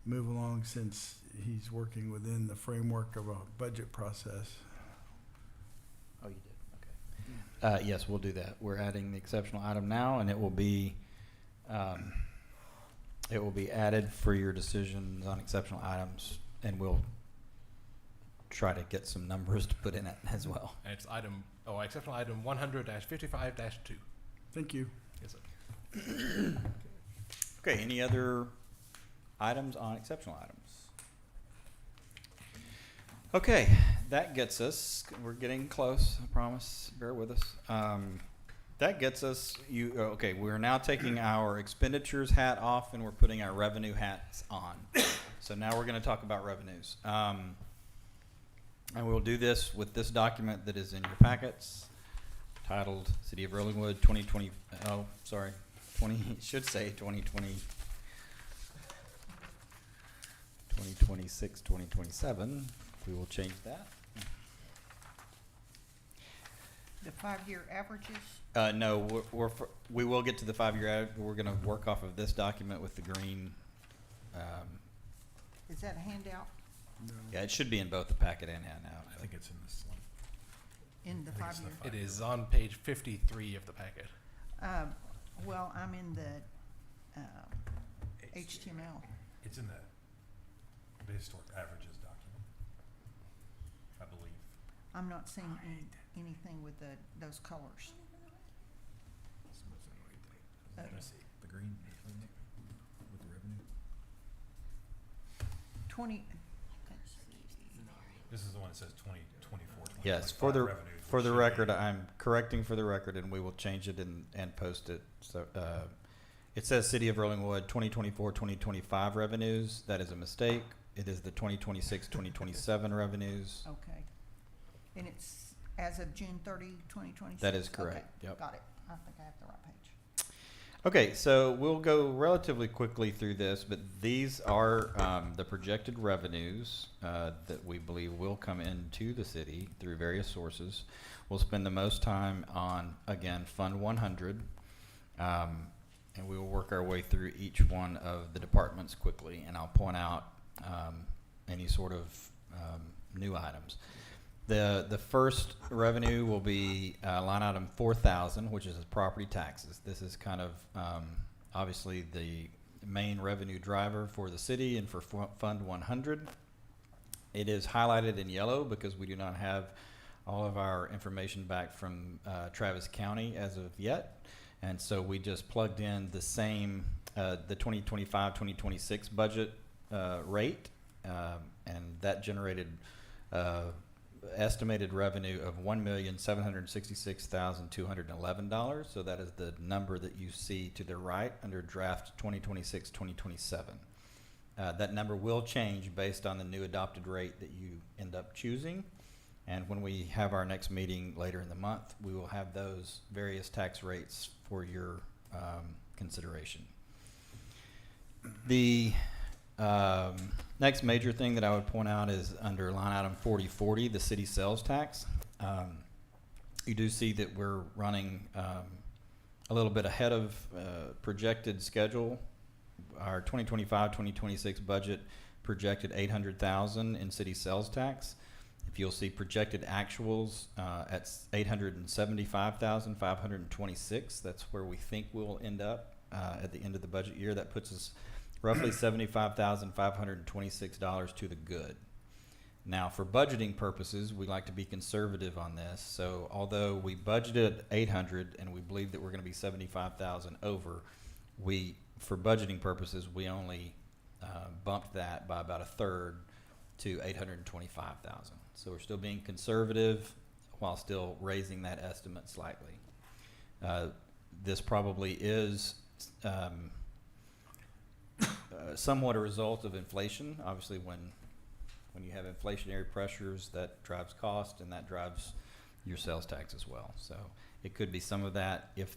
S4: move along, since he's working within the framework of a budget process.
S1: Oh, you did. Okay. Yes, we'll do that. We're adding the exceptional item now, and it will be added for your decisions on exceptional items, and we'll try to get some numbers to put in it as well.
S3: And it's exceptional item 100-55-2.
S4: Thank you.
S3: Yes, sir.
S1: Okay, any other items on exceptional items? Okay, that gets us, we're getting close, I promise, bear with us. That gets us, okay, we're now taking our expenditures hat off and we're putting our revenue hats on. So now we're gonna talk about revenues. And we'll do this with this document that is in your packets, titled City of Rollingwood 2020, it should say 2020, 2026, 2027. We will change that.
S2: The 5-year averages,
S1: No, we will get to the 5-year average. We're going to work off of this document with the green.
S2: is that a handout
S1: Yeah, it should be in both the packet and handout.
S7: I think it's in this one.
S2: in the
S7: I think it's
S2: 5-year?
S7: the
S3: It is on page 53 of the packet.
S2: Well, I'm in the HTML.
S7: It's in the historic averages document, I believe.
S2: I'm not seeing anything with those colors. Uh,
S7: The green with the revenue.
S2: 20,
S7: This is the one that says 2024.
S1: Yes, for the record, I'm correcting for the record, and we will change it and post it. So it says City of Rollingwood 2024, 2025 revenues. That is a mistake. It is the 2026, 2027 revenues.
S2: okay. And it's as of June 30, 2026?
S1: That is correct,
S2: Okay,
S1: yep.
S2: got it. I think I have the right page.
S1: Okay, so we'll go relatively quickly through this, but these are the projected revenues that we believe will come into the city through various sources. We'll spend the most time on, again, Fund 100, and we will work our way through each one of the departments quickly, and I'll point out any sort of new items. The first revenue will be line item 4,000, which is property taxes. This is kind of obviously the main revenue driver for the city and for Fund 100. It is highlighted in yellow because we do not have all of our information back from Travis County as of yet. And so we just plugged in the same, the 2025-2026 budget rate, and that generated estimated revenue of $1,766,211. So that is the number that you see to the right under draft 2026-2027. That number will change based on the new adopted rate that you end up choosing. And when we have our next meeting later in the month, we will have those various tax rates for your consideration. The next major thing that I would point out is under line item 4040, the city sales tax. You do see that we're running a little bit ahead of projected schedule. Our 2025-2026 budget projected $800,000 in city sales tax. If you'll see projected actuals at $875,526, that's where we think we'll end up at the end of the budget year. That puts us roughly $75,526 to the good. Now, for budgeting purposes, we like to be conservative on this. So although we budgeted 800 and we believe that we're going to be 75,000 over, for budgeting purposes, we only bumped that by about a third to 825,000. So we're still being conservative while still raising that estimate slightly. This probably is somewhat a result of inflation. Obviously, when you have inflationary pressures, that drives cost and that drives your sales tax as well. So it could be some of that. If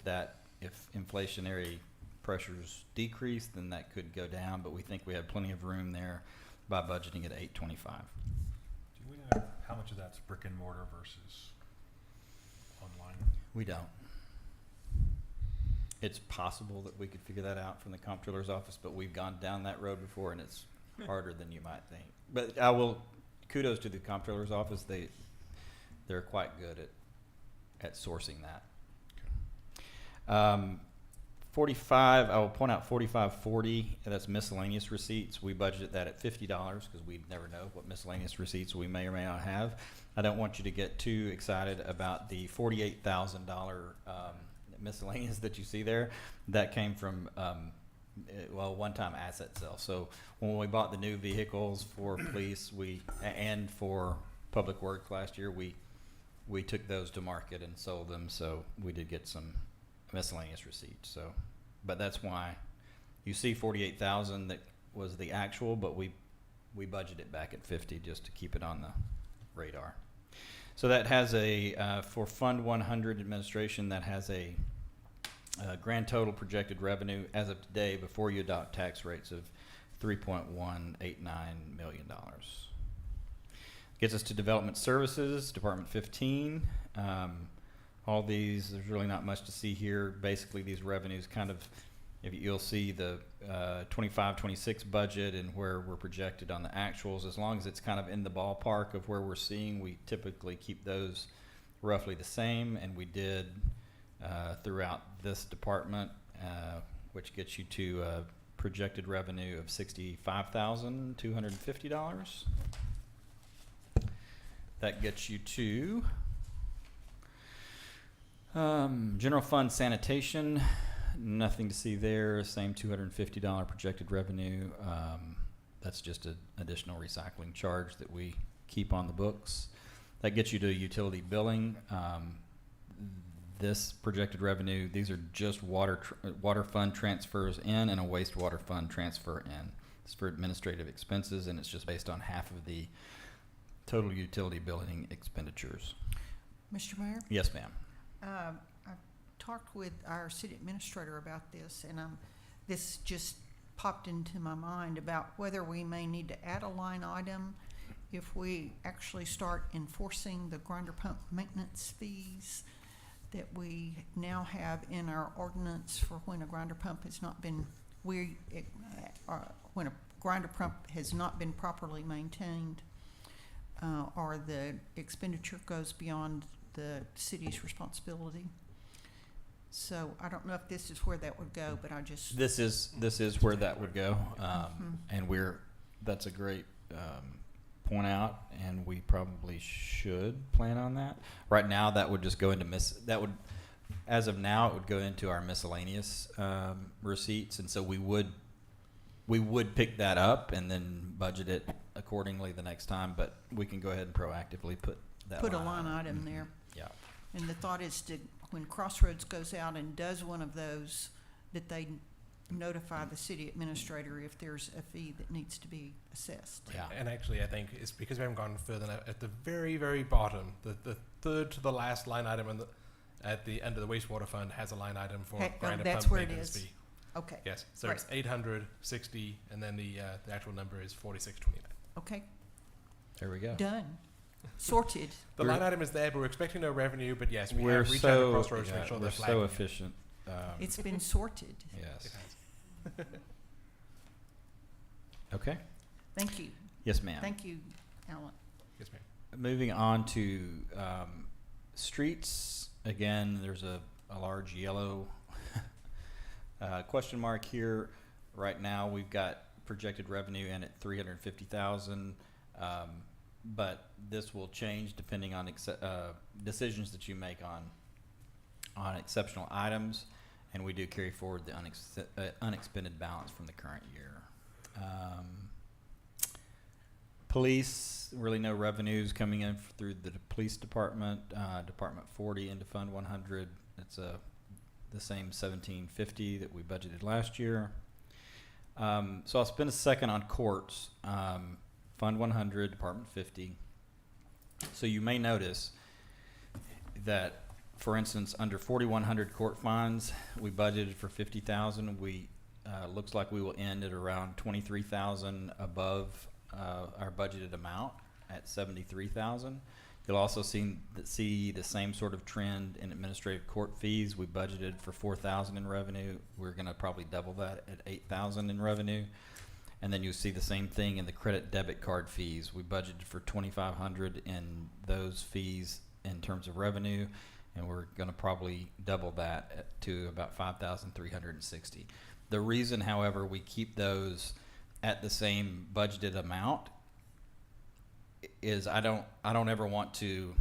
S1: inflationary pressures decrease, then that could go down. But we think we have plenty of room there by budgeting at 825.
S7: Do we know how much of that's brick and mortar versus online?
S1: We don't. It's possible that we could figure that out from the comptroller's office, but we've gone down that road before, and it's harder than you might think. But kudos to the comptroller's office. They're quite good at sourcing that. 45, I will point out 4540, that's miscellaneous receipts. We budgeted that at $50 because we never know what miscellaneous receipts we may or may not have. I don't want you to get too excited about the $48,000 miscellaneous that you see there. That came from, one-time asset sale. So when we bought the new vehicles for police, and for Public Works last year, we took those to market and sold them. So we did get some miscellaneous receipts. So, but that's why you see 48,000 that was the actual, but we budgeted it back at 50 just to keep it on the radar. So that has for Fund 100 administration, that has a grand total projected revenue as of today before you adopt tax rates of $3.189 million. Gets us to development services, Department 15. All these, there's really not much to see here. Basically, these revenues kind of, if you'll see the 25-26 budget and where we're projected on the actuals, as long as it's kind of in the ballpark of where we're seeing, we typically keep those roughly the same, and we did throughout this department, which gets you to a projected revenue of $65,250. That gets you to general fund sanitation. Nothing to see there. Same $250 projected revenue. That's just an additional recycling charge that we keep on the books. That gets you to utility billing. This projected revenue, these are just water fund transfers in and a wastewater fund transfer in. It's for administrative expenses, and it's just based on half of the total utility billing expenditures.
S2: Mr. Mayor?
S1: Yes, ma'am.
S2: I talked with our city administrator about this, and this just popped into my mind about whether we may need to add a line item if we actually start enforcing the grinder pump maintenance fees that we now have in our ordinance for when a grinder pump has not been, when a grinder pump has not been properly maintained, or the expenditure goes beyond the city's responsibility. So I don't know if this is where that would go, but I just.
S1: This is where that would go, and that's a great point out, and we probably should plan on that. Right now, that would just go into as of now, it would go into our miscellaneous receipts, and so we would pick that up and then budget it accordingly the next time. But we can go ahead and proactively put a line
S2: item there.
S1: Yeah.
S2: And the thought is to, when Crossroads goes out and does one of those, that they notify the city administrator if there's a fee that needs to be assessed.
S1: Yeah.
S3: And actually, I think it's because we haven't gone further enough. At the very, very bottom, the third to the last line item at the end of the wastewater fund has a line item for grinder
S2: that's
S3: pump
S2: where it
S3: maintenance
S2: is.
S3: fee.
S2: Okay.
S3: Yes, so
S2: Right.
S3: it's 860, and then the actual number is 4629.
S2: Okay,
S1: There we go.
S2: done. Sorted.
S3: The line item is there, but we're expecting no revenue. But yes, we
S1: We're
S3: have reached out to
S1: so
S3: Crossroads to make sure
S1: we're
S3: they're
S1: so
S3: flagging it.
S1: efficient.
S2: It's been sorted.
S1: Yes.
S3: It has.
S1: Okay.
S2: Thank you.
S1: Yes, ma'am.
S2: Thank you, Alan.
S3: Yes, ma'am.
S1: Moving on to streets. Again, there's a large yellow question mark here. Right now, we've got projected revenue in at $350,000, but this will change depending on decisions that you make on exceptional items, and we do carry forward the unexpended balance from the current year. Police, really no revenues coming in through the police department. Department 40 into Fund 100. It's the same $1750 that we budgeted last year. So I'll spend a second on courts. Fund 100, Department 50. So you may notice that, for instance, under 4100 court fines, we budgeted for 50,000. We looks like we will end at around 23,000 above our budgeted amount at 73,000. You'll also see the same sort of trend in administrative court fees. We budgeted for 4,000 in revenue. We're going to probably double that at 8,000 in revenue. And then you'll see the same thing in the credit debit card fees. We budgeted for 2,500 in those fees in terms of revenue, and we're going to probably double that to about 5,360. The reason, however, we keep those at the same budgeted amount is I don't ever want to.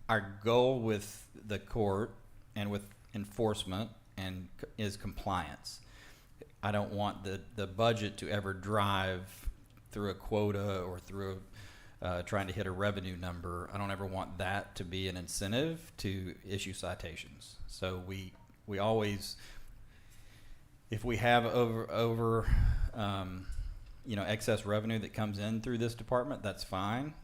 S1: Our goal with the court and with enforcement is compliance. I don't want the budget to ever drive through a quota or through trying to hit a revenue number. I don't ever want that to be an incentive to issue citations. So we always, if we have over excess revenue that comes in through this department, that's fine.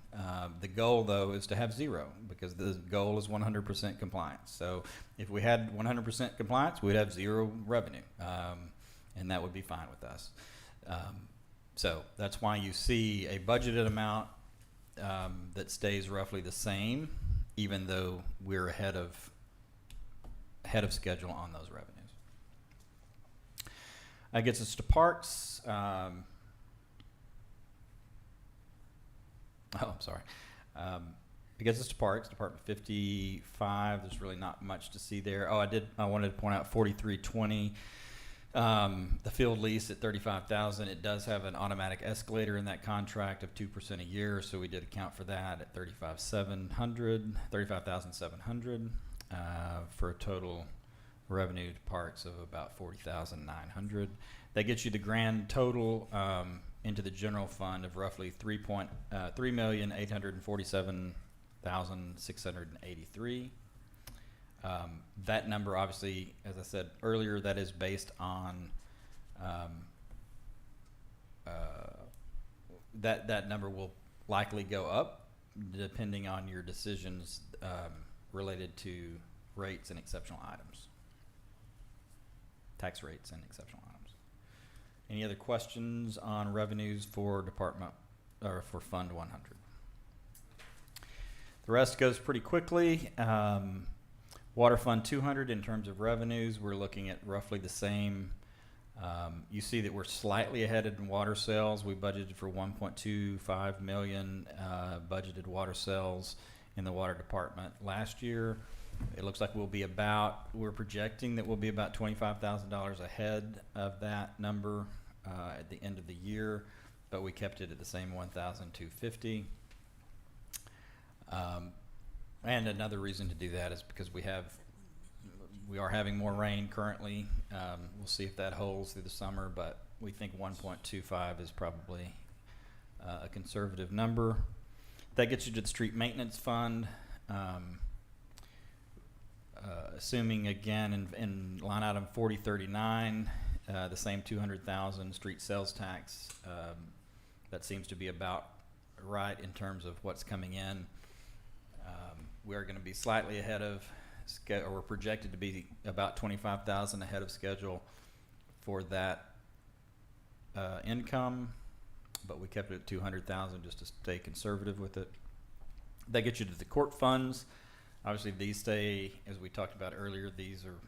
S1: The goal, though, is to have zero, because the goal is 100% compliance. So if we had 100% compliance, we'd have zero revenue, and that would be fine with us. So that's why you see a budgeted amount that stays roughly the same, even though we're ahead of schedule on those revenues. That gets us to parks. It gets us to parks, Department 55. There's really not much to see there. I wanted to point out 4320. The field lease at $35,000. It does have an automatic escalator in that contract of 2% a year, so we did account for that at $35,700 for a total revenue to parks of about $40,900. That gets you the grand total into the general fund of roughly $3,847,683. That number, obviously, as I said earlier, that is based on that number will likely go up depending on your decisions related to rates and exceptional items, tax rates and exceptional items. Any other questions on revenues for department or for Fund 100? The rest goes pretty quickly. Water Fund 200, in terms of revenues, we're looking at roughly the same. You see that we're slightly ahead in water sales. We budgeted for 1.25 million budgeted water sales in the water department last year. It looks like we're projecting that we'll be about $25,000 ahead of that number at the end of the year, but we kept it at the same 1,250. And another reason to do that is because we are having more rain currently. We'll see if that holds through the summer, but we think 1.25 is probably a conservative number. That gets you to the street maintenance fund. Assuming again in line item 4039, the same 200,000 street sales tax, that seems to be about right in terms of what's coming in. We're going to be slightly ahead of schedule, or we're projected to be about 25,000 ahead of schedule for that income, but we kept it at 200,000 just to stay conservative with it. That gets you to the court funds. Obviously, these stay, as we talked about earlier, these are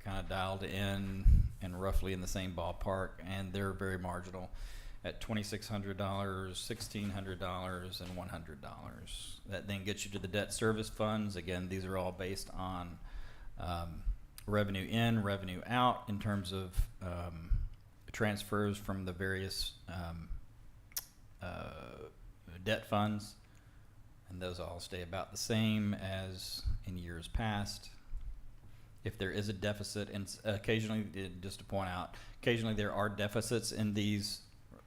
S1: kind of dialed in and roughly in the same ballpark, and they're very marginal at $2,600, $1,600, and $100. That then gets you to the debt service funds. Again, these are all based on revenue in, revenue out in terms of transfers from the various debt funds, and those all stay about the same as in years past. If there is a deficit, and occasionally, just to point out, occasionally there are deficits in these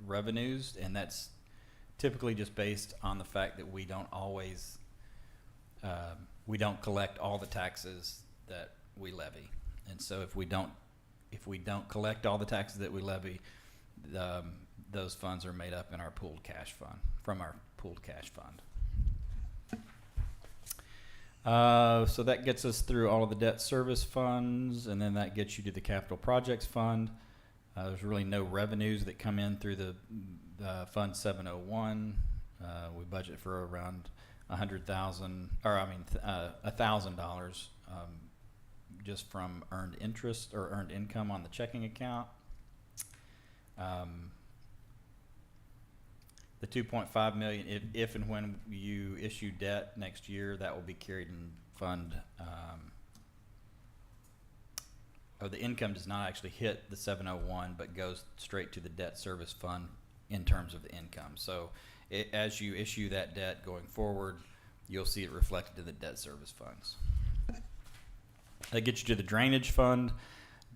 S1: revenues, and that's typically just based on the fact that we don't always collect all the taxes that we levy. And so if we don't collect all the taxes that we levy, those funds are made up in our pooled cash fund, from our pooled cash fund. So that gets us through all of the debt service funds, and then that gets you to the capital projects fund. There's really no revenues that come in through the Fund 701. We budget for around $1,000 just from earned interest or earned income on the checking account. The $2.5 million, if and when you issue debt next year, that will be carried in fund, the income does not actually hit the 701, but goes straight to the debt service fund in terms of the income. So as you issue that debt going forward, you'll see it reflected in the debt service funds. That gets you to the drainage fund,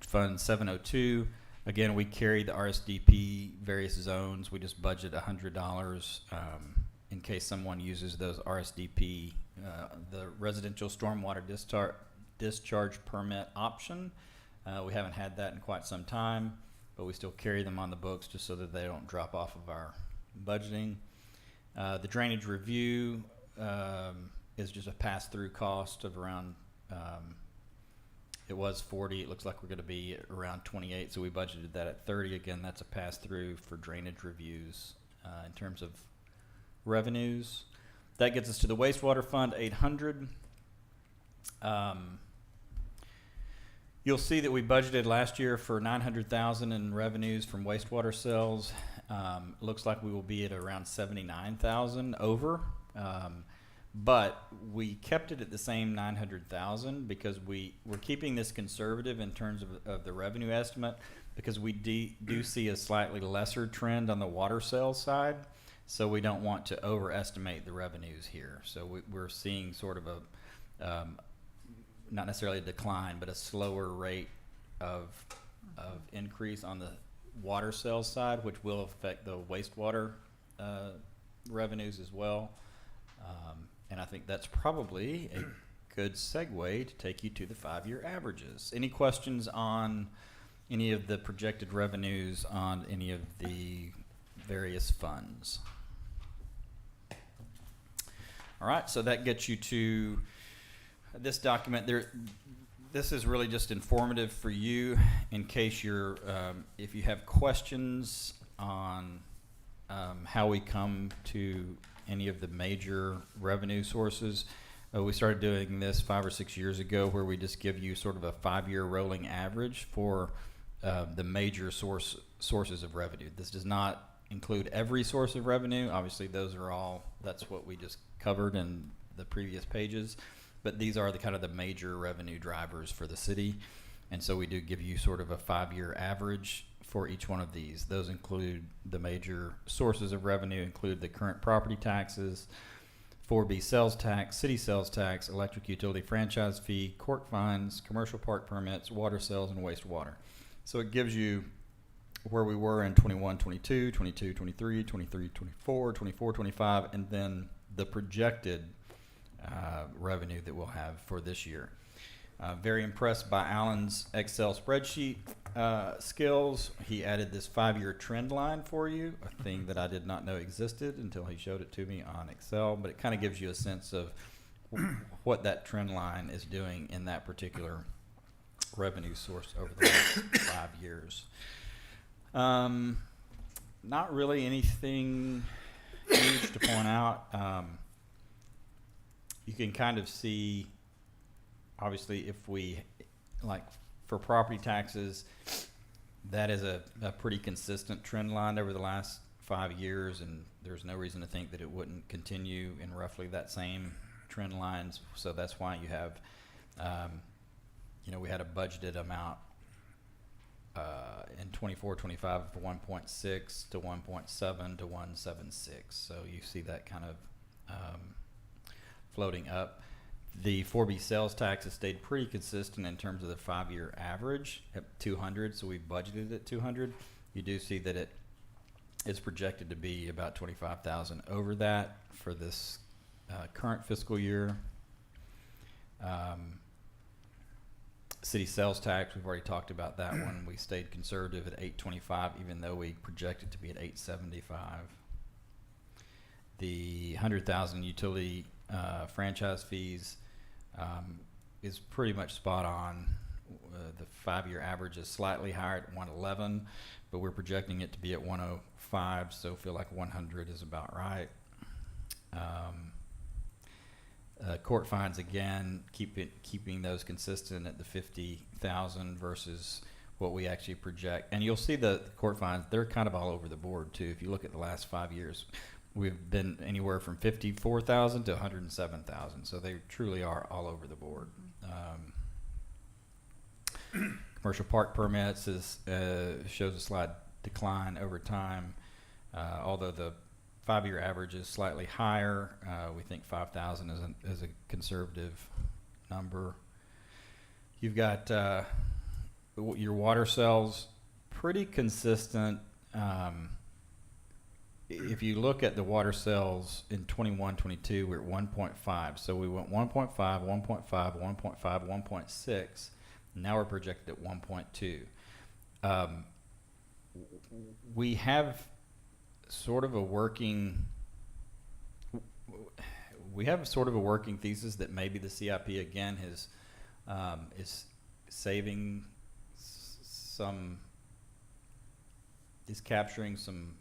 S1: Fund 702. Again, we carry the RSDP various zones. We just budget $100 in case someone uses those RSDP, the residential stormwater discharge permit option. We haven't had that in quite some time, but we still carry them on the books just so that they don't drop off of our budgeting. The drainage review is just a pass-through cost of around, it was 40, it looks like we're gonna be around 28, so we budgeted that at 30. Again, that's a pass-through for drainage reviews in terms of revenues. That gets us to the wastewater fund, 800. You'll see that we budgeted last year for 900,000 in revenues from wastewater sales. Looks like we will be at around 79,000 over. But we kept it at the same 900,000 because we're keeping this conservative in terms of the revenue estimate, because we do see a slightly lesser trend on the water sales side. So we don't want to overestimate the revenues here. So we're seeing sort of a, not necessarily a decline, but a slower rate of increase on the water sales side, which will affect the wastewater revenues as well. And I think that's probably a good segue to take you to the 5-year averages. Any questions on any of the projected revenues on any of the various funds? All right, so that gets you to this document. This is really just informative for you in case you're, if you have questions on how we come to any of the major revenue sources. We started doing this 5 or 6 years ago, where we just give you sort of a 5-year rolling average for the major sources of revenue. This does not include every source of revenue. Obviously, those are all, that's what we just covered in the previous pages. But these are the kind of the major revenue drivers for the city. And so we do give you sort of a 5-year average for each one of these. Those include the major sources of revenue, include the current property taxes, 4B sales tax, city sales tax, electric utility franchise fee, court fines, commercial park permits, water sales, and wastewater. So it gives you where we were in 21, 22, 22, 23, 23, 24, 24, 25, and then the projected revenue that we'll have for this year. Very impressed by Alan's Excel spreadsheet skills. He added this 5-year trend line for you, a thing that I did not know existed until he showed it to me on Excel, but it kind of gives you a sense of what that trend line is doing in that particular revenue source over the last 5 years. Not really anything huge to point out. You can kind of see, obviously, if we, like for property taxes, that is a pretty consistent trend line over the last 5 years, and there's no reason to think that it wouldn't continue in roughly that same trend lines. So that's why you have, we had a budgeted amount in 24-25 of 1.6 to 1.7 to 1.76. So you see that kind of floating up. The 4B sales tax has stayed pretty consistent in terms of the 5-year average at 200, so we budgeted at 200. You do see that it is projected to be about 25,000 over that for this current fiscal year. City sales tax, we've already talked about that one. We stayed conservative at 825, even though we projected to be at 875. The 100,000 utility franchise fees is pretty much spot on. The 5-year average is slightly higher at 111, but we're projecting it to be at 105, so feel like 100 is about right. Court fines, again, keeping those consistent at the 50,000 versus what we actually project. And you'll see the court fines, they're kind of all over the board too. If you look at the last 5 years, we've been anywhere from 54,000 to 107,000. So they truly are all over the board. Commercial park permits shows a slight decline over time, although the 5-year average is slightly higher. We think 5,000 is a conservative number. You've got your water cells pretty consistent. If you look at the water cells in 21, 22, we're at 1.5. So we went 1.5, 1.5, 1.5, 1.6. Now we're projected at 1.2. We have sort of a working thesis that maybe the CIP again is saving is capturing some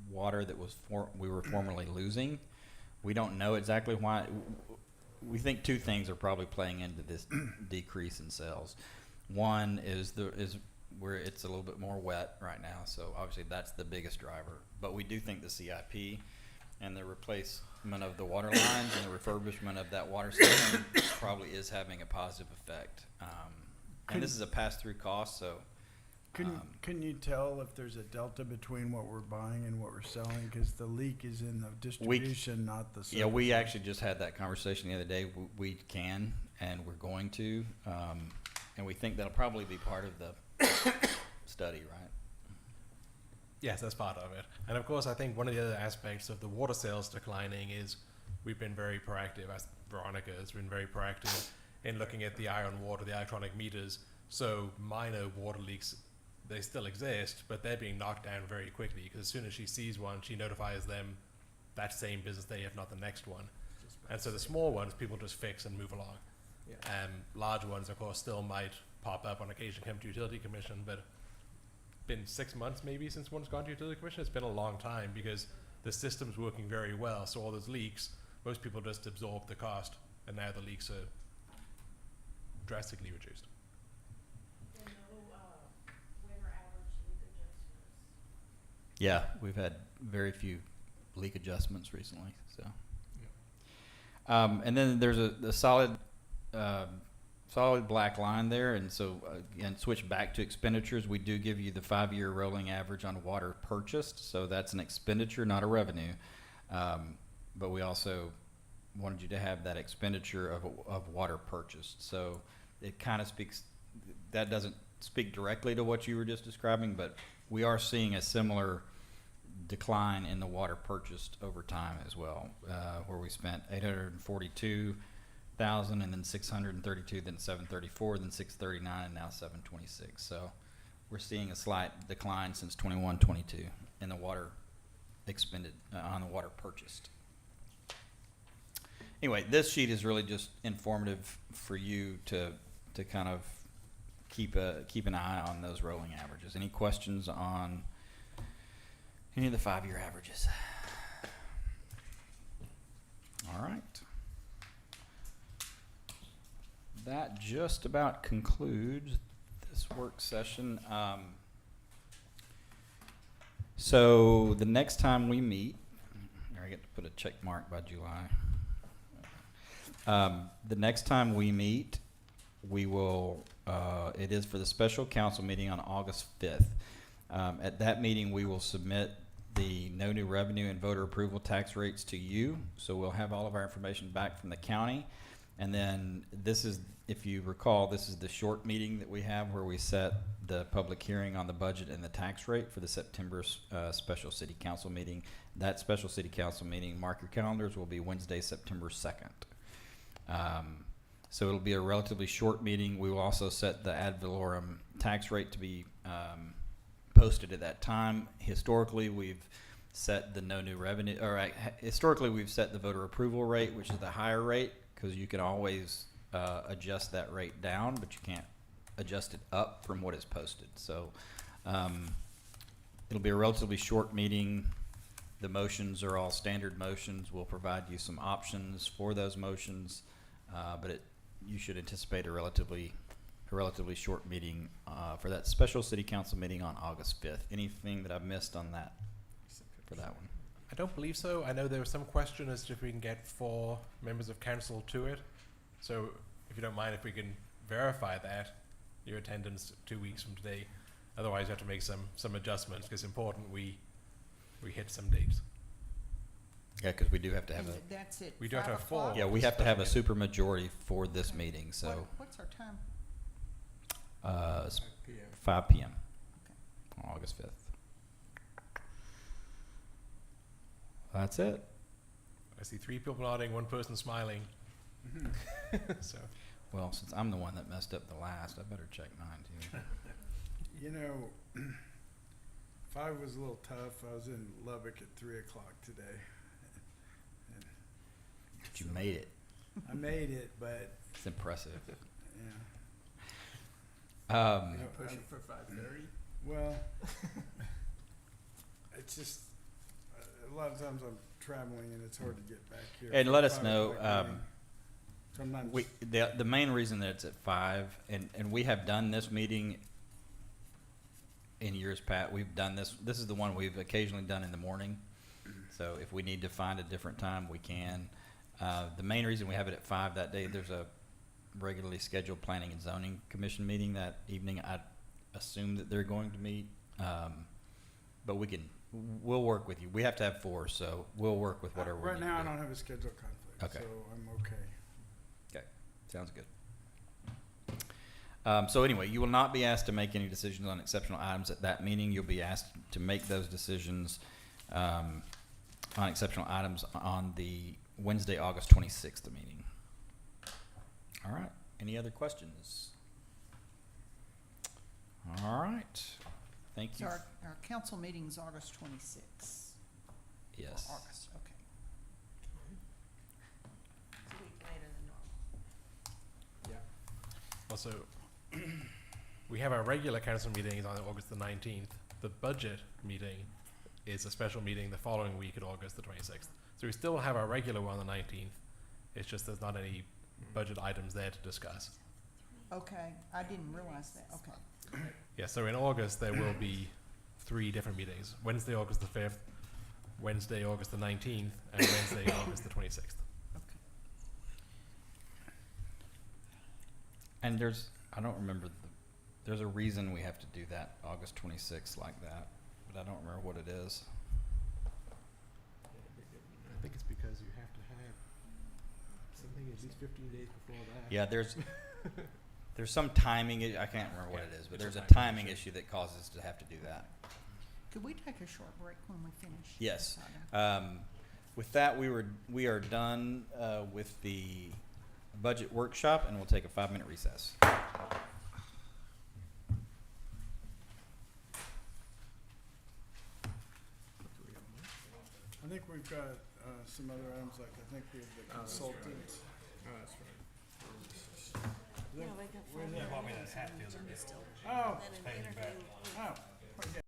S1: water that we were formerly losing. We don't know exactly why. We think two things are probably playing into this decrease in sales. One is where it's a little bit more wet right now, so obviously that's the biggest driver. But we do think the CIP and the replacement of the water lines and the refurbishment of that water system probably is having a positive effect. And this is a pass-through cost, so.
S4: Can you tell if there's a delta between what we're buying and what we're selling? Because the leak is in the distribution, not the service.
S1: Yeah, we actually just had that conversation the other day. We can, and we're going to, and we think that'll probably be part of the study, right?
S3: Yes, that's part of it. And of course, I think one of the other aspects of the water sales declining is we've been very proactive, as Veronica has been very proactive in looking at the iron water, the electronic meters. So minor water leaks, they still exist, but they're being knocked down very quickly because as soon as she sees one, she notifies them that same business day, if not the next one. And so the small ones, people just fix and move along.
S8: Yeah.
S3: Large ones, of course, still might pop up on occasion, come to utility commission, but been 6 months maybe since one's gone to utility commission. It's been a long time because the system's working very well. So all those leaks, most people just absorb the cost, and now the leaks are drastically reduced.
S1: Yeah, we've had very few leak adjustments recently. So, and then there's a solid black line there, and so again, switch back to expenditures. We do give you the 5-year rolling average on water purchased, so that's an expenditure, not a revenue. But we also wanted you to have that expenditure of water purchased. So it kind of speaks. That doesn't speak directly to what you were just describing, but we are seeing a similar decline in the water purchased over time as well, where we spent 842,000 and then 632, then 734, then 639, and now 726. So we're seeing a slight decline since 21-22 in the water expended on the water purchased. Anyway, this sheet is really just informative for you to kind of keep an eye on those rolling averages. Any questions on any of the 5-year averages? All right. That just about concludes this work session. So the next time we meet, I get to put a check mark by July. The next time we meet, we will, it is for the special council meeting on August 5th. At that meeting, we will submit the no new revenue and voter approval tax rates to you. So we'll have all of our information back from the county. And then this is, if you recall, this is the short meeting that we have where we set the public hearing on the budget and the tax rate for the September special city council meeting. That special city council meeting, mark your calendars, will be Wednesday, September 2nd. So it'll be a relatively short meeting. We will also set the ad valorem tax rate to be posted at that time. Historically, we've set the no new revenue, or historically we've set the voter approval rate, which is the higher rate, because you can always adjust that rate down, but you can't adjust it up from what is posted. So it'll be a relatively short meeting. The motions are all standard motions. We'll provide you some options for those motions, but you should anticipate a relatively short meeting for that special city council meeting on August 5th. Anything that I've missed on that for that one?
S3: I don't believe so. I know there was some question as to if we can get 4 members of council to it. So if you don't mind, if we can verify that, your attendance 2 weeks from today. Otherwise, you have to make some adjustments because it's important we hit some dates.
S1: Yeah, because we do have to have
S2: And
S1: a,
S2: that's at
S3: We do have to
S2: 5
S3: have 4.
S2: o'clock?
S1: yeah, we have to have a super majority for this meeting, so,
S2: What's our time?
S1: it's
S8: 5 p.m.
S1: 5 PM on August 5th. That's it.
S3: I see 3 people nodding, 1 person smiling. So
S1: Well, since I'm the one that messed up the last, I better check mine too.
S4: You know, 5 was a little tough. I was in Lubbock at 3 o'clock today. And
S1: But you made it.
S4: I made it, but,
S1: It's impressive.
S4: yeah.
S1: Um,
S4: You know,
S8: Push it for 5:30.
S4: Well, it's just, a lot of times I'm traveling and it's hard to get back here.
S1: And
S4: for
S1: let us
S4: 5
S1: know,
S4: o'clock meeting. Sometimes,
S1: the main reason that it's at 5, and we have done this meeting in years past, we've done this is the one we've occasionally done in the morning. So if we need to find a different time, we can. The main reason we have it at 5 that day, there's a regularly scheduled planning and zoning commission meeting that evening. I assume that they're going to meet, but we'll work with you. We have to have 4, so we'll work with whatever we
S4: right
S1: need
S4: now I
S1: to do.
S4: don't have a schedule conflict,
S1: Okay.
S4: so I'm okay.
S1: Okay, sounds good. So anyway, you will not be asked to make any decisions on exceptional items at that meeting. You'll be asked to make those decisions on exceptional items on the Wednesday, August 26th meeting. All right, any other questions? All right, thank
S2: So
S1: you.
S2: our council meeting's August 26th.
S1: Yes.
S2: August, okay.
S6: It's a week later than normal.
S3: also, we have our regular council meetings on August the 19th. The budget meeting is a special meeting the following week at August the 26th. So we still have our regular one on the 19th. It's just there's not any budget items there to discuss.
S2: Okay, I didn't realize that, okay.
S3: Yeah, so in August there will be 3 different meetings. Wednesday, August the 5th, Wednesday, August the 19th, and Wednesday, August the 26th.
S2: Okay.
S1: And I don't remember, there's a reason we have to do that August 26th like that, but I don't remember what it is.
S3: I think it's because you have to have something at least 15 days before that.
S1: Yeah, there's some timing, I can't remember what it is, but
S3: it's a
S1: there's a
S3: timing
S1: timing
S3: issue.
S1: issue that causes us to have to do that.
S2: Could we take a short break when we finish?
S1: Yes.
S2: this item?
S1: With that, we are done with the budget workshop, and we'll take a 5-minute recess.
S4: I think we've got, some other items, like I think we have the consultant.
S8: Oh, that's right.
S6: No, we got
S4: Where's
S6: 5
S4: that?
S6: minutes and then still,
S4: Oh,
S6: then an interview.
S4: oh, okay.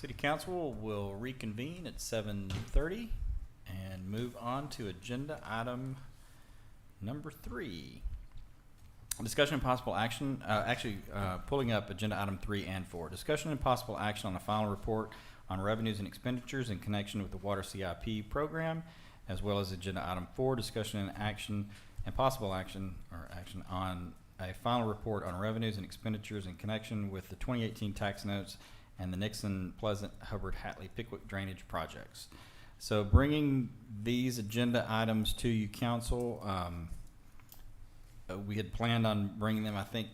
S1: City Council will reconvene at 7:30 and move on to agenda item number 3. Discussion and possible action, pulling up agenda item 3 and 4. Discussion and possible action on the final report on revenues and expenditures in connection with the Water CIP program, as well as agenda item 4, discussion and action and possible action on a final report on revenues and expenditures in connection with the 2018 tax notes and the Nixon, Pleasant, Hubbard, Hatley, Pickwick drainage projects. So bringing these agenda items to you, council, we had planned on bringing them. I think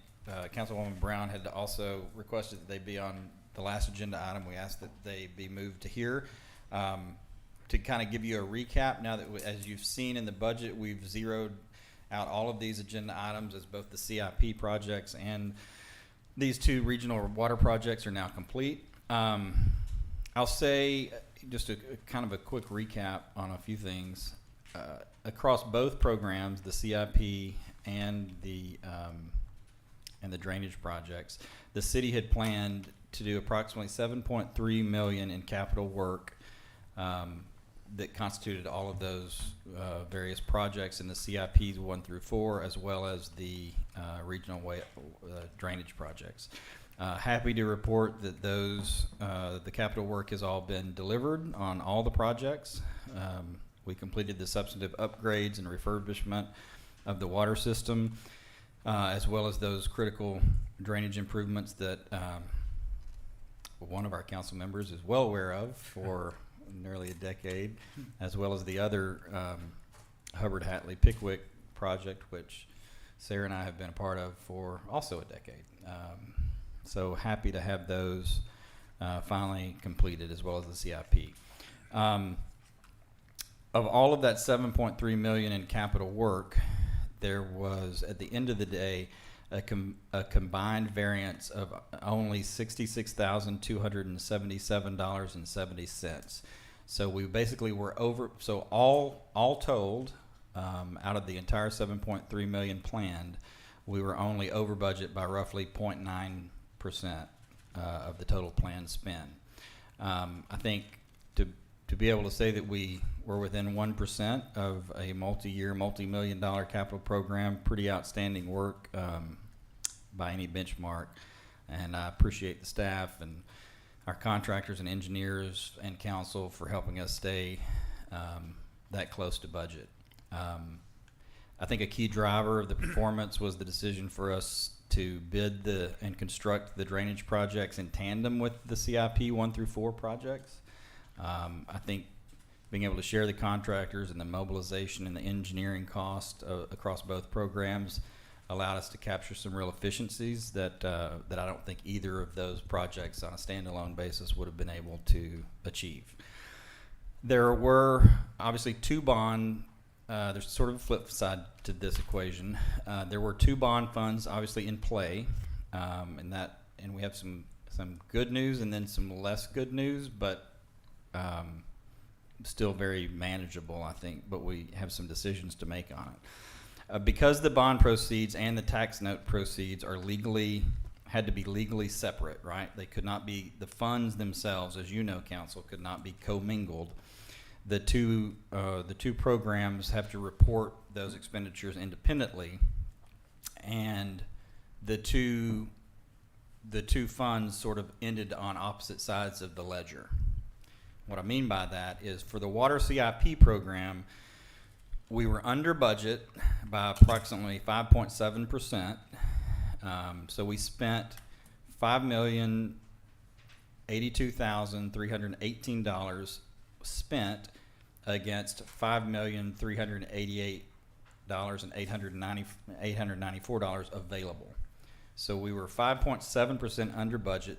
S1: Councilwoman Brown had also requested that they be on the last agenda item. We asked that they be moved to here. To kind of give you a recap, now that, as you've seen in the budget, we've zeroed out all of these agenda items as both the CIP projects and these 2 regional water projects are now complete. I'll say just a kind of a quick recap on a few things. Across both programs, the CIP and the drainage projects, the city had planned to do approximately $7.3 million in capital work that constituted all of those various projects in the CIPs 1 through 4, as well as the regional drainage projects. Happy to report that those the capital work has all been delivered on all the projects. We completed the substantive upgrades and refurbishment of the water system, as well as those critical drainage improvements that one of our council members is well aware of for nearly a decade, as well as the other Hubbard, Hatley, Pickwick project, which Sarah and I have been a part of for also a decade. So happy to have those finally completed, as well as the CIP. Of all of that $7.3 million in capital work, there was, at the end of the day, a combined variance of only $66,277.70. So we basically were over. So all told, out of the entire $7.3 million planned, we were only over budget by roughly 0.9% of the total planned spend. I think to be able to say that we were within 1% of a multi-year, multi-million-dollar capital program, pretty outstanding work by any benchmark. And I appreciate the staff and our contractors and engineers and council for helping us stay that close to budget. I think a key driver of the performance was the decision for us to bid and construct the drainage projects in tandem with the CIP 1 through 4 projects. I think being able to share the contractors and the mobilization and the engineering cost across both programs allowed us to capture some real efficiencies that I don't think either of those projects on a standalone basis would have been able to achieve. There were obviously 2 bond. There's sort of a flip side to this equation. There were 2 bond funds obviously in play, and we have some good news and then some less good news, but still very manageable, I think. But we have some decisions to make on it. Because the bond proceeds and the tax note proceeds are had to be legally separate, right? They could not be, the funds themselves, as you know, council, could not be commingled. The two programs have to report those expenditures independently, and the two funds sort of ended on opposite sides of the ledger. What I mean by that is, for the Water CIP program, we were under budget by approximately 5.7%. So we spent $5,082,318 spent against $5,388,894 available. So we were 5.7% under budget.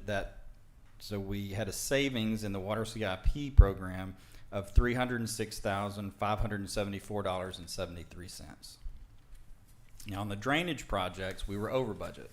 S1: So we had a savings in the Water CIP program of $306,574.73. Now, on the drainage projects, we were over budget.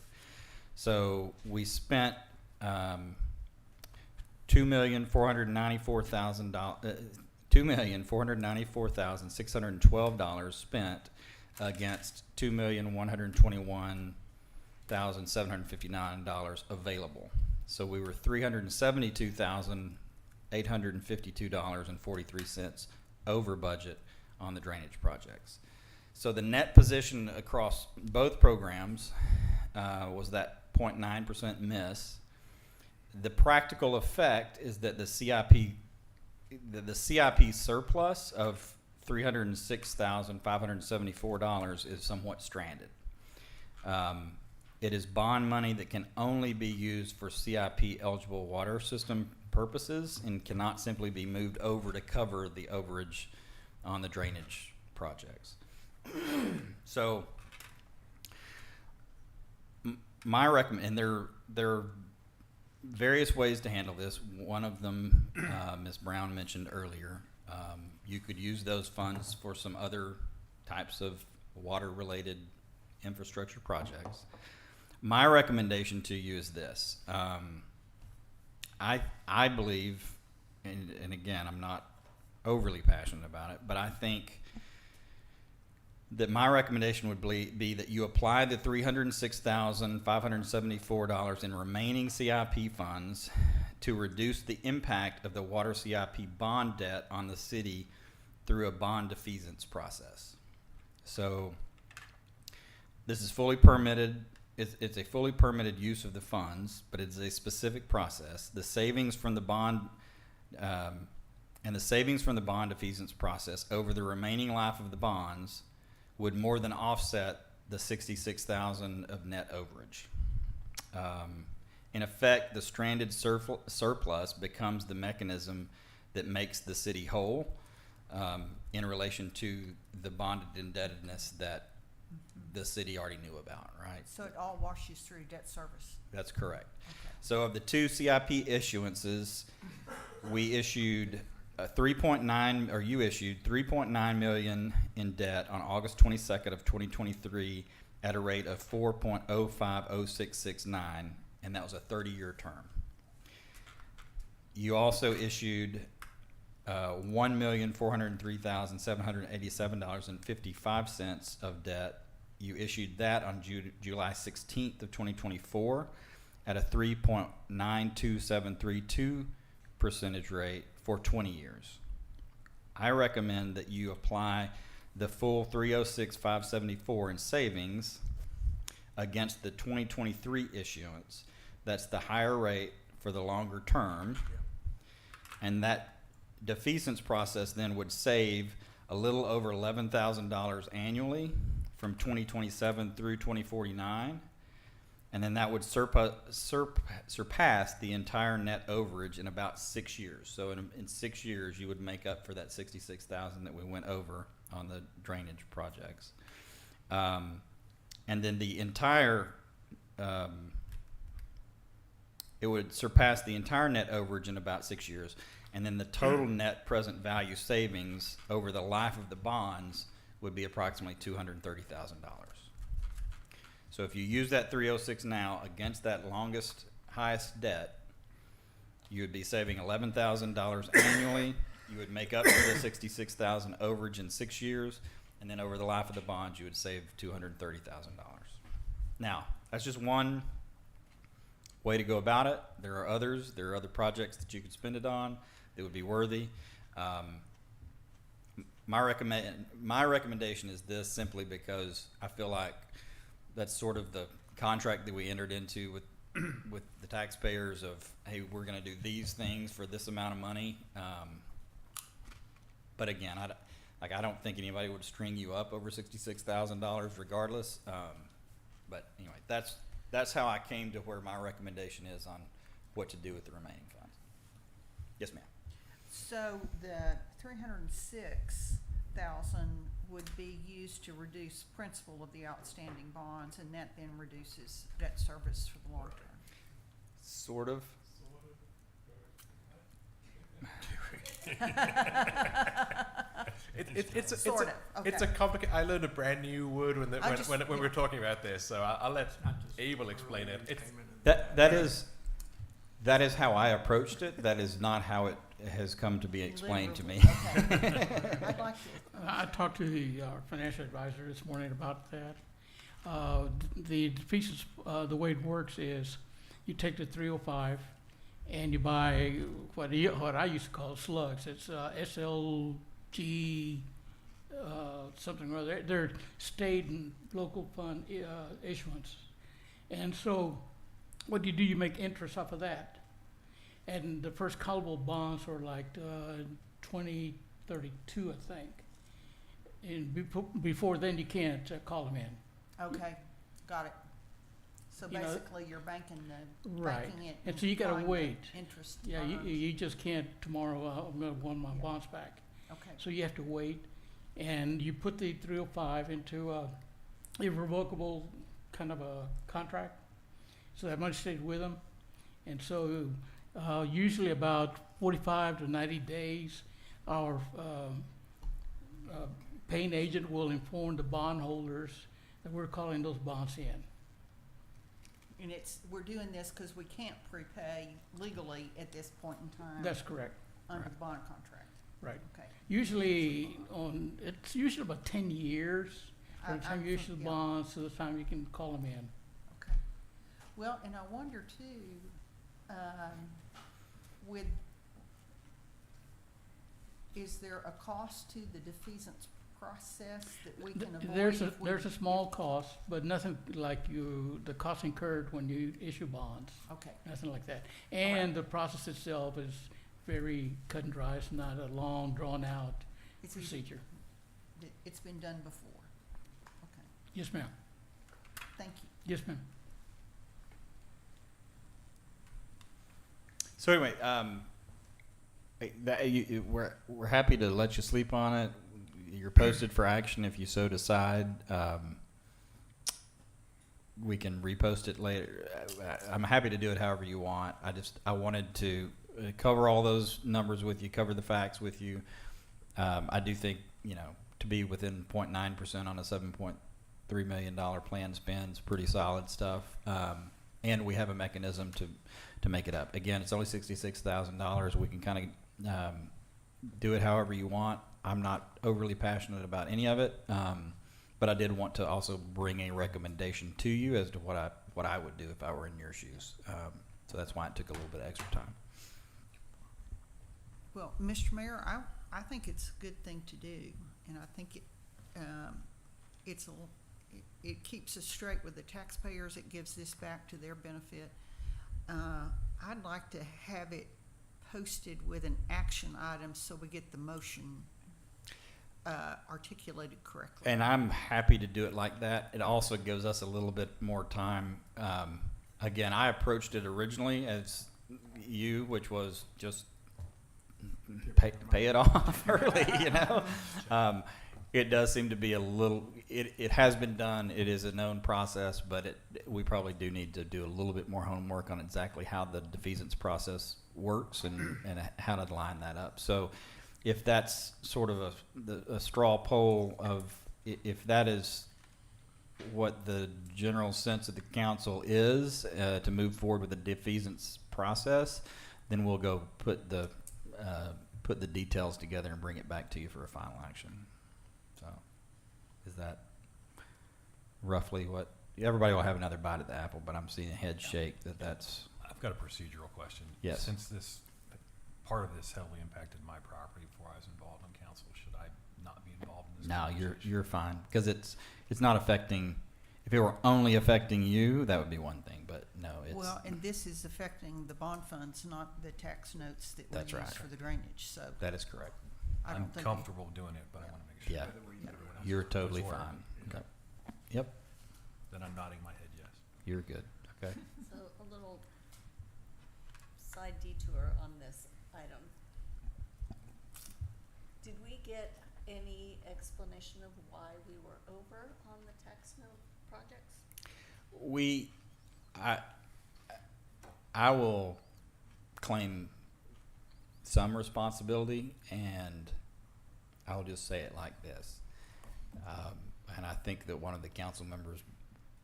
S1: So we spent $2,494,612 spent against $2,121,759 available. So we were $372,852.43 over budget on the drainage projects. So the net position across both programs was that 0.9% miss. The practical effect is that the CIP surplus of $306,574 is somewhat stranded. It is bond money that can only be used for CIP eligible water system purposes and cannot simply be moved over to cover the overage on the drainage projects. So my and there are various ways to handle this. One of them, Ms. Brown mentioned earlier. You could use those funds for some other types of water-related infrastructure projects. My recommendation to you is this. I believe, and again, I'm not overly passionate about it, but I think that my recommendation would be that you apply the $306,574 in remaining CIP funds to reduce the impact of the water CIP bond debt on the city through a bond defeasance process. So this is fully permitted. It's a fully permitted use of the funds, but it's a specific process. The savings from the bond and the savings from the bond defeasance process over the remaining life of the bonds would more than offset the $66,000 of net overage. In effect, the stranded surplus becomes the mechanism that makes the city whole in relation to the bonded indebtedness that the city already knew about, right?
S2: So it all washes through debt service.
S1: That's correct.
S2: Okay.
S1: So of the two CIP issuances, we issued you issued $3.9 million in debt on August 22nd of 2023 at a rate of 4.050669, and that was a 30-year term. You also issued $1,403,787.55 of debt. You issued that on July 16th of 2024 at a 3.92732 percentage rate for 20 years. I recommend that you apply the full $306,574 in savings against the 2023 issuance. That's the higher rate for the longer term. And that defeasance process then would save a little over $11,000 annually from 2027 through 2049. And then that would surpass the entire net overage in about 6 years. So in 6 years, you would make up for that $66,000 that we went over on the drainage projects. And then the entire, it would surpass the entire net overage in about 6 years. And then the total net present value savings over the life of the bonds would be approximately $230,000. So if you use that 306 now against that longest, highest debt, you would be saving $11,000 annually. You would make up for the $66,000 overage in 6 years, and then over the life of the bonds, you would save $230,000. Now, that's just one way to go about it. There are others. There are other projects that you could spend it on that would be worthy. My recommendation is this simply because I feel like that's sort of the contract that we entered into with the taxpayers of, hey, we're going to do these things for this amount of money. But again, I don't think anybody would string you up over $66,000 regardless. But anyway, that's how I came to where my recommendation is on what to do with the remaining funds. Yes, ma'am.
S2: So the 306,000 would be used to reduce principal of the outstanding bonds, and that then reduces debt service for the long term.
S1: Sort of.
S2: Sort of,
S3: It's a
S2: okay.
S3: complicated. I learned a brand new word when
S2: yeah.
S3: we were talking about this, so I'll let Abel explain it. It's
S1: That is how I approached it. That is not how it has come to be explained to me.
S2: Literally, okay. I'd like to.
S5: I talked to the financial advisor this morning about that. The defeasance, the way it works is you take the 305 and you buy what I used to call slugs. It's SLG something or other. They're state and local fund issuance. And so what do? You make interest off of that. And the first callable bonds were like 2032, I think. And before then, you can't call them in.
S2: Okay, got it. So
S5: You know-
S2: basically, you're banking
S5: Right.
S2: banking it.
S5: And so you gotta
S2: buying the
S5: wait.
S2: Interest.
S5: Yeah,
S2: bonds.
S5: you just can't tomorrow, I'm gonna want my
S2: Yeah.
S5: bonds back.
S2: Okay,
S5: So you have to wait, and you put the 305 into a irrevocable kind of a contract, so that money stays with them. And so usually about 45 to 90 days, our paying agent will inform the bondholders that we're calling those bonds in.
S2: and we're doing this because we can't prepay legally at this point in time.
S5: That's correct,
S2: Under the bond contract,
S5: right.
S2: okay.
S5: Usually it's usually about 10 years from the
S2: I-
S5: time
S2: I'm
S5: you
S2: from-
S5: issue the
S2: yeah.
S5: bonds to the time you can call them in.
S2: Okay. Well, and I wonder too, is there a cost to the defeasance process that we can avoid
S5: There's
S2: if we?
S5: there's a small cost, but nothing like the cost incurred when you issue bonds,
S2: Okay,
S5: nothing like that. And the process itself is very cut and dry, it's not a long, drawn-out
S2: it's easy,
S5: procedure.
S2: it's been done before. Okay,
S5: Yes, ma'am.
S2: thank you.
S5: Yes, ma'am.
S1: So anyway, we're happy to let you sleep on it. You're posted for action if you so decide. We can repost it later. I'm happy to do it however you want. I wanted to cover all those numbers with you, cover the facts with you. I do think, to be within 0.9% on a $7.3 million plan spend is pretty solid stuff. And we have a mechanism to make it up. Again, it's only $66,000. We can kind of do it however you want. I'm not overly passionate about any of it, but I did want to also bring a recommendation to you as to what I would do if I were in your shoes. So that's why it took a little bit of extra time.
S2: Well, Mr. Mayor, I think it's a good thing to do, and I think it keeps us straight with the taxpayers. It gives this back to their benefit. I'd like to have it posted with an action item so we get the motion articulated correctly.
S1: And I'm happy to do it like that. It also gives us a little bit more time. Again, I approached it originally as you, which was just pay it off early, It does seem to be a little, it has been done. It is a known process, but we probably do need to do a little bit more homework on exactly how the defeasance process works and how to line that up. So if that's sort of a straw poll of, if that is what the general sense of the council is to move forward with the defeasance process, then we'll go put the details together and bring it back to you for a final action. So is that roughly what, everybody will have another bite at the apple, but I'm seeing a head shake that's,
S7: I've got a procedural question.
S1: Yes.
S7: Since part of this heavily impacted my property before I was involved on council, should I not be involved in this
S1: no,
S7: conversation?
S1: you're fine, because it's not affecting, if it were only affecting you, that would be one thing, but no, it's.
S2: Well, and this is affecting the bond funds, not the tax notes that we
S1: That's
S2: use
S1: right.
S2: for the drainage, so
S1: That is correct.
S2: I
S7: I'm
S2: don't think.
S7: comfortable doing it, but I want to make sure.
S1: Yeah,
S2: Yeah.
S7: everyone else
S1: you're
S7: is
S1: totally
S7: aware.
S1: fine.
S7: Okay.
S1: Yep,
S7: Then I'm nodding my head yes.
S1: you're good, okay.
S6: So a little side detour on this item. Did we get any explanation of why we were over on the tax note projects?
S1: I will claim some responsibility, and I'll just say it like this. And I think that one of the council members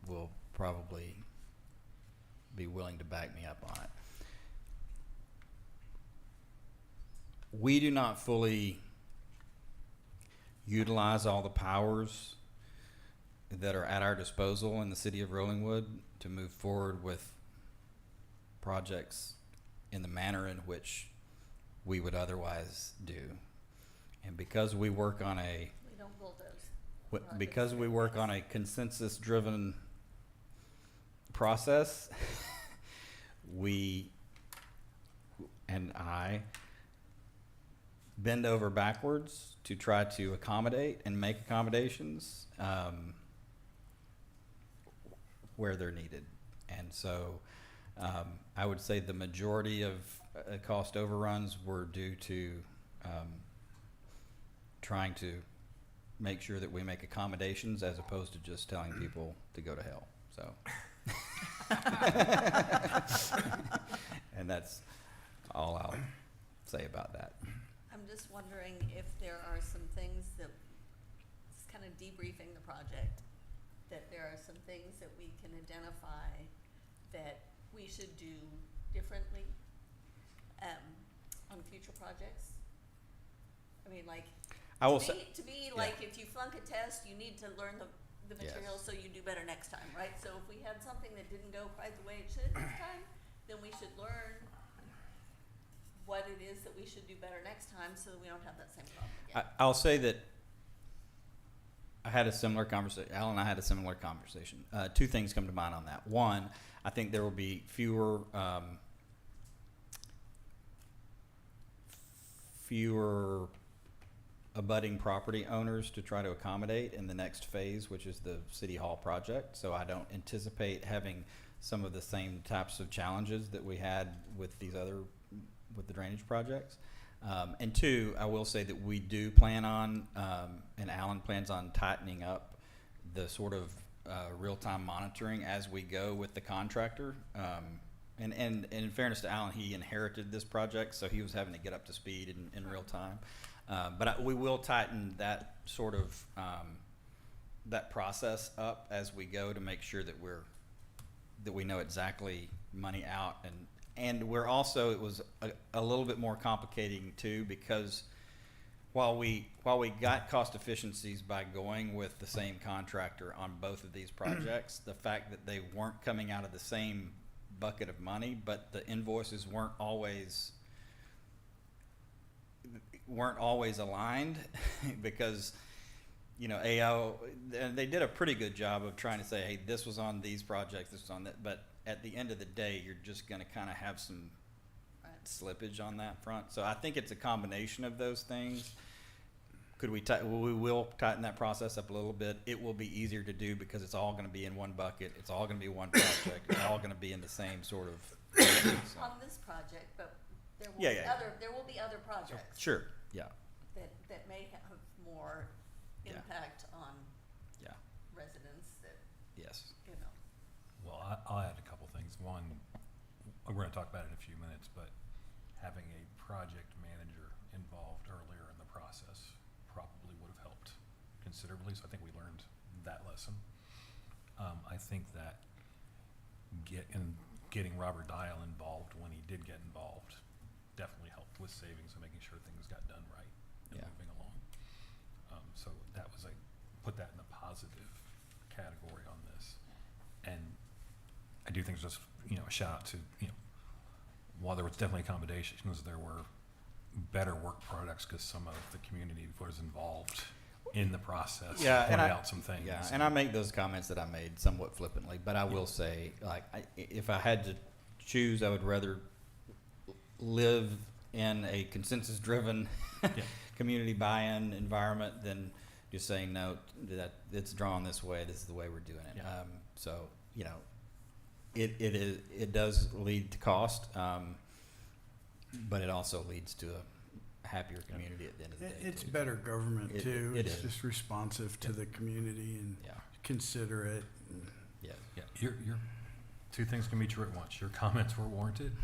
S1: will probably be willing to back me up on it. We do not fully utilize all the powers that are at our disposal in the city of Rollingwood to move forward with projects in the manner in which we would otherwise do. And because we work on a
S6: We don't bulldoze.
S1: because we work on a consensus-driven process, we and I bend over backwards to try to accommodate and make accommodations where they're needed. And so I would say the majority of cost overruns were due to trying to make sure that we make accommodations as opposed to just telling people to go to hell. So, and that's all I'll say about that.
S6: I'm just wondering if there are some things that, it's kind of debriefing the project, that there are some things that we can identify that we should do differently on future projects. I mean, like,
S1: I will say,
S6: to me, like, if you flunk a test, you need to learn the
S1: Yes.
S6: material so you do better next time, right? So if we had something that didn't go quite the way it should this time, then we should learn what it is that we should do better next time so that we don't have that same problem again.
S1: I'll say that I had a similar conversation. Al and I had a similar conversation. Two things come to mind on that. One, I think there will be fewer abutting property owners to try to accommodate in the next phase, which is the City Hall project. So I don't anticipate having some of the same types of challenges that we had with these other, with the drainage projects. And two, I will say that we do plan on, and Alan plans on tightening up the sort of real-time monitoring as we go with the contractor. And in fairness to Alan, he inherited this project, so he was having to get up to speed in real time. But we will tighten that sort of that process up as we go to make sure that we know exactly money out, and we're also, it was a little bit more complicating too, because while we got cost efficiencies by going with the same contractor on both of these projects, the fact that they weren't coming out of the same bucket of money, but the invoices weren't always aligned because, you know, AO, they did a pretty good job of trying to say, hey, this was on these projects, this was on that, but at the end of the day, you're just going to kind of have some slippage on that front. So I think it's a combination of those things. Could we we will tighten that process up a little bit. It will be easier to do because it's all going to be in one bucket. It's all going to be one project. It's all going to be in the same sort of thing, so.
S6: On this project, but there will
S1: Yeah,
S6: be
S1: yeah.
S6: there will be other projects
S1: Sure, yeah,
S6: that may have more
S1: Yeah.
S6: impact on
S1: yeah,
S6: residents that,
S1: yes.
S6: you know.
S7: Well, I'll add a couple things. One, we're going to talk about it in a few minutes, but having a project manager involved earlier in the process probably would have helped considerably. So I think we learned that lesson. I think that getting Robert Dial involved when he did get involved definitely helped with savings and making sure things got done right and
S1: Yeah.
S7: moving along. So that was put that in the positive category on this. And I do think just, a shout out to, while there was definitely accommodations, there were better work products because some of the community was involved in the process.
S1: Yeah, and
S7: pointed out some things.
S1: Yeah, and I make those comments that I made somewhat flippantly, but I will say, like, if I had to choose, I would rather live in a consensus-driven
S7: Yeah.
S1: community buy-in environment than just saying, no, that it's drawn this way, this is the way we're doing it.
S7: Yeah.
S1: So, it does lead to cost, but it also leads to a happier community at the end of the day.
S4: It's
S1: too.
S4: better government
S1: It-
S4: too.
S1: it
S4: It's
S1: is.
S4: just responsive to the community and
S1: Yeah,
S4: considerate.
S1: yeah.
S7: Yeah, your two things can be true at once. Your comments were warranted,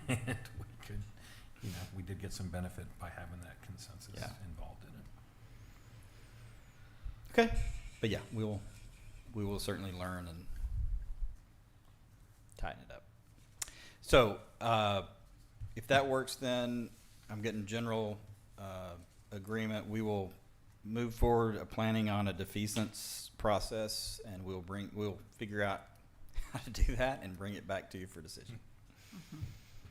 S7: and we could, we did get some benefit by having that consensus
S1: Yeah.
S7: involved in it.
S1: Okay, but yeah, we will certainly learn and tighten it up. So, if that works, then I'm getting general agreement. We will move forward planning on a defeasance process, and we'll figure out how to do that and bring it back to you for decision.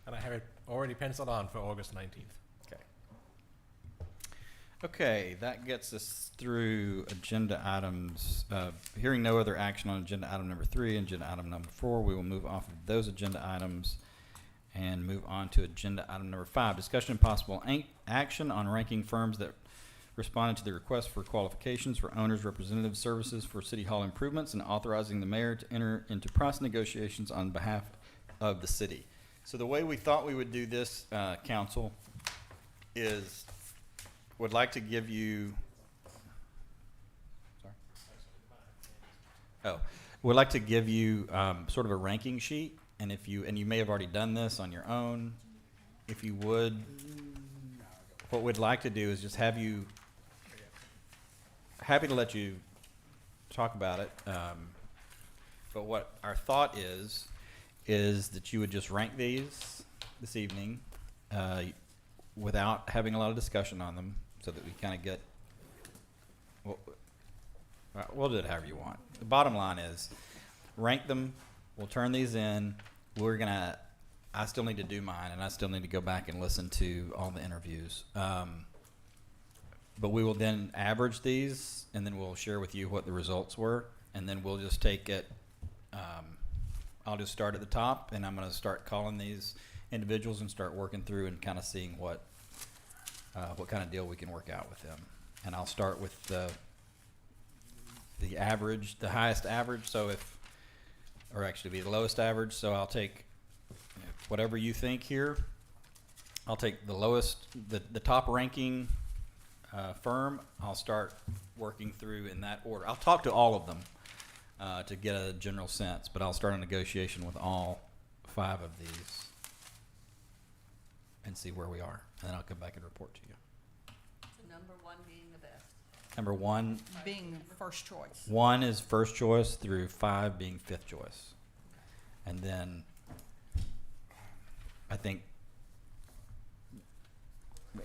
S3: And I have it already penciled on for August 19th.
S1: Okay. Okay, that gets us through agenda items. Hearing no other action on agenda item number 3 and agenda item number 4, we will move off of those agenda items and move on to agenda item number 5. Discussion and possible action on ranking firms that responded to the request for qualifications for owners' representative services for City Hall improvements and authorizing the mayor to enter into price negotiations on behalf of the city. So the way we thought we would do this, council, is would like to give you, sorry? Oh, would like to give you sort of a ranking sheet, and if you, and you may have already done this on your own, if you would, what we'd like to do is just have you, happy to let you talk about it, but what our thought is that you would just rank these this evening without having a lot of discussion on them, so that we kind of get, well, we'll do it however you want. The bottom line is, rank them, we'll turn these in, I still need to do mine, and I still need to go back and listen to all the interviews. But we will then average these, and then we'll share with you what the results were, and then we'll just take it, I'll just start at the top, and I'm gonna start calling these individuals and start working through and kind of seeing what kind of deal we can work out with them. And I'll start with the average, the highest average, so or actually be the lowest average, so I'll take whatever you think here. I'll take the lowest, the top ranking firm. I'll start working through in that order. I'll talk to all of them to get a general sense, but I'll start a negotiation with all 5 of these and see where we are. And then I'll come back and report to you.
S6: So number 1 being the best.
S1: Number 1,
S2: Being first choice.
S1: 1 is first choice through 5 being 5th choice. And then I think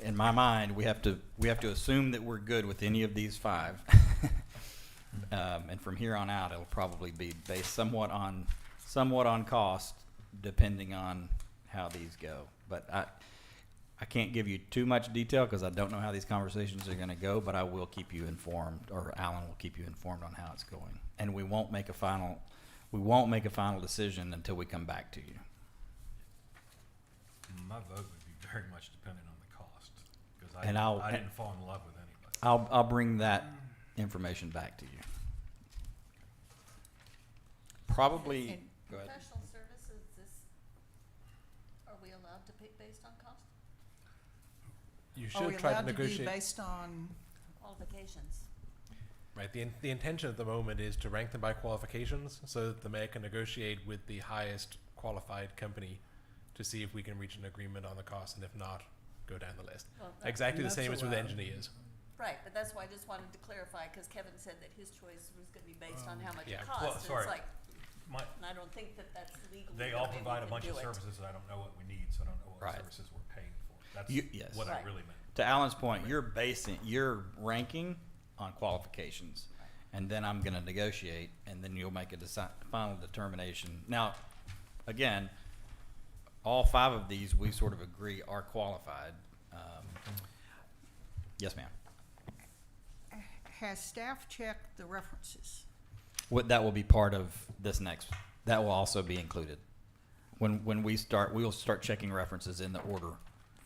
S1: in my mind, we have to assume that we're good with any of these 5. And from here on out, it'll probably be based somewhat on cost, depending on how these go. But I can't give you too much detail because I don't know how these conversations are going to go, but I will keep you informed, or Alan will keep you informed on how it's going. And we won't make a final decision until we come back to you.
S7: My vote would be very much dependent on the cost, because
S1: And
S7: I didn't fall in love with anybody.
S1: I'll bring that information back to you. Probably,
S2: And
S1: go ahead.
S6: Professional services, are we allowed to pick based on cost?
S3: You
S2: Are we
S3: should try to
S2: allowed to do
S3: negotiate.
S2: based on,
S6: Qualifications.
S3: Right. The intention at the moment is to rank them by qualifications, so that the mayor can negotiate with the highest qualified company to see if we can reach an agreement on the cost, and if not, go down the list.
S6: Well,
S3: Exactly the
S4: That's
S3: same as with
S4: allowed.
S3: engineers.
S6: Right, but that's why I just wanted to clarify, because Kevin said that his choice was gonna be based on how much
S3: yeah.
S6: it
S7: Well,
S6: costs. And
S7: sorry.
S6: it's like,
S7: My,
S6: and I don't think that that's legally
S7: they
S6: the
S7: all
S6: way we
S7: provide a
S6: can
S7: bunch
S6: do
S7: of
S6: it.
S7: services that I don't know what we need, so I don't know what
S1: Right.
S7: services we're paying for. That's
S1: Yes.
S7: what I
S6: Right.
S7: really meant.
S1: To Alan's point, you're ranking on qualifications, and then I'm gonna negotiate, and then you'll make a final determination. Now, again, all 5 of these, we sort of agree are qualified. Yes, ma'am.
S2: has staff checked the references?
S1: That will be part of this next, that will also be included. When we start, we'll start checking references in the order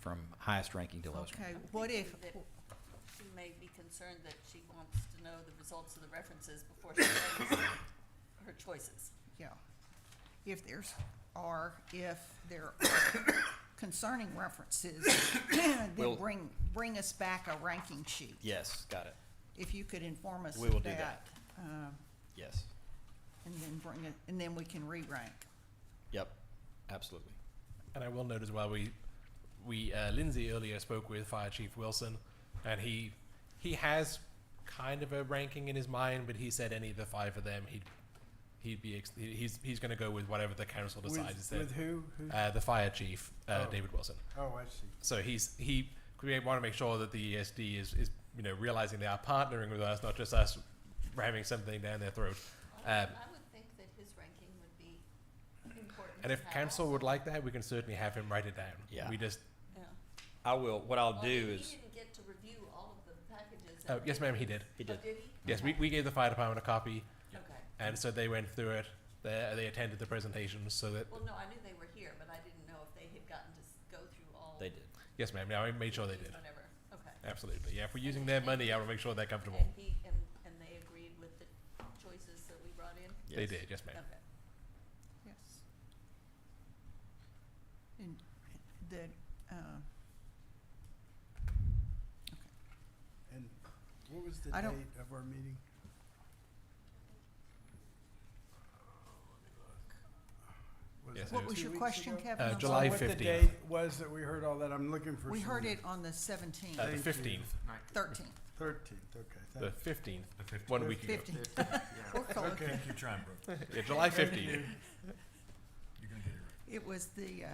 S1: from highest ranking to lowest ranking.
S2: Okay, what if,
S6: That she may be concerned that she wants to know the results of the references before she makes her choices.
S2: yeah, if there are concerning references, then
S1: We'll-
S2: bring us back a ranking sheet.
S1: Yes, got it.
S2: If you could inform us
S1: We will
S2: of
S1: do
S2: that,
S1: Yes.
S2: and then bring it, and then we can re-rank.
S1: Yep, absolutely.
S3: And I will note as well, Lindsay earlier spoke with Fire Chief Wilson, and he has kind of a ranking in his mind, but he said any of the 5 of them, he's going to go with whatever the council decides instead.
S4: With who?
S3: The fire chief,
S4: Oh.
S3: David Wilson.
S4: Oh, I see.
S3: So we want to make sure that the ESD is realizing they are partnering with us, not just us ramming something down their throat.
S6: I would think that his ranking would be important
S3: And if
S6: have
S3: council
S6: also-
S3: would like that, we can certainly have him write it down.
S1: Yeah.
S3: We just,
S6: Yeah.
S1: I will, what I'll
S6: Well,
S1: do
S6: he
S1: is,
S6: didn't get to review all of the packages.
S3: oh, yes, ma'am, he did.
S1: he
S6: Oh,
S1: did,
S6: did he?
S3: Yes,
S6: Okay.
S3: we gave the fire department a copy,
S6: Okay.
S3: and so they went through it. They attended the presentations, so that,
S6: Well, no, I knew they were here, but I didn't know if they had gotten to go through all.
S1: they did.
S3: yes, ma'am, yeah, I made sure they did.
S6: Whatever, okay.
S3: Absolutely, yeah. If we're using their money, I will make sure they're comfortable.
S6: And he, and they agreed with the choices that we brought in?
S3: They
S1: Yes.
S3: did, yes, ma'am.
S6: Okay.
S2: Yes. And the,
S4: And what was the
S2: I don't-
S4: date of our meeting? Was
S3: Yes,
S4: it
S3: it
S2: what was
S4: 2
S2: your
S4: weeks
S2: question,
S4: ago?
S2: Kevin? I'm
S3: July
S2: sorry.
S4: What the
S3: 15th.
S4: date was that we heard all that? I'm looking for
S2: We
S4: some-
S2: heard it on the 17th,
S3: The
S4: Thank you.
S3: 15th,
S2: 13th,
S4: 13th, okay,
S3: the
S4: thank
S3: 15th, 1 week ago.
S2: 15th.
S8: Yeah.
S2: We're colloquial.
S4: Okay.
S10: Keep trying, bro.
S3: Yeah, July
S4: Thank
S3: 15th.
S4: you.
S10: You're gonna get it
S2: It was the,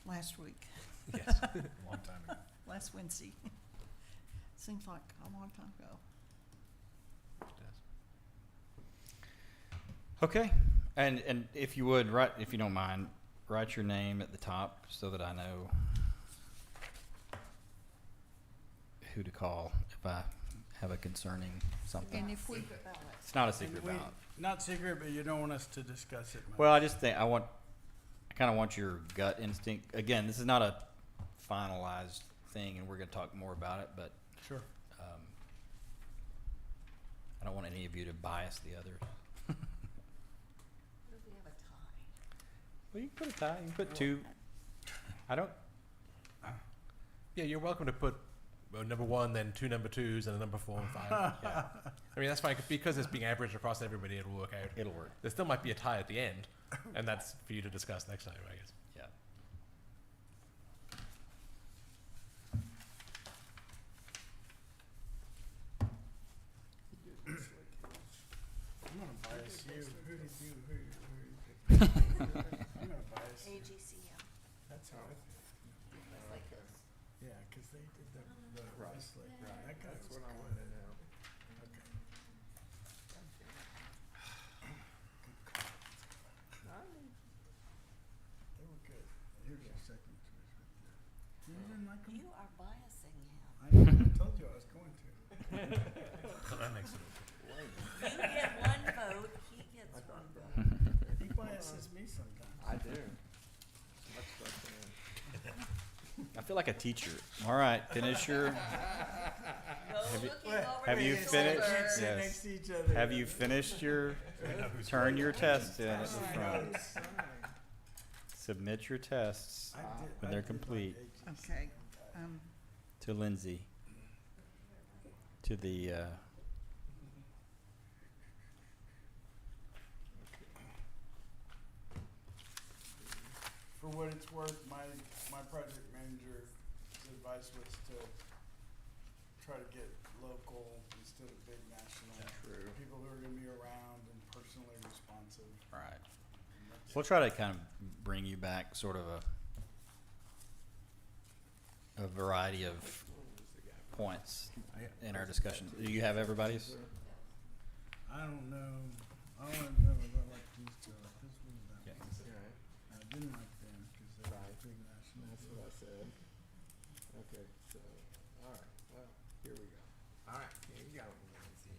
S2: last week,
S3: Yes.
S10: right. A long time ago.
S2: last Wednesday. Seems like a long time ago.
S1: Okay, and if you would, write, if you don't mind, write your name at the top so that I know who to call if I have a concerning something.
S2: And if we,
S6: Secret ballot.
S1: It's not a
S4: And
S1: secret
S4: we-
S1: ballot.
S4: Not secret, but you don't want us to discuss it much.
S1: Well, I just think, I kind of want your gut instinct. Again, this is not a finalized thing, and we're gonna talk more about it, but,
S4: Sure.
S1: I don't want any of you to bias the others.
S6: What if we have a tie?
S1: Well, you can put a tie, you can put two. I don't,
S3: Yeah, you're welcome to put number 1, then 2 number 2s, and a number 4 and 5.
S1: yeah,
S3: I mean, that's fine, because it's being averaged across everybody, it'll work out.
S1: it'll work,
S3: There still might be a tie at the end, and that's for you to discuss next time, I guess.
S1: yeah.
S4: I'm gonna bias you. Who did you pick? I'm gonna bias you.
S6: AGCM.
S4: That's how I feel.
S6: It's like this.
S4: Yeah, 'cause they did the wrestling.
S8: Right.
S4: That guy
S8: That's
S4: was
S8: what I
S4: good.
S8: wanted to know.
S4: Okay. They were good. Here's your second choice right there. You didn't like them?
S6: You are biasing him.
S4: I know, I told you I was going to.
S7: So that makes it
S6: You get one vote, he gets one vote.
S4: He biases me sometimes.
S8: I do. Let's start there.
S1: I feel like a teacher. All right, finish your,
S6: Go
S1: Have you-
S6: looking over
S1: have you
S6: his
S1: finished?
S6: shoulder.
S4: Can't sit
S1: Yes.
S4: next to each other.
S1: have you finished your, turn your tests in at the front. Submit your tests
S4: I did-
S1: when
S4: I
S1: they're
S4: did like
S1: complete
S4: AGC.
S2: okay,
S1: to Lindsay. To the,
S4: For what it's worth, my project manager's advice was to try to get local instead of big national.
S8: True.
S4: People who are gonna be around and personally responsive.
S1: right.
S4: And that's-
S1: We'll try to kind of bring you back sort of a variety of points in our discussion. Do you have everybody's?
S4: I don't know, I don't know about like these two, like this one, that
S1: Yeah.
S4: one.
S8: Right.
S4: I didn't like them, cause they're
S8: Right.
S4: big national.
S8: That's what I said. Okay, so, all right, well, here we go. All right, here you go, Lindsay.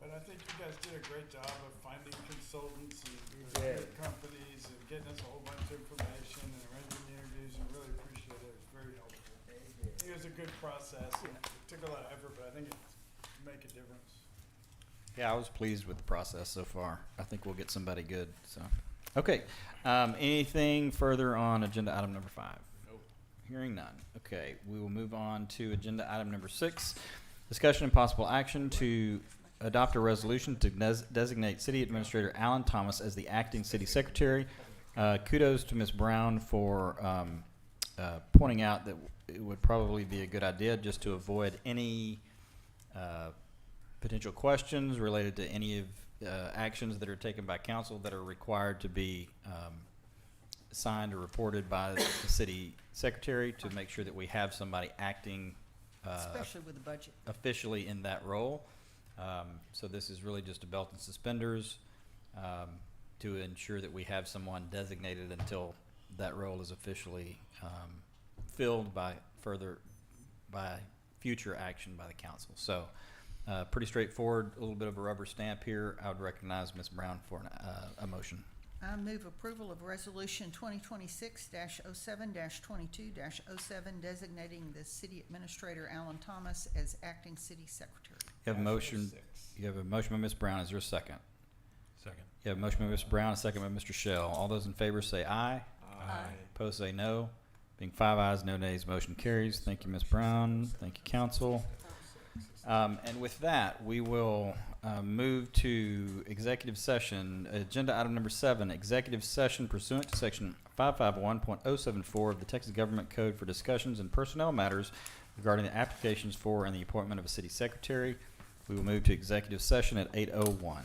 S4: But I think you guys did a great job of finding consultants and
S8: did.
S4: companies and getting us a whole bunch of information and arranging the interviews, and really appreciate it, it's very helpful. I think it was a good process, and it took a lot of effort, but I think it's make a difference.
S1: Yeah, I was pleased with the process so far. I think we'll get somebody good, so. Okay, anything further on agenda item number 5?
S8: Nope.
S1: Hearing none. Okay, we will move on to agenda item number 6. Discussion and possible action to adopt a resolution to designate City Administrator Alan Thomas as the acting city secretary. Kudos to Ms. Brown for pointing out that it would probably be a good idea just to avoid any potential questions related to any of actions that are taken by council that are required to be signed or reported by the city secretary, to make sure that we have somebody acting
S2: especially with the budget.
S1: officially in that role. So this is really just a belt and suspenders to ensure that we have someone designated until that role is officially filled by future action by the council. So pretty straightforward, a little bit of a rubber stamp here. I would recognize Ms. Brown for a motion.
S2: I move approval of resolution 2026-07-22-07 designating the city administrator Alan Thomas as acting city secretary.
S1: You have a motion. You have a motion by Ms. Brown. Is there a second?
S7: Second.
S1: You have a motion by Ms. Brown, a second by Mr. Shell. All those in favor say aye. Opposed say no. Being 5 ayes, no nays, motion carries. Thank you, Ms. Brown. Thank you, council. And with that, we will move to executive session. Agenda item number 7, executive session pursuant to section 551.074 of the Texas Government Code for discussions and personnel matters regarding the applications for and the appointment of a city secretary. We will move to executive session at 8:01.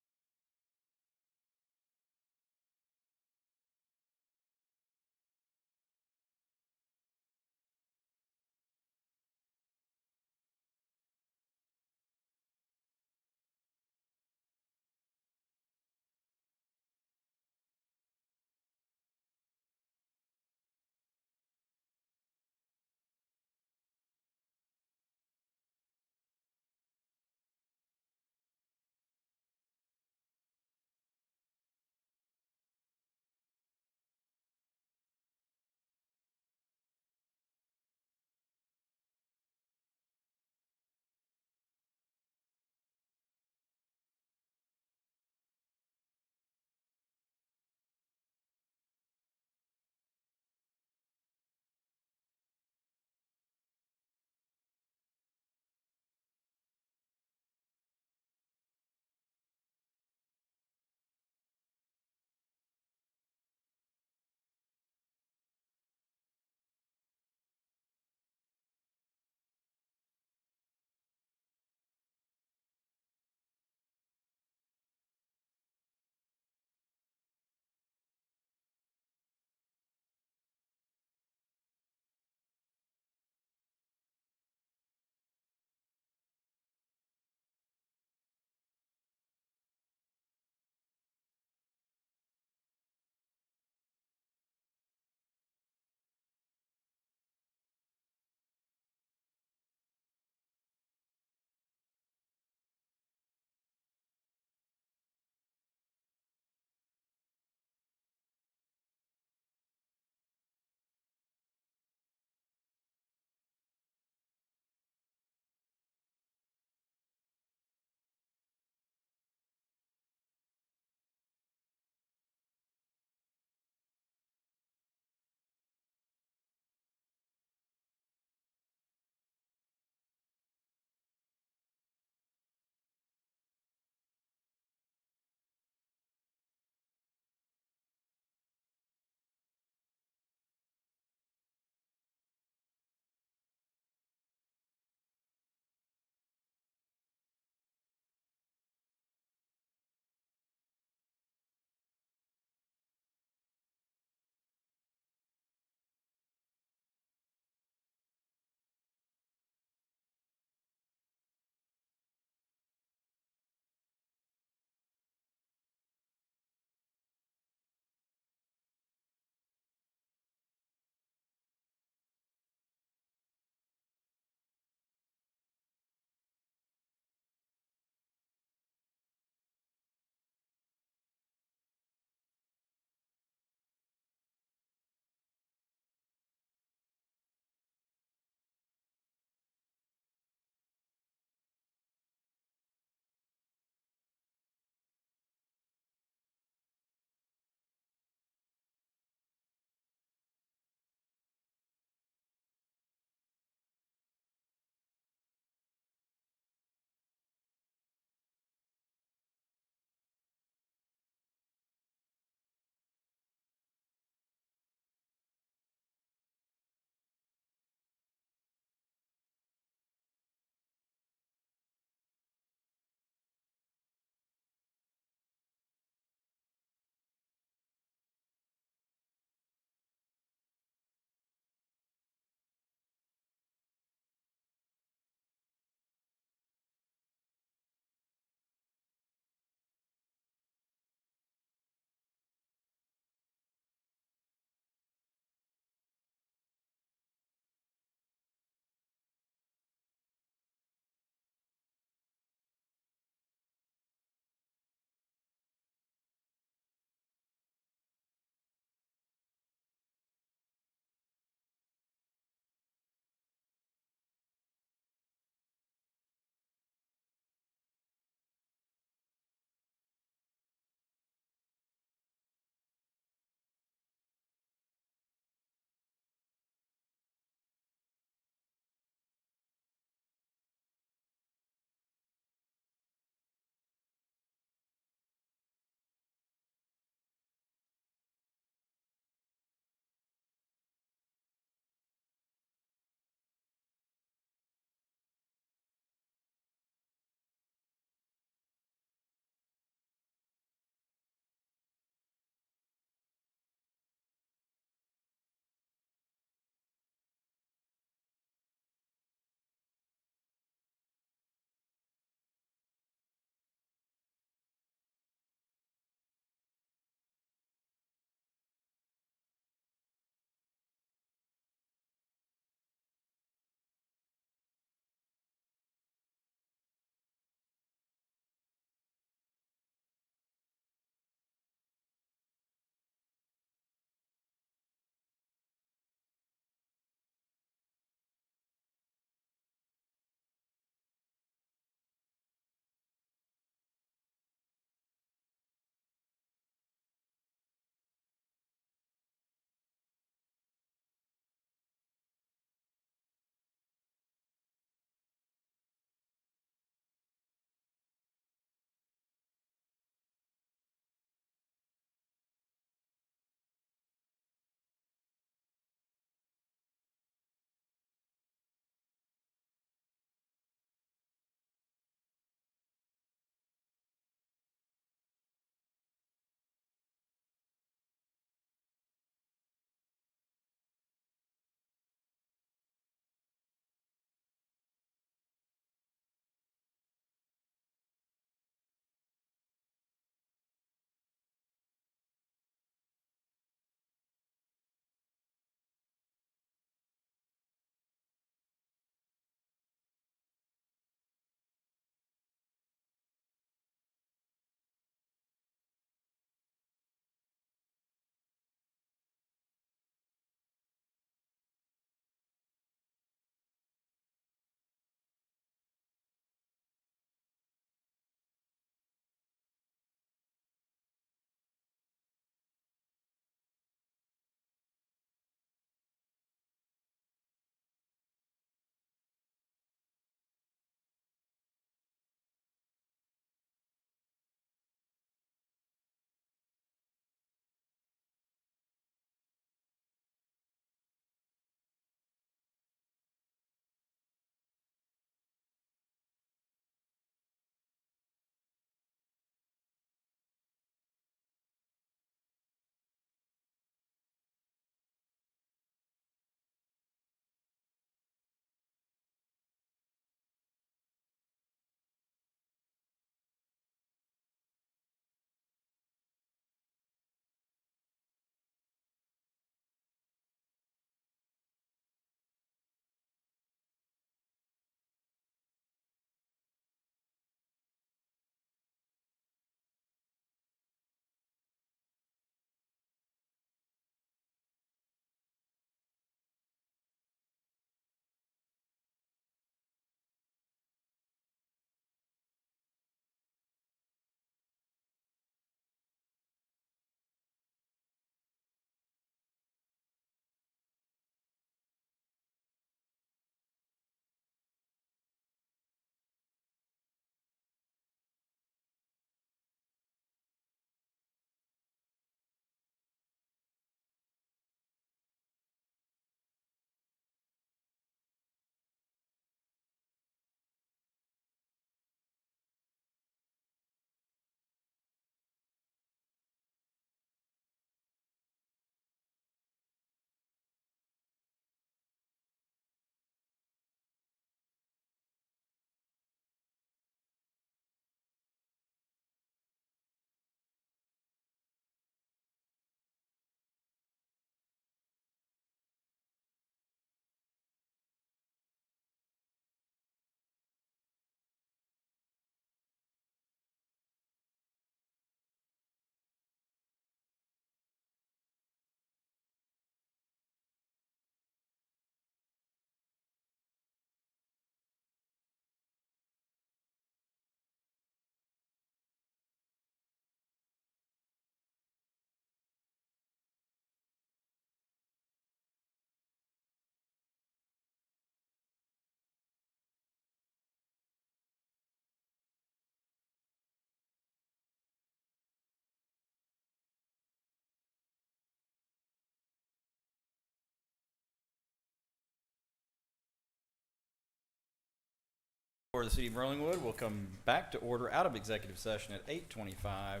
S1: For the city of Rollingwood, we'll come back to order out of executive session at 8:25.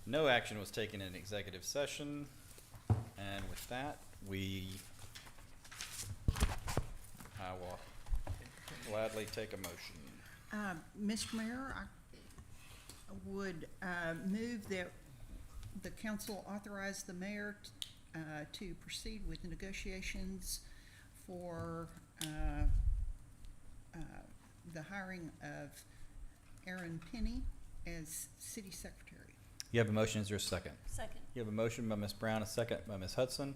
S1: No action was taken in executive session. And with that, I will gladly take a motion.
S2: Mr. Mayor, I would move that the council authorize the mayor to proceed with the negotiations for the hiring of Aaron Penny as city secretary.
S1: You have a motion, is there a second?
S6: Second.
S1: You have a motion by Ms. Brown, a second by Ms. Hudson.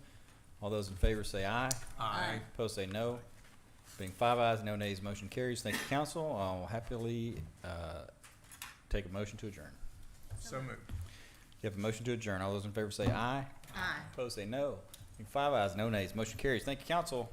S1: All those in favor say aye.
S8: Aye.
S1: Opposed say no. Being 5 ayes, no nays, motion carries. Thank you, council. I'll happily take a motion to adjourn.
S8: So moved.
S1: You have a motion to adjourn. All those in favor say aye.
S2: Aye.
S1: Opposed say no. Being 5 ayes, no nays, motion carries. Thank you, council.